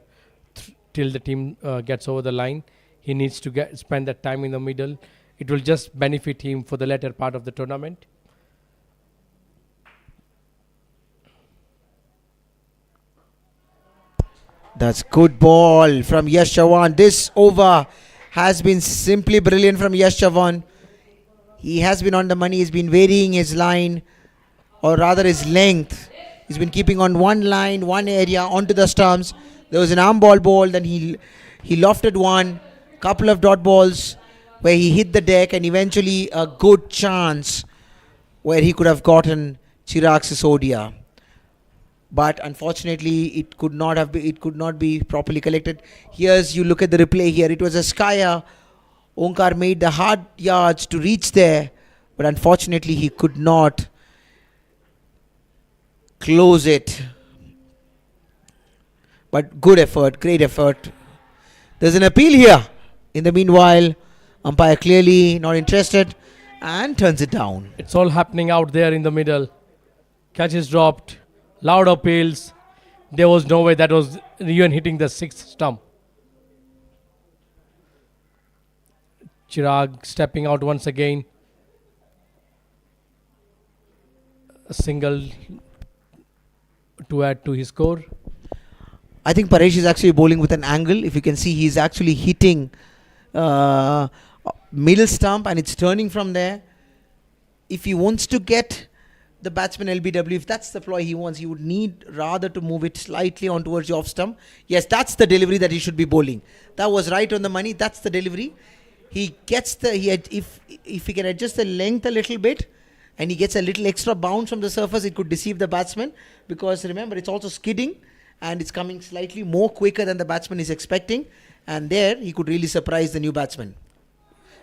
till the team gets over the line. He needs to spend that time in the middle. It will just benefit him for the latter part of the tournament. That's good ball from Yash Chauhan. This over has been simply brilliant from Yash Chauhan. He has been on the money. He's been varying his line, or rather his length. He's been keeping on one line, one area, onto the stumps. There was an arm ball, then he lofted one, couple of dot balls where he hit the deck, and eventually a good chance where he could have gotten Chirag Sisodia. But unfortunately, it could not be properly collected. Here's, you look at the replay here. It was a skyer. Onkar made the hard yards to reach there, but unfortunately he could not close it. But good effort, great effort. There's an appeal here. In the meanwhile, umpire clearly not interested and turns it down. It's all happening out there in the middle. Catches dropped. Loud appeals. There was no way that was even hitting the 6th stump. Chirag stepping out once again. A single to add to his score. I think Paresh is actually bowling with an angle. If you can see, he's actually hitting middle stump and it's turning from there. If he wants to get the batsman LBW, if that's the ploy he wants, he would need rather to move it slightly on towards the off stump. Yes, that's the delivery that he should be bowling. That was right on the money. That's the delivery. He gets if he can adjust the length a little bit and he gets a little extra bounce from the surface, it could deceive the batsman, because remember, it's also skidding and it's coming slightly more quicker than the batsman is expecting, and there he could really surprise the new batsman.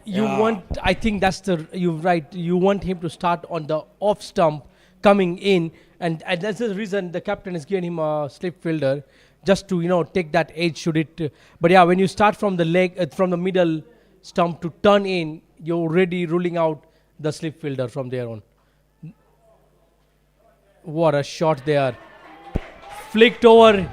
I think you're right. You want him to start on the off stump coming in, and that's the reason the captain has given him a slip fielder, just to take that edge should it. But yeah, when you start from the leg, from the middle stump to turn in, you're already ruling out the slip fielder from there on. What a shot there. Flicked over.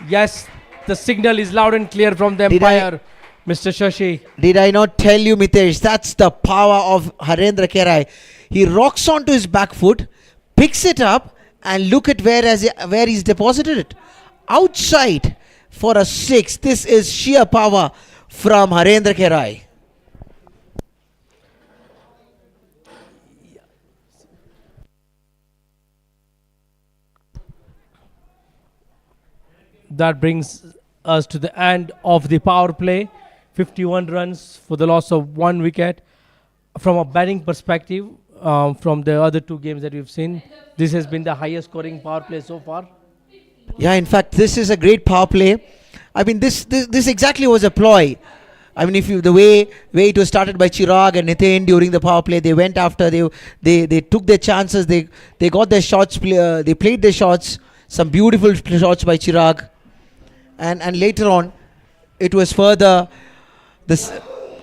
Yes, the signal is loud and clear from the Did umpire, Mr. Shashi. Did I not tell you, Mitesh? That's the power of Harendra Kerai. He rocks onto his back foot, picks it up, and look at where he's deposited it. Outside for a 6. This is sheer power from Harendra Kerai. That brings us to the end of the power play. 51 runs for the loss of 1 wicket. From a batting perspective, from the other 2 games that we've seen, this has been the highest scoring power play so far. Yeah, in fact, this is a great power play. I mean, this exactly was a ploy. I mean, if you the way it was started by Chirag and Nitin during the power play, they went after, they took their chances, they got their shots, they played their shots, some beautiful shots by Chirag, and later on, it was further this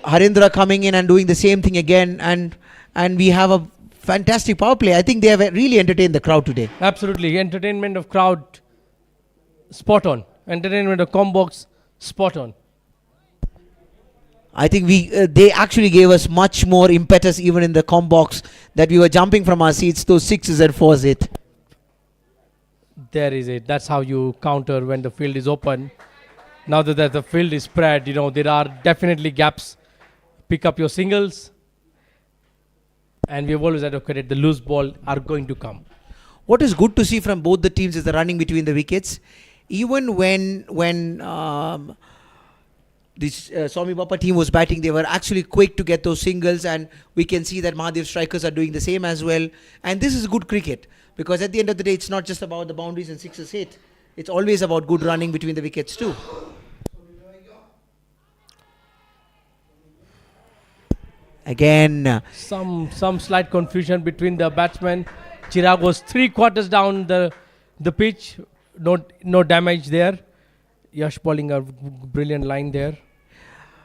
Harindra coming in and doing the same thing again, and we have a fantastic power play. I think they have really entertained the crowd today. Absolutely, entertainment of crowd, spot on. Entertainment of Combox, spot on. I think they actually gave us much more impetus even in the Combox, that we were jumping from our seats. Those 6s and 4s hit. There is it. That's how you counter when the field is open. Now that the field is spread, there are definitely gaps. Pick up your singles. And we've always advocated the loose ball are going to come. What is good to see from both the teams is the running between the wickets. Even when this SWAMI Bappa team was batting, they were actually quick to get those singles, and we can see that MAHADEV strikers are doing the same as well. And this is good cricket, because at the end of the day, it's not just about the boundaries and 6s hit. It's always about good running between the wickets too. Again, some slight confusion between the batsmen. Chirag was 3/4 down the pitch. No damage there. Yash bowling a brilliant line there.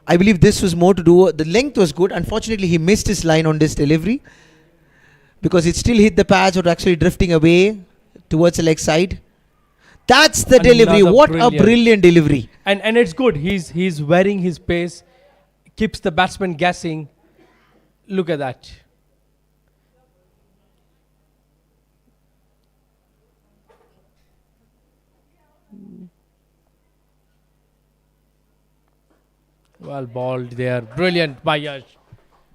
I believe this was more to do, the length was good. Unfortunately, he missed his line on this delivery, because it still hit the pads or actually drifting away towards the leg side. That's the delivery. What a brilliant delivery. And it's good. He's varying his pace, keeps the batsman guessing. Look at that. Well bowled there. Brilliant by Yash.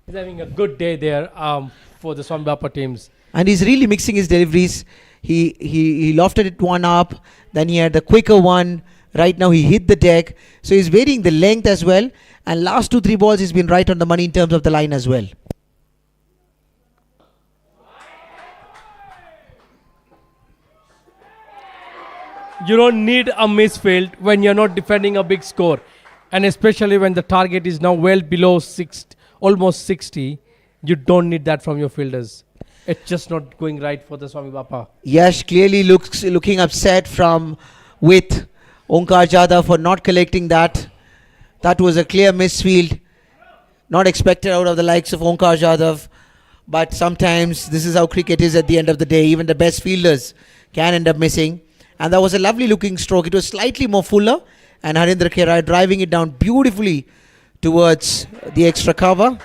He's having a good day there for the SWAMI Bappa teams. And he's really mixing his deliveries. He lofted it one up, then he had the quicker one. Right now he hit the deck. So he's varying the length as well. And last 2-3 balls he's been right on the money in terms of the line as well. You don't need a misfield when you're not defending a big score. And especially when the target is now well below almost 60, you don't need that from your fielders. It's just not going right for the SWAMI Bappa. Yash clearly looking upset with Onkar Jadhav for not collecting that. That was a clear misfield. Not expected out of the likes of Onkar Jadhav. But sometimes this is how cricket is at the end of the day. Even the best fielders can end up missing. And that was a lovely looking stroke. It was slightly more fuller. And Harendra Kerai driving it down beautifully towards the extra cover.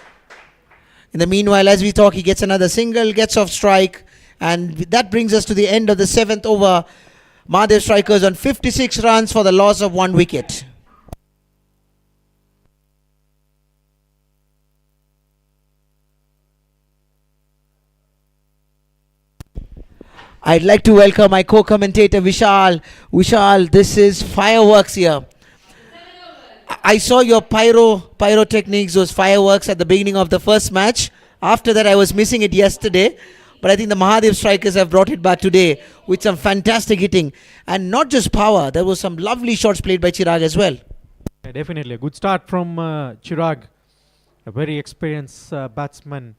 In the meanwhile, as we talk, he gets another single, gets off strike. And that brings us to the end of the 7th over. MAHADEV strikers on 56 runs for the loss of 1 wicket. I'd like to welcome my co-commentator Vishal. Vishal, this is fireworks here. I saw your pyrotechnics, those fireworks at the beginning of the first match. After that, I was missing it yesterday. But I think the MAHADEV strikers have brought it back today with some fantastic hitting. And not just power, there was some lovely shots played by Chirag as well. Yeah, definitely. A good start from Chirag. A very experienced batsman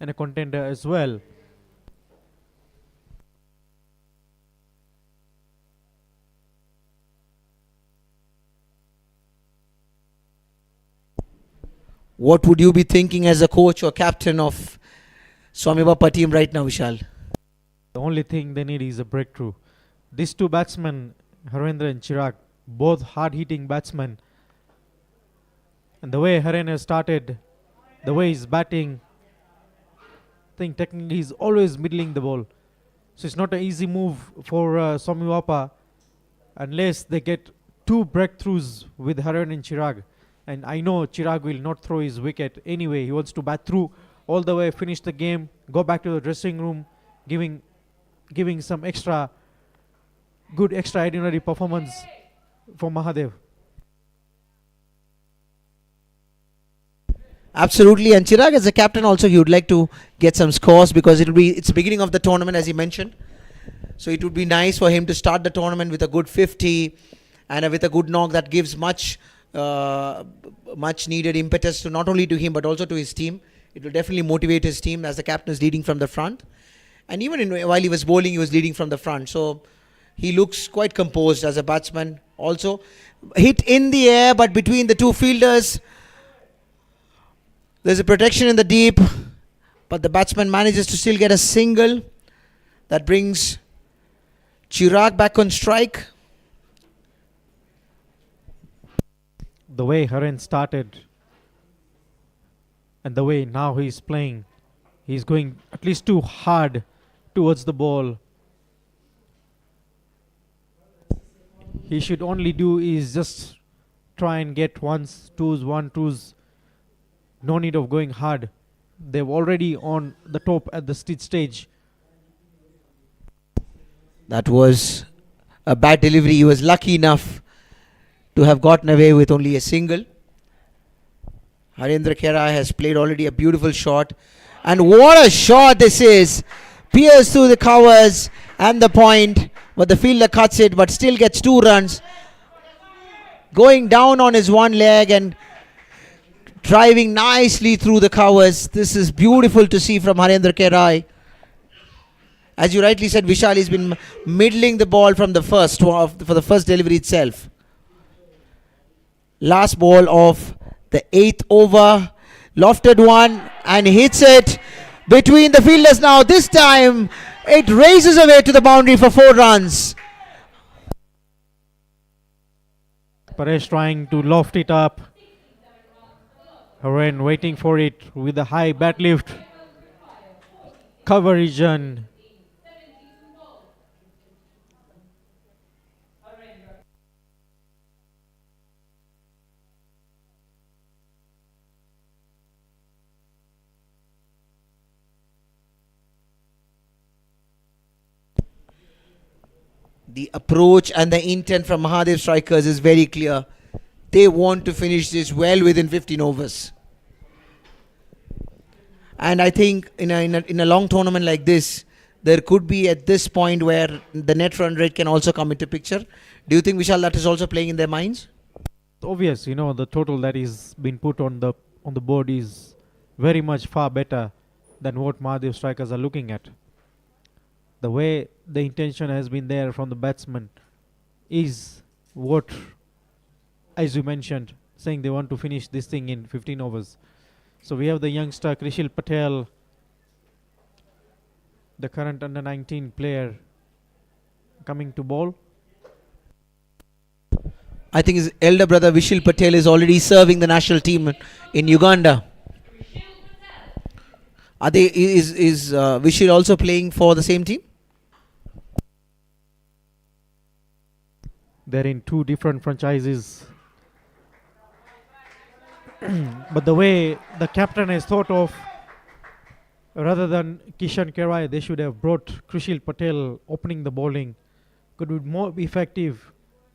and a contender as well. What would you be thinking as a coach or captain of Swami Bappa team right now, Vishal? The only thing they need is a breakthrough. These two batsmen, Harendra and Chirag, both hard-hitting batsmen. And the way Haren has started, the way he's batting, I think technically he's always middling the ball. So it's not an easy move for Swami Bappa unless they get two breakthroughs with Haren and Chirag. And I know Chirag will not throw his wicket anyway. He wants to bat through all the way, finish the game, go back to the dressing room, giving some good extraordinary performance for Mahadev. Absolutely, and Chirag as a captain also, he would like to get some scores because it's beginning of the tournament as he mentioned. So it would be nice for him to start the tournament with a good 50 and with a good knock that gives much needed impetus to not only to him but also to his team. It will definitely motivate his team as the captain is leading from the front. And even while he was bowling, he was leading from the front. So he looks quite composed as a batsman. Also hit in the air, but between the two fielders, there's a protection in the deep, but the batsman manages to still get a single. That brings Chirag back on strike. The way Haren started and the way now he's playing, he's going at least too hard towards the ball. He should only do is just try and get ones, twos, one, twos. No need of going hard. They're already on the top at the stage. That was a bad delivery. He was lucky enough to have gotten away with only a single. Harendra Khera has played already a beautiful shot. And what a shot this is. Pierced through the covers and the point. But the fielder cuts it but still gets 2 runs. Going down on his one leg and driving nicely through the covers. This is beautiful to see from Harendra Khera. As you rightly said, Vishal has been middling the ball from the first for the first delivery itself. Last ball of the 8th over. Lofted one and hits it between the fielders now. This time it races away to the boundary for 4 runs. Paresh trying to loft it up. Haren waiting for it with a high bat lift. Coverage and the approach and the intent from Mahadev strikers is very clear. They want to finish this well within 15 overs. And I think in a long tournament like this, there could be at this point where the net run rate can also come into picture. Do you think, Vishal, that is also playing in their minds? obvious, the total that is been put on the board is very much far better than what Mahadev strikers are looking at. The way the intention has been there from the batsman is what, as you mentioned, saying they want to finish this thing in 15 overs. So we have the youngster Krishil Patel, the current under 19 player, coming to bowl. I think his elder brother Vishil Patel is already serving the national team in Uganda. Is Vishil also playing for the same team? They're in 2 different franchises. But the way the captain has thought of, rather than Kishan Kerai, they should have brought Krishil Patel opening the bowling. Could be more effective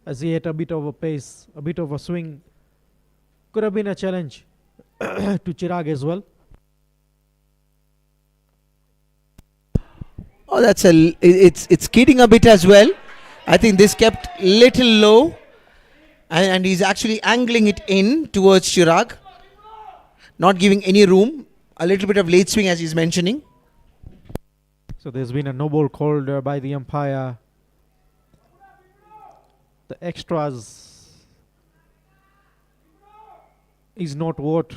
as he had a bit of a pace, a bit of a swing. Could have been a challenge to Chirag as well. Oh, it's kidding a bit as well. I think this kept little low, and he's actually angling it in towards Chirag, not giving any room. A little bit of late swing as he's mentioning. So there's been a no ball called by the umpire. The extras is not what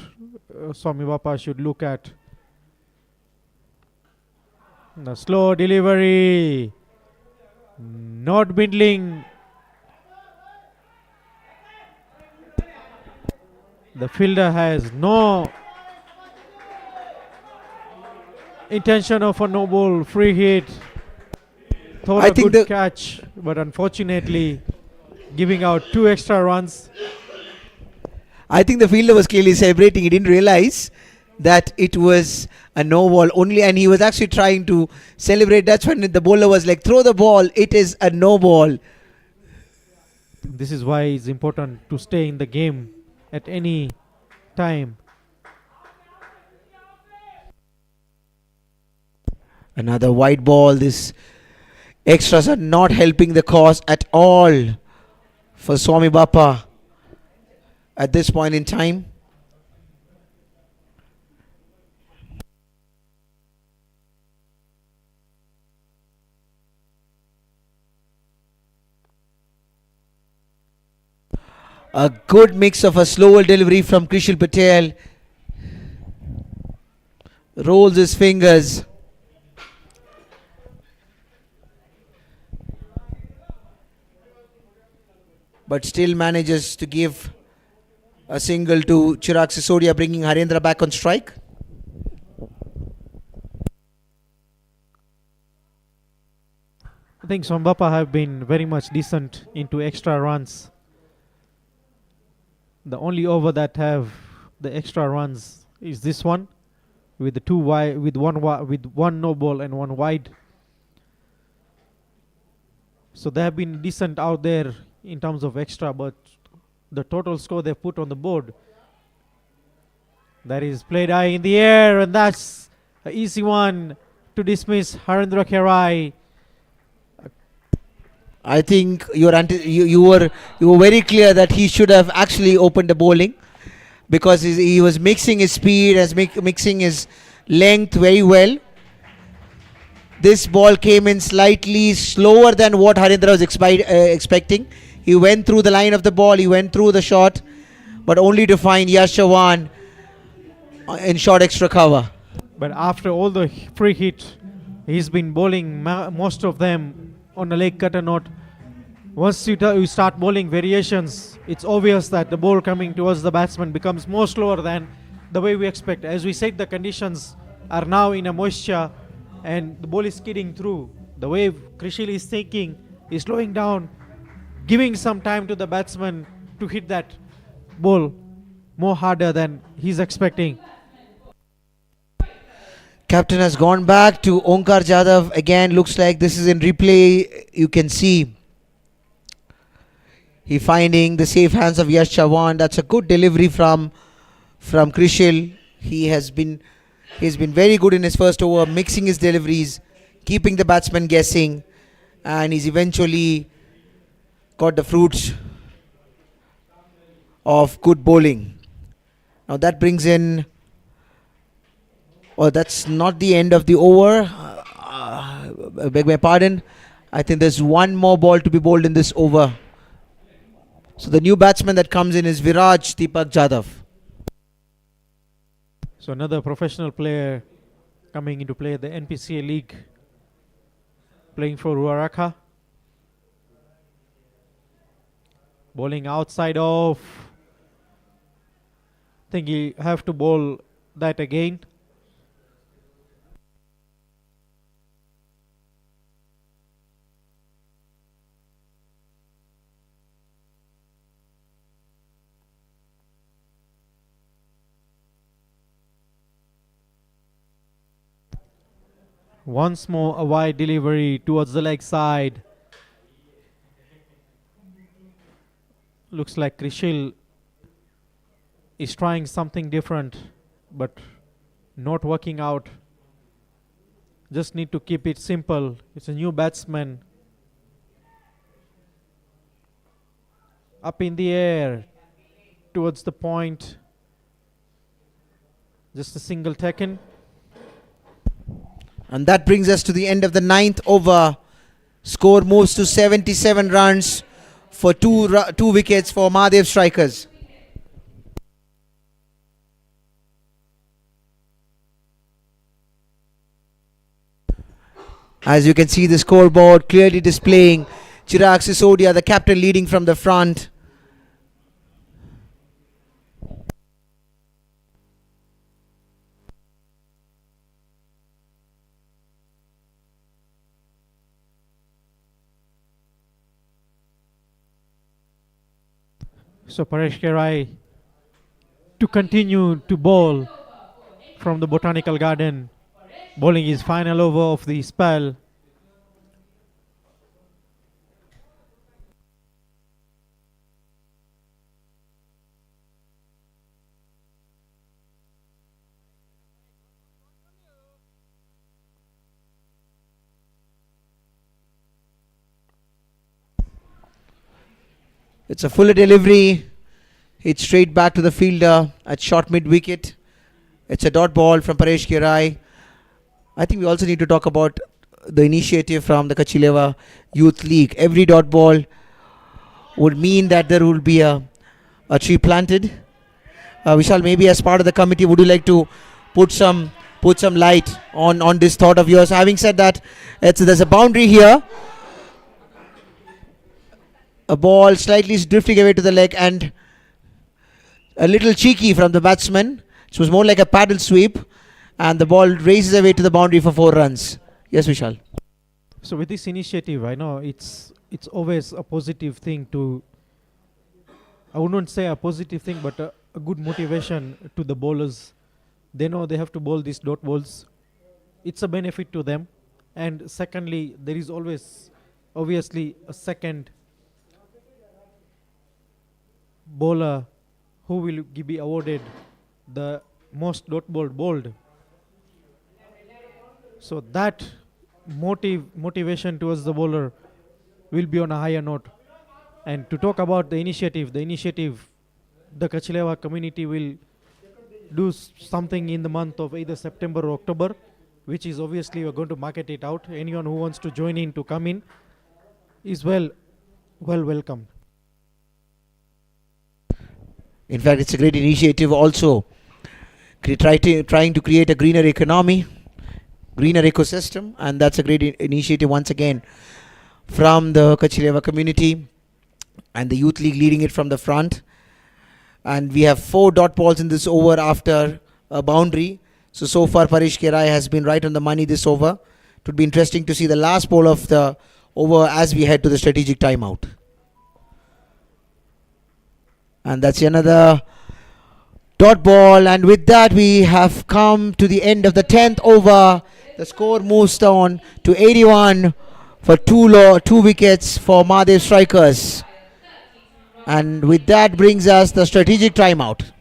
Swami Bappa should look at. The slow delivery, not middling. The fielder has no intention of a no ball, free hit. Thought I a think good catch, but unfortunately giving out 2 extra runs. I think the fielder was clearly celebrating. He didn't realize that it was a no ball only, and he was actually trying to celebrate. That's when the bowler was like, throw the ball, it is a no ball. This is why it's important to stay in the game at any time. Another white ball. This extras are not helping the cause at all for Swami Bappa at this point in time. A good mix of a slower delivery from Krishil Patel. Rolls his fingers. But still manages to give a single to Chirag Sisodia, bringing Harendra back on strike. I think Swami Bappa have been very much decent into extra runs. The only over that have the extra runs is this one, with the 2 wide, with one no ball and 1 wide. So they have been decent out there in terms of extra, but the total score they put on the board, that is played high in the air, and that's an easy one to dismiss Harendra Kerai. I think you were very clear that he should have actually opened the bowling, because he was mixing his speed, as mixing his length very well. This ball came in slightly slower than what Harendra was expecting. He went through the line of the ball, he went through the shot, but only to find Yash Chavan in short extra cover. But after all the free hit, he's been bowling most of them on a leg cutter note. Once you start bowling variations, it's obvious that the ball coming towards the batsman becomes more slower than the way we expect. As we said, the conditions are now in a moisture and the ball is skidding through. The way Krishil is thinking is slowing down, giving some time to the batsman to hit that ball more harder than he's expecting. Captain has gone back to Onkar Jadhav. Again, looks like this is in replay. You can see he finding the safe hands of Yash Chavan. That's a good delivery from Krishil. He's been very good in his first over, mixing his deliveries, keeping the batsman guessing, and he's eventually got the fruits of good bowling. Now that brings in, oh, that's not the end of the over. I beg my pardon. I think there's one more ball to be bowled in this over. So the new batsman that comes in is Viraj Deepak Jadhav. So another professional player coming into play at the NPCA League, playing for Ruaraka. Bowling outside off. Think he have to bowl that again. Once more a wide delivery towards the leg side. Looks like Krishil is trying something different, but not working out. Just need to keep it simple. It's a new batsman. Up in the air towards the point. Just a single taken. And that brings us to the end of the 9th over. Score moves to 77 runs for two wickets for MAHADEV strikers. As you can see, the scoreboard clearly displaying Chirag Sisodia, the captain, leading from the front. So Paresh Kerai to continue to bowl from the Botanical Garden, bowling his final over of the spell. It's a fuller delivery. It's straight back to the fielder at short mid wicket. It's a dot ball from Paresh Kerai. I think we also need to talk about the initiative from the Kachileva Youth League. Every dot ball would mean that there will be a tree planted. Vishal, maybe as part of the committee, would you like to put some light on this thought of yours? Having said that, there's a boundary here. A ball slightly drifting away to the leg and a little cheeky from the batsman. It was more like a paddle sweep, and the ball races away to the boundary for 4 runs. Yes, Vishal. So with this initiative, I know it's always a positive thing to, I wouldn't say a positive thing, but a good motivation to the bowlers. They know they have to bowl these dot balls. It's a benefit to them. And secondly, there is always obviously a second bowler who will be awarded the most dot ball bowled. So that motivation towards the bowler will be on a higher note. And to talk about the initiative, the Kachileva community will do something in the month of either September or October, which is obviously we're going to market it out. Anyone who wants to join in, to come in, is well welcomed. In fact, it's a great initiative also. Trying to create a greener economy, greener ecosystem, and that's a great initiative once again from the Kachileva community and the Youth League leading it from the front. And we have 4 dot balls in this over after a boundary. So far Paresh Kerai has been right on the money this over. It would be interesting to see the last ball of the over as we head to the strategic timeout. And that's another dot ball, and with that we have come to the end of the 10th over. The score moves down to 81 for 2 wickets for MAHADEV strikers. And with that brings us the strategic timeout.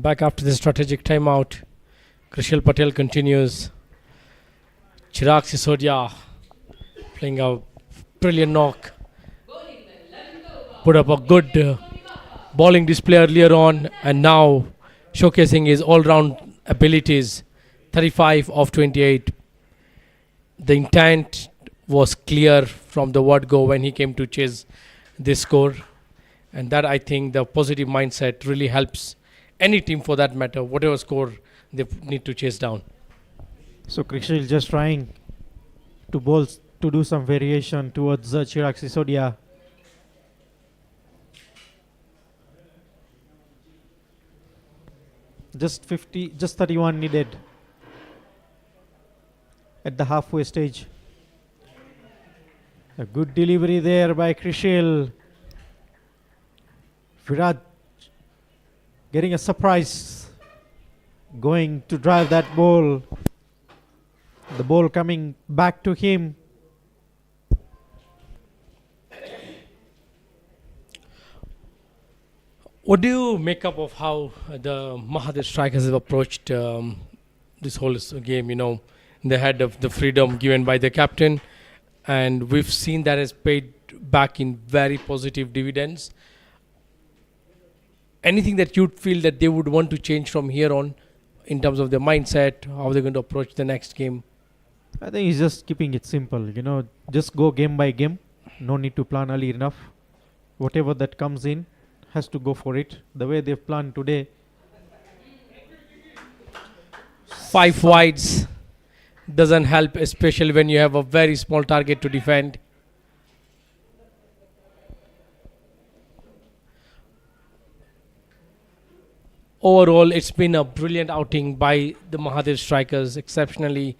Back after the strategic timeout. Krishal Patel continues. Chirag Sisodia playing a brilliant knock. Put up a good bowling display earlier on and now showcasing his all-round abilities. 35 of 28. The intent was clear from the word go when he came to chase this score. And that, I think, the positive mindset really helps any team for that matter, whatever score they need to chase down. So Krishal just trying to bowl to do some variation towards Chirag Sisodia. Just 31 needed at the halfway stage. A good delivery there by Krishal. Virat getting a surprise, going to drive that ball. The ball coming back to him. What do you make up of how the Mahadev strikers have approached this whole game? You know, they had the freedom given by the captain, and we've seen that has paid back in very positive dividends. Anything that you'd feel that they would want to change from here on in terms of their mindset, how they're going to approach the next game? I think he's just keeping it simple, you know, just go game by game. No need to plan early enough. Whatever that comes in has to go for it. The way they've planned today. 5 wides doesn't help, especially when you have a very small target to defend. Overall, it's been a brilliant outing by the Mahadev strikers, exceptionally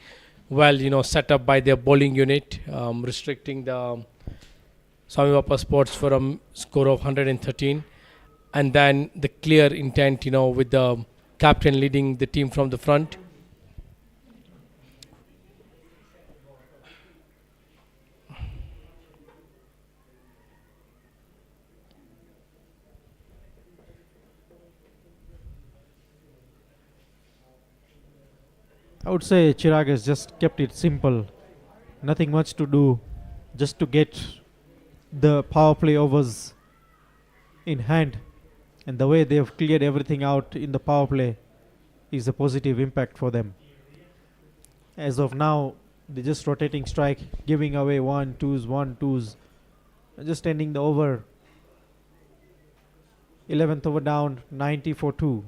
well, you know, set up by their bowling unit, restricting the SWAMI Bappa Sports for a score of 113. And then the clear intent, you know, with the captain leading the team from the front. I would say Chirag has just kept it simple. Nothing much to do. Just to get the power play overs in hand. And the way they have cleared everything out in the power play is a positive impact for them. As of now, they're just rotating strike, giving away 1-2s, and just ending the over. 11th over down, 90 for 2.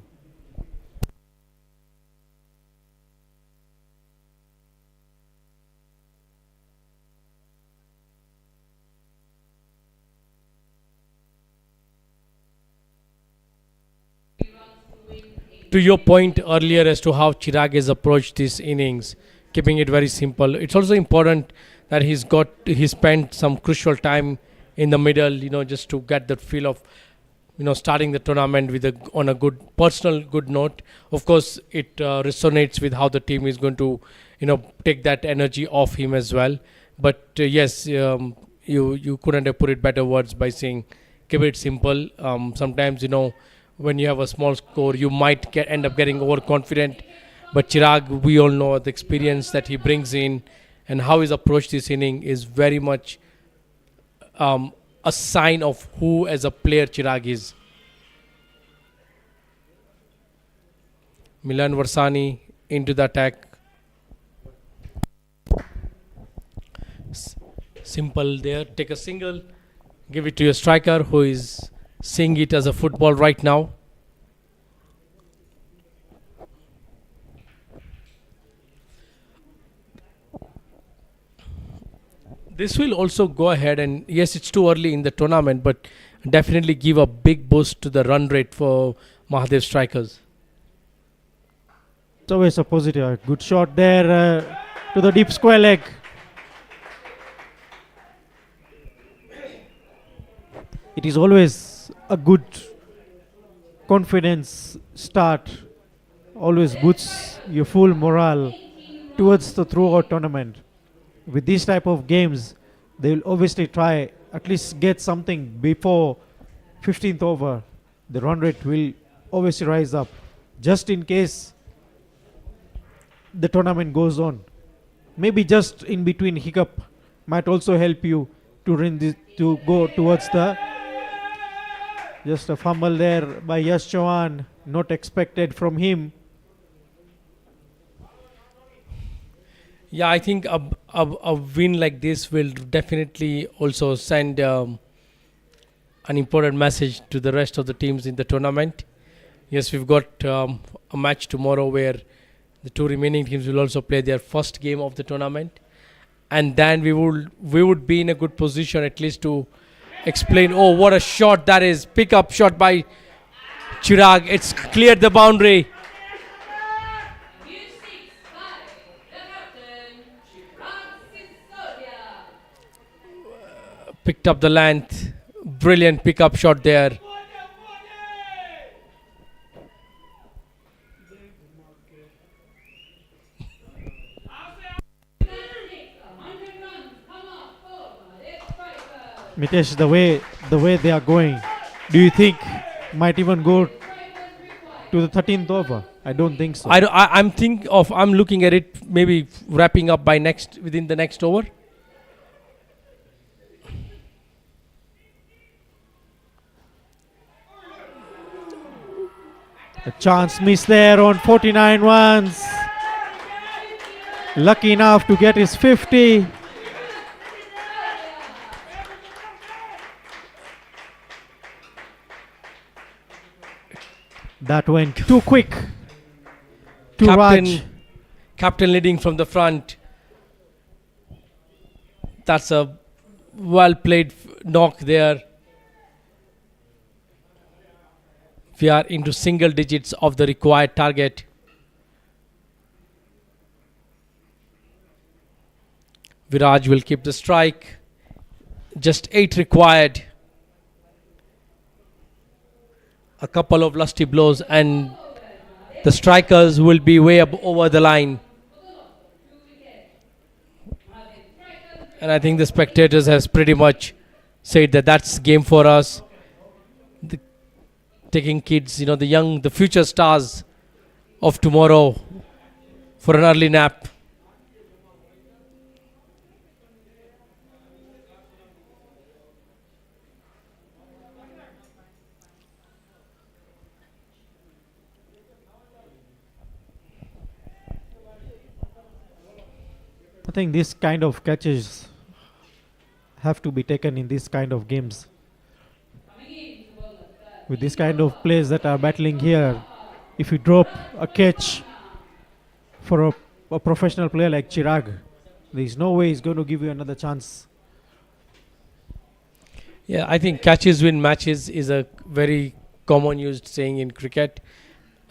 To your point earlier as to how Chirag has approached this innings, keeping it very simple, it's also important that he spent some crucial time in the middle, you know, just to get that feel of, you know, starting the tournament with on a good personal good note. Of course, it resonates with how the team is going to, you know, take that energy off him as well. But yes, you couldn't have put it better words by saying keep it simple. Sometimes, you know, when you have a small score, you might end up getting overconfident. But Chirag, we all know the experience that he brings in and how he's approached this inning is very much a sign of who as a player Chirag is. Milan Varsani into the attack. Simple there. Take a single. Give it to your striker who is seeing it as a football right now. This will also go ahead and, yes, it's too early in the tournament, but definitely give a big boost to the run rate for Mahadev strikers. It's always a positive. Good shot there to the deep square leg. It is always a good confidence start. Always boosts your full morale towards the throughout tournament. With these type of games, they will obviously try at least get something before 15th over. The run rate will obviously rise up. just in case the tournament goes on. Maybe just in between hiccup might also help you to to go towards the. Just a fumble there by Yash Chauhan, not expected from him. Yeah, I think a win like this will definitely also send an important message to the rest of the teams in the tournament. Yes, we've got a match tomorrow where the two remaining teams will also play their first game of the tournament, and then we would be in a good position at least to explain. Oh, what a shot that is! Pick up shot by Chirag. It's cleared the boundary. Picked up the length. Brilliant pickup shot there. Mitesh, the way they are going, do you think might even go to the 13th over? I don't think so. I'm looking at it maybe wrapping up by within the next over. A chance miss there on 49 runs. Lucky enough to get his 50. That went too quick to Raj. Captain leading from the front. That's a well played knock there. We are into single digits of the required target. Viraj will keep the strike. Just 8 required. A couple of lusty blows and the strikers will be way up over the line. And I think the spectators has pretty much said that that's game for us. Taking kids, the future stars of tomorrow for an early nap. I think this kind of catches have to be taken in this kind of games. With this kind of players that are battling here, if you drop a catch for a professional player like Chirag, there is no way he's going to give you another chance. Yeah, I think catches win matches is a very common used saying in cricket.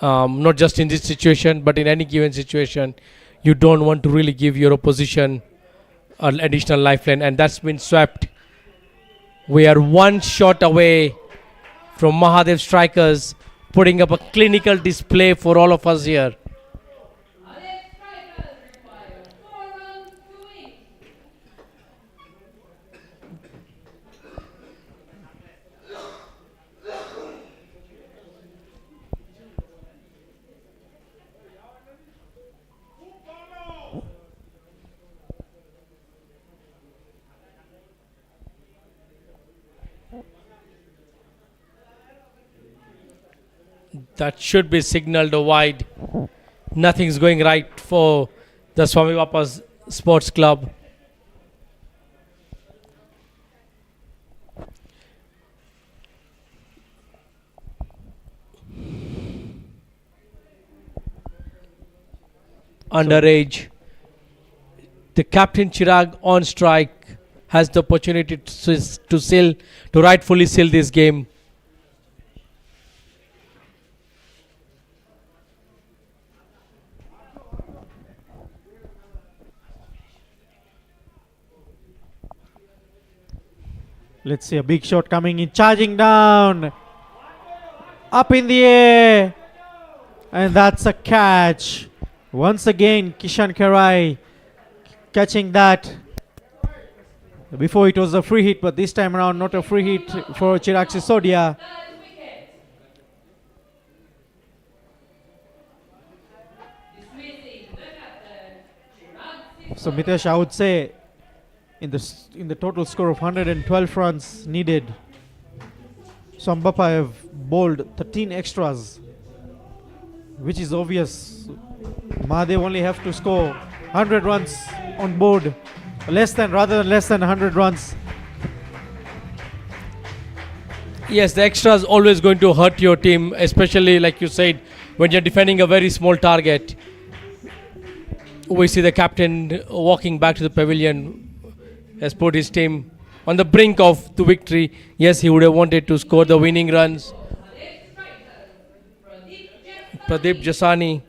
Not just in this situation, but in any given situation, you don't want to really give your opposition an additional lifeline, and that's been swept. We are one shot away from Mahadev strikers putting up a clinical display for all of us here. That should be signaled wide. Nothing's going right for the Swami Bapa's Sports Club. Underage. The captain Chirag on strike has the opportunity to rightfully seal this game. Let's see a big shot coming in, charging down, up in the air, and that's a catch. Once again, Kishan Karai catching that. Before it was a free hit, but this time around not a free hit for Chirag Sisodia. So Mitesh, I would say in the total score of 112 runs needed, SWAMI have bowled 13 extras, which is obvious. Mahadev only have to score 100 runs on board, rather than less than 100 runs. Yes, the extra is always going to hurt your team, especially like you said, when you're defending a very small target. We see the captain walking back to the pavilion, has put his team on the brink of the victory. Yes, he would have wanted to score the winning runs. Pradeep Jasani.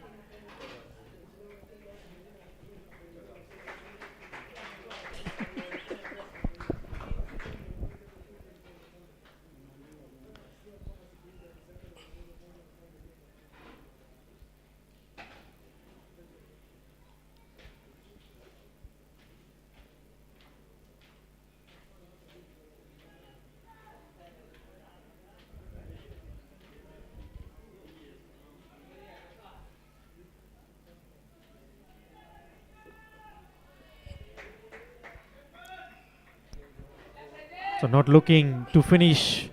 So not looking to finish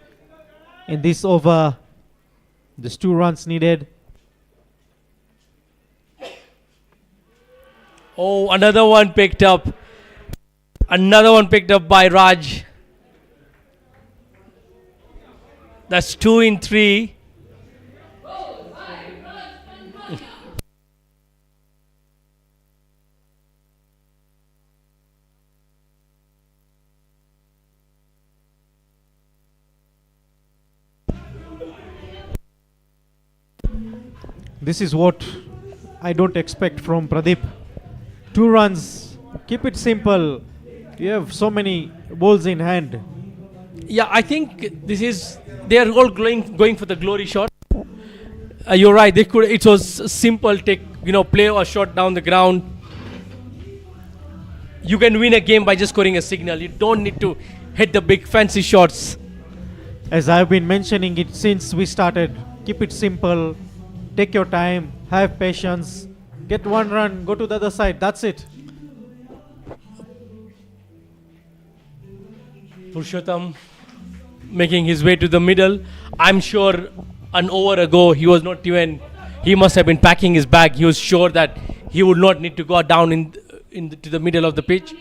in this over. Just 2 runs needed. Oh, another one picked up. Another one picked up by Raj. That's 2 in 3. This is what I don't expect from Pradeep. 2 runs, keep it simple. You have so many balls in hand. Yeah, I think they are all going for the glory shot. You're right. It was simple. Play a shot down the ground. You can win a game by just scoring a signal. You don't need to hit the big fancy shots. As I've been mentioning it since we started, keep it simple. Take your time, have patience, get 1 run, go to the other side. That's it. Purushottam making his way to the middle. I'm sure an over ago he must have been packing his bag. He was sure that he would not need to go down to the middle of the pitch.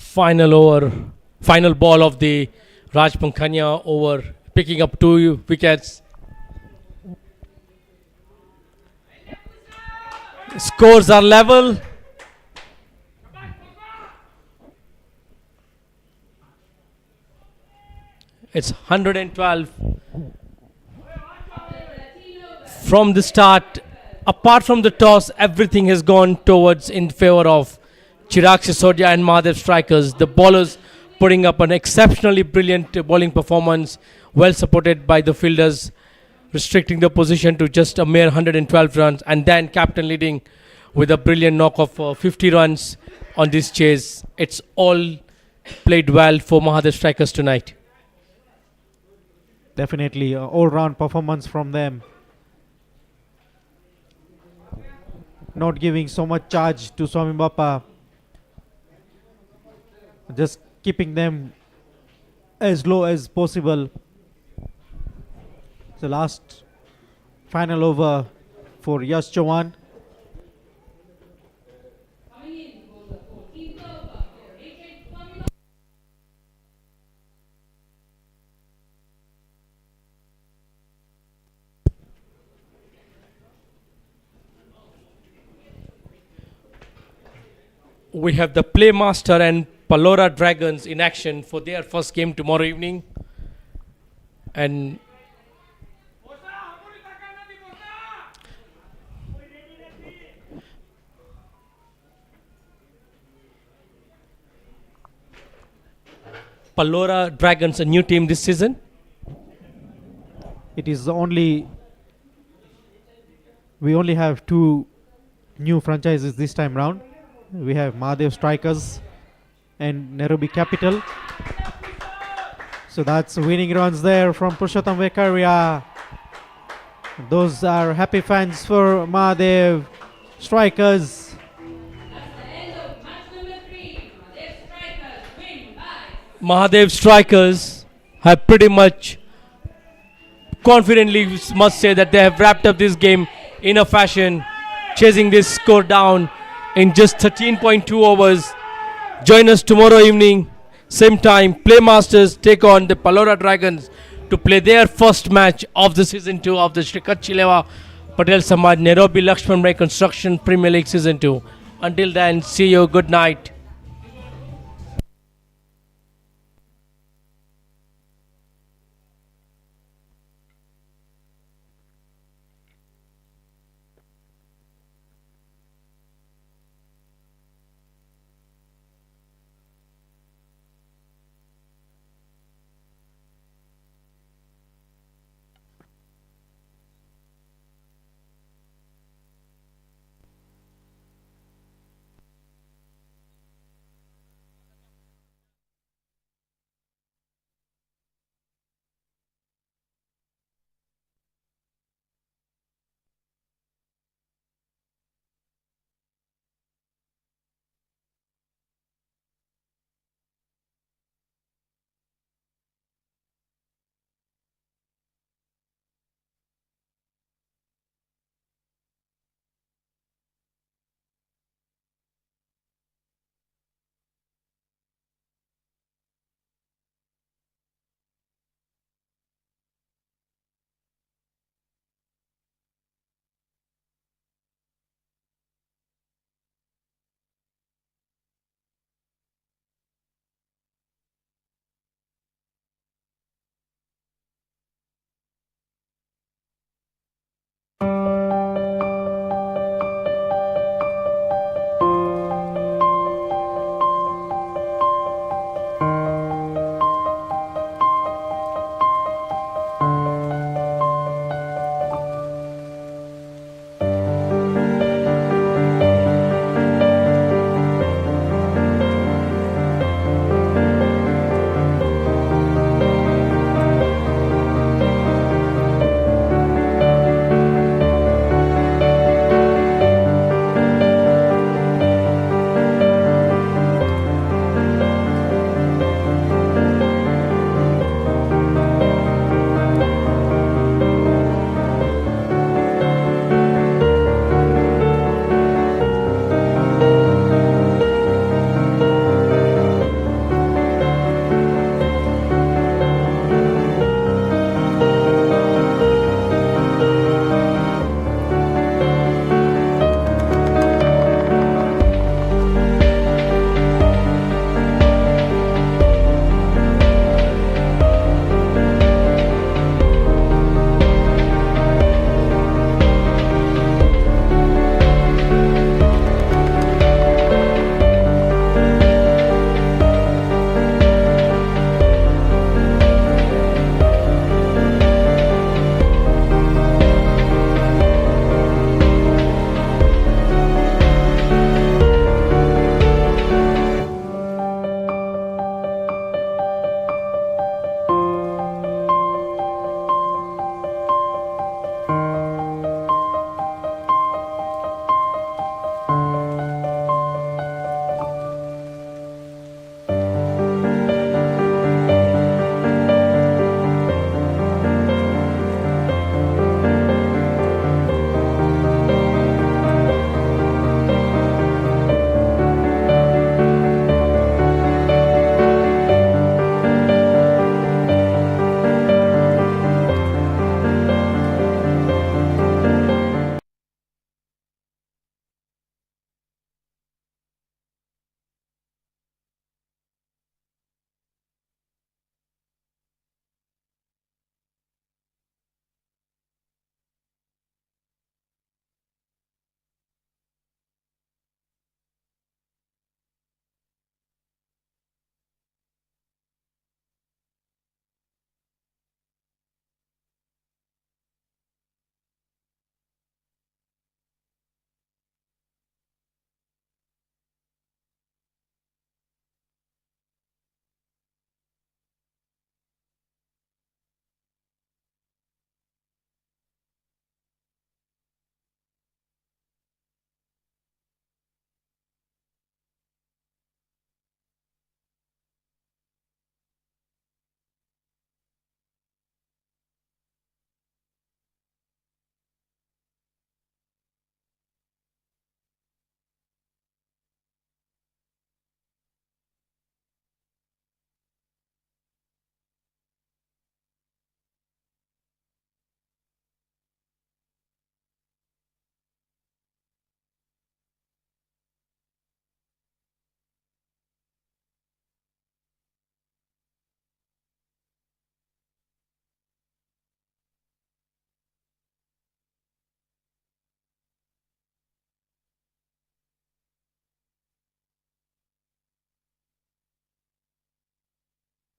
Final ball of the Raj Pankhania over, picking up 2 wickets. Scores are level. It's 112 from the start. Apart from the toss, everything has gone towards in favor of Chirag Sisodia and Mahadev strikers. The bowlers putting up an exceptionally brilliant bowling performance, well supported by the fielders, restricting the position to just a mere 112 runs, and then captain leading with a brilliant knock of 50 runs on this chase. It's all played well for Mahadev strikers tonight. Definitely all-round performance from them. Not giving so much charge to SWAMI Bappa. Just keeping them as low as possible. The last final over for Yash Chauhan. We have the Playmaster and Palora Dragons in action for their first game tomorrow evening. And Palora Dragons a new team this season? It is only we only have two new franchises this time round. We have MAHADEV Strikers and Nairobi Capital. So that's winning runs there from Purushottam Vekaria. Those are happy fans for MAHADEV Strikers. Mahadev Strikers have pretty much confidently must say that they have wrapped up this game in a fashion, chasing this score down in just 13.2 overs. Join us tomorrow evening, same time. Playmasters take on the Palora Dragons to play their first match of the season 2 of the Shri Kachileva Patel Samaj Nairobi LAXMANBHAI Construction Premier League Season 2. Until then, see you, good night.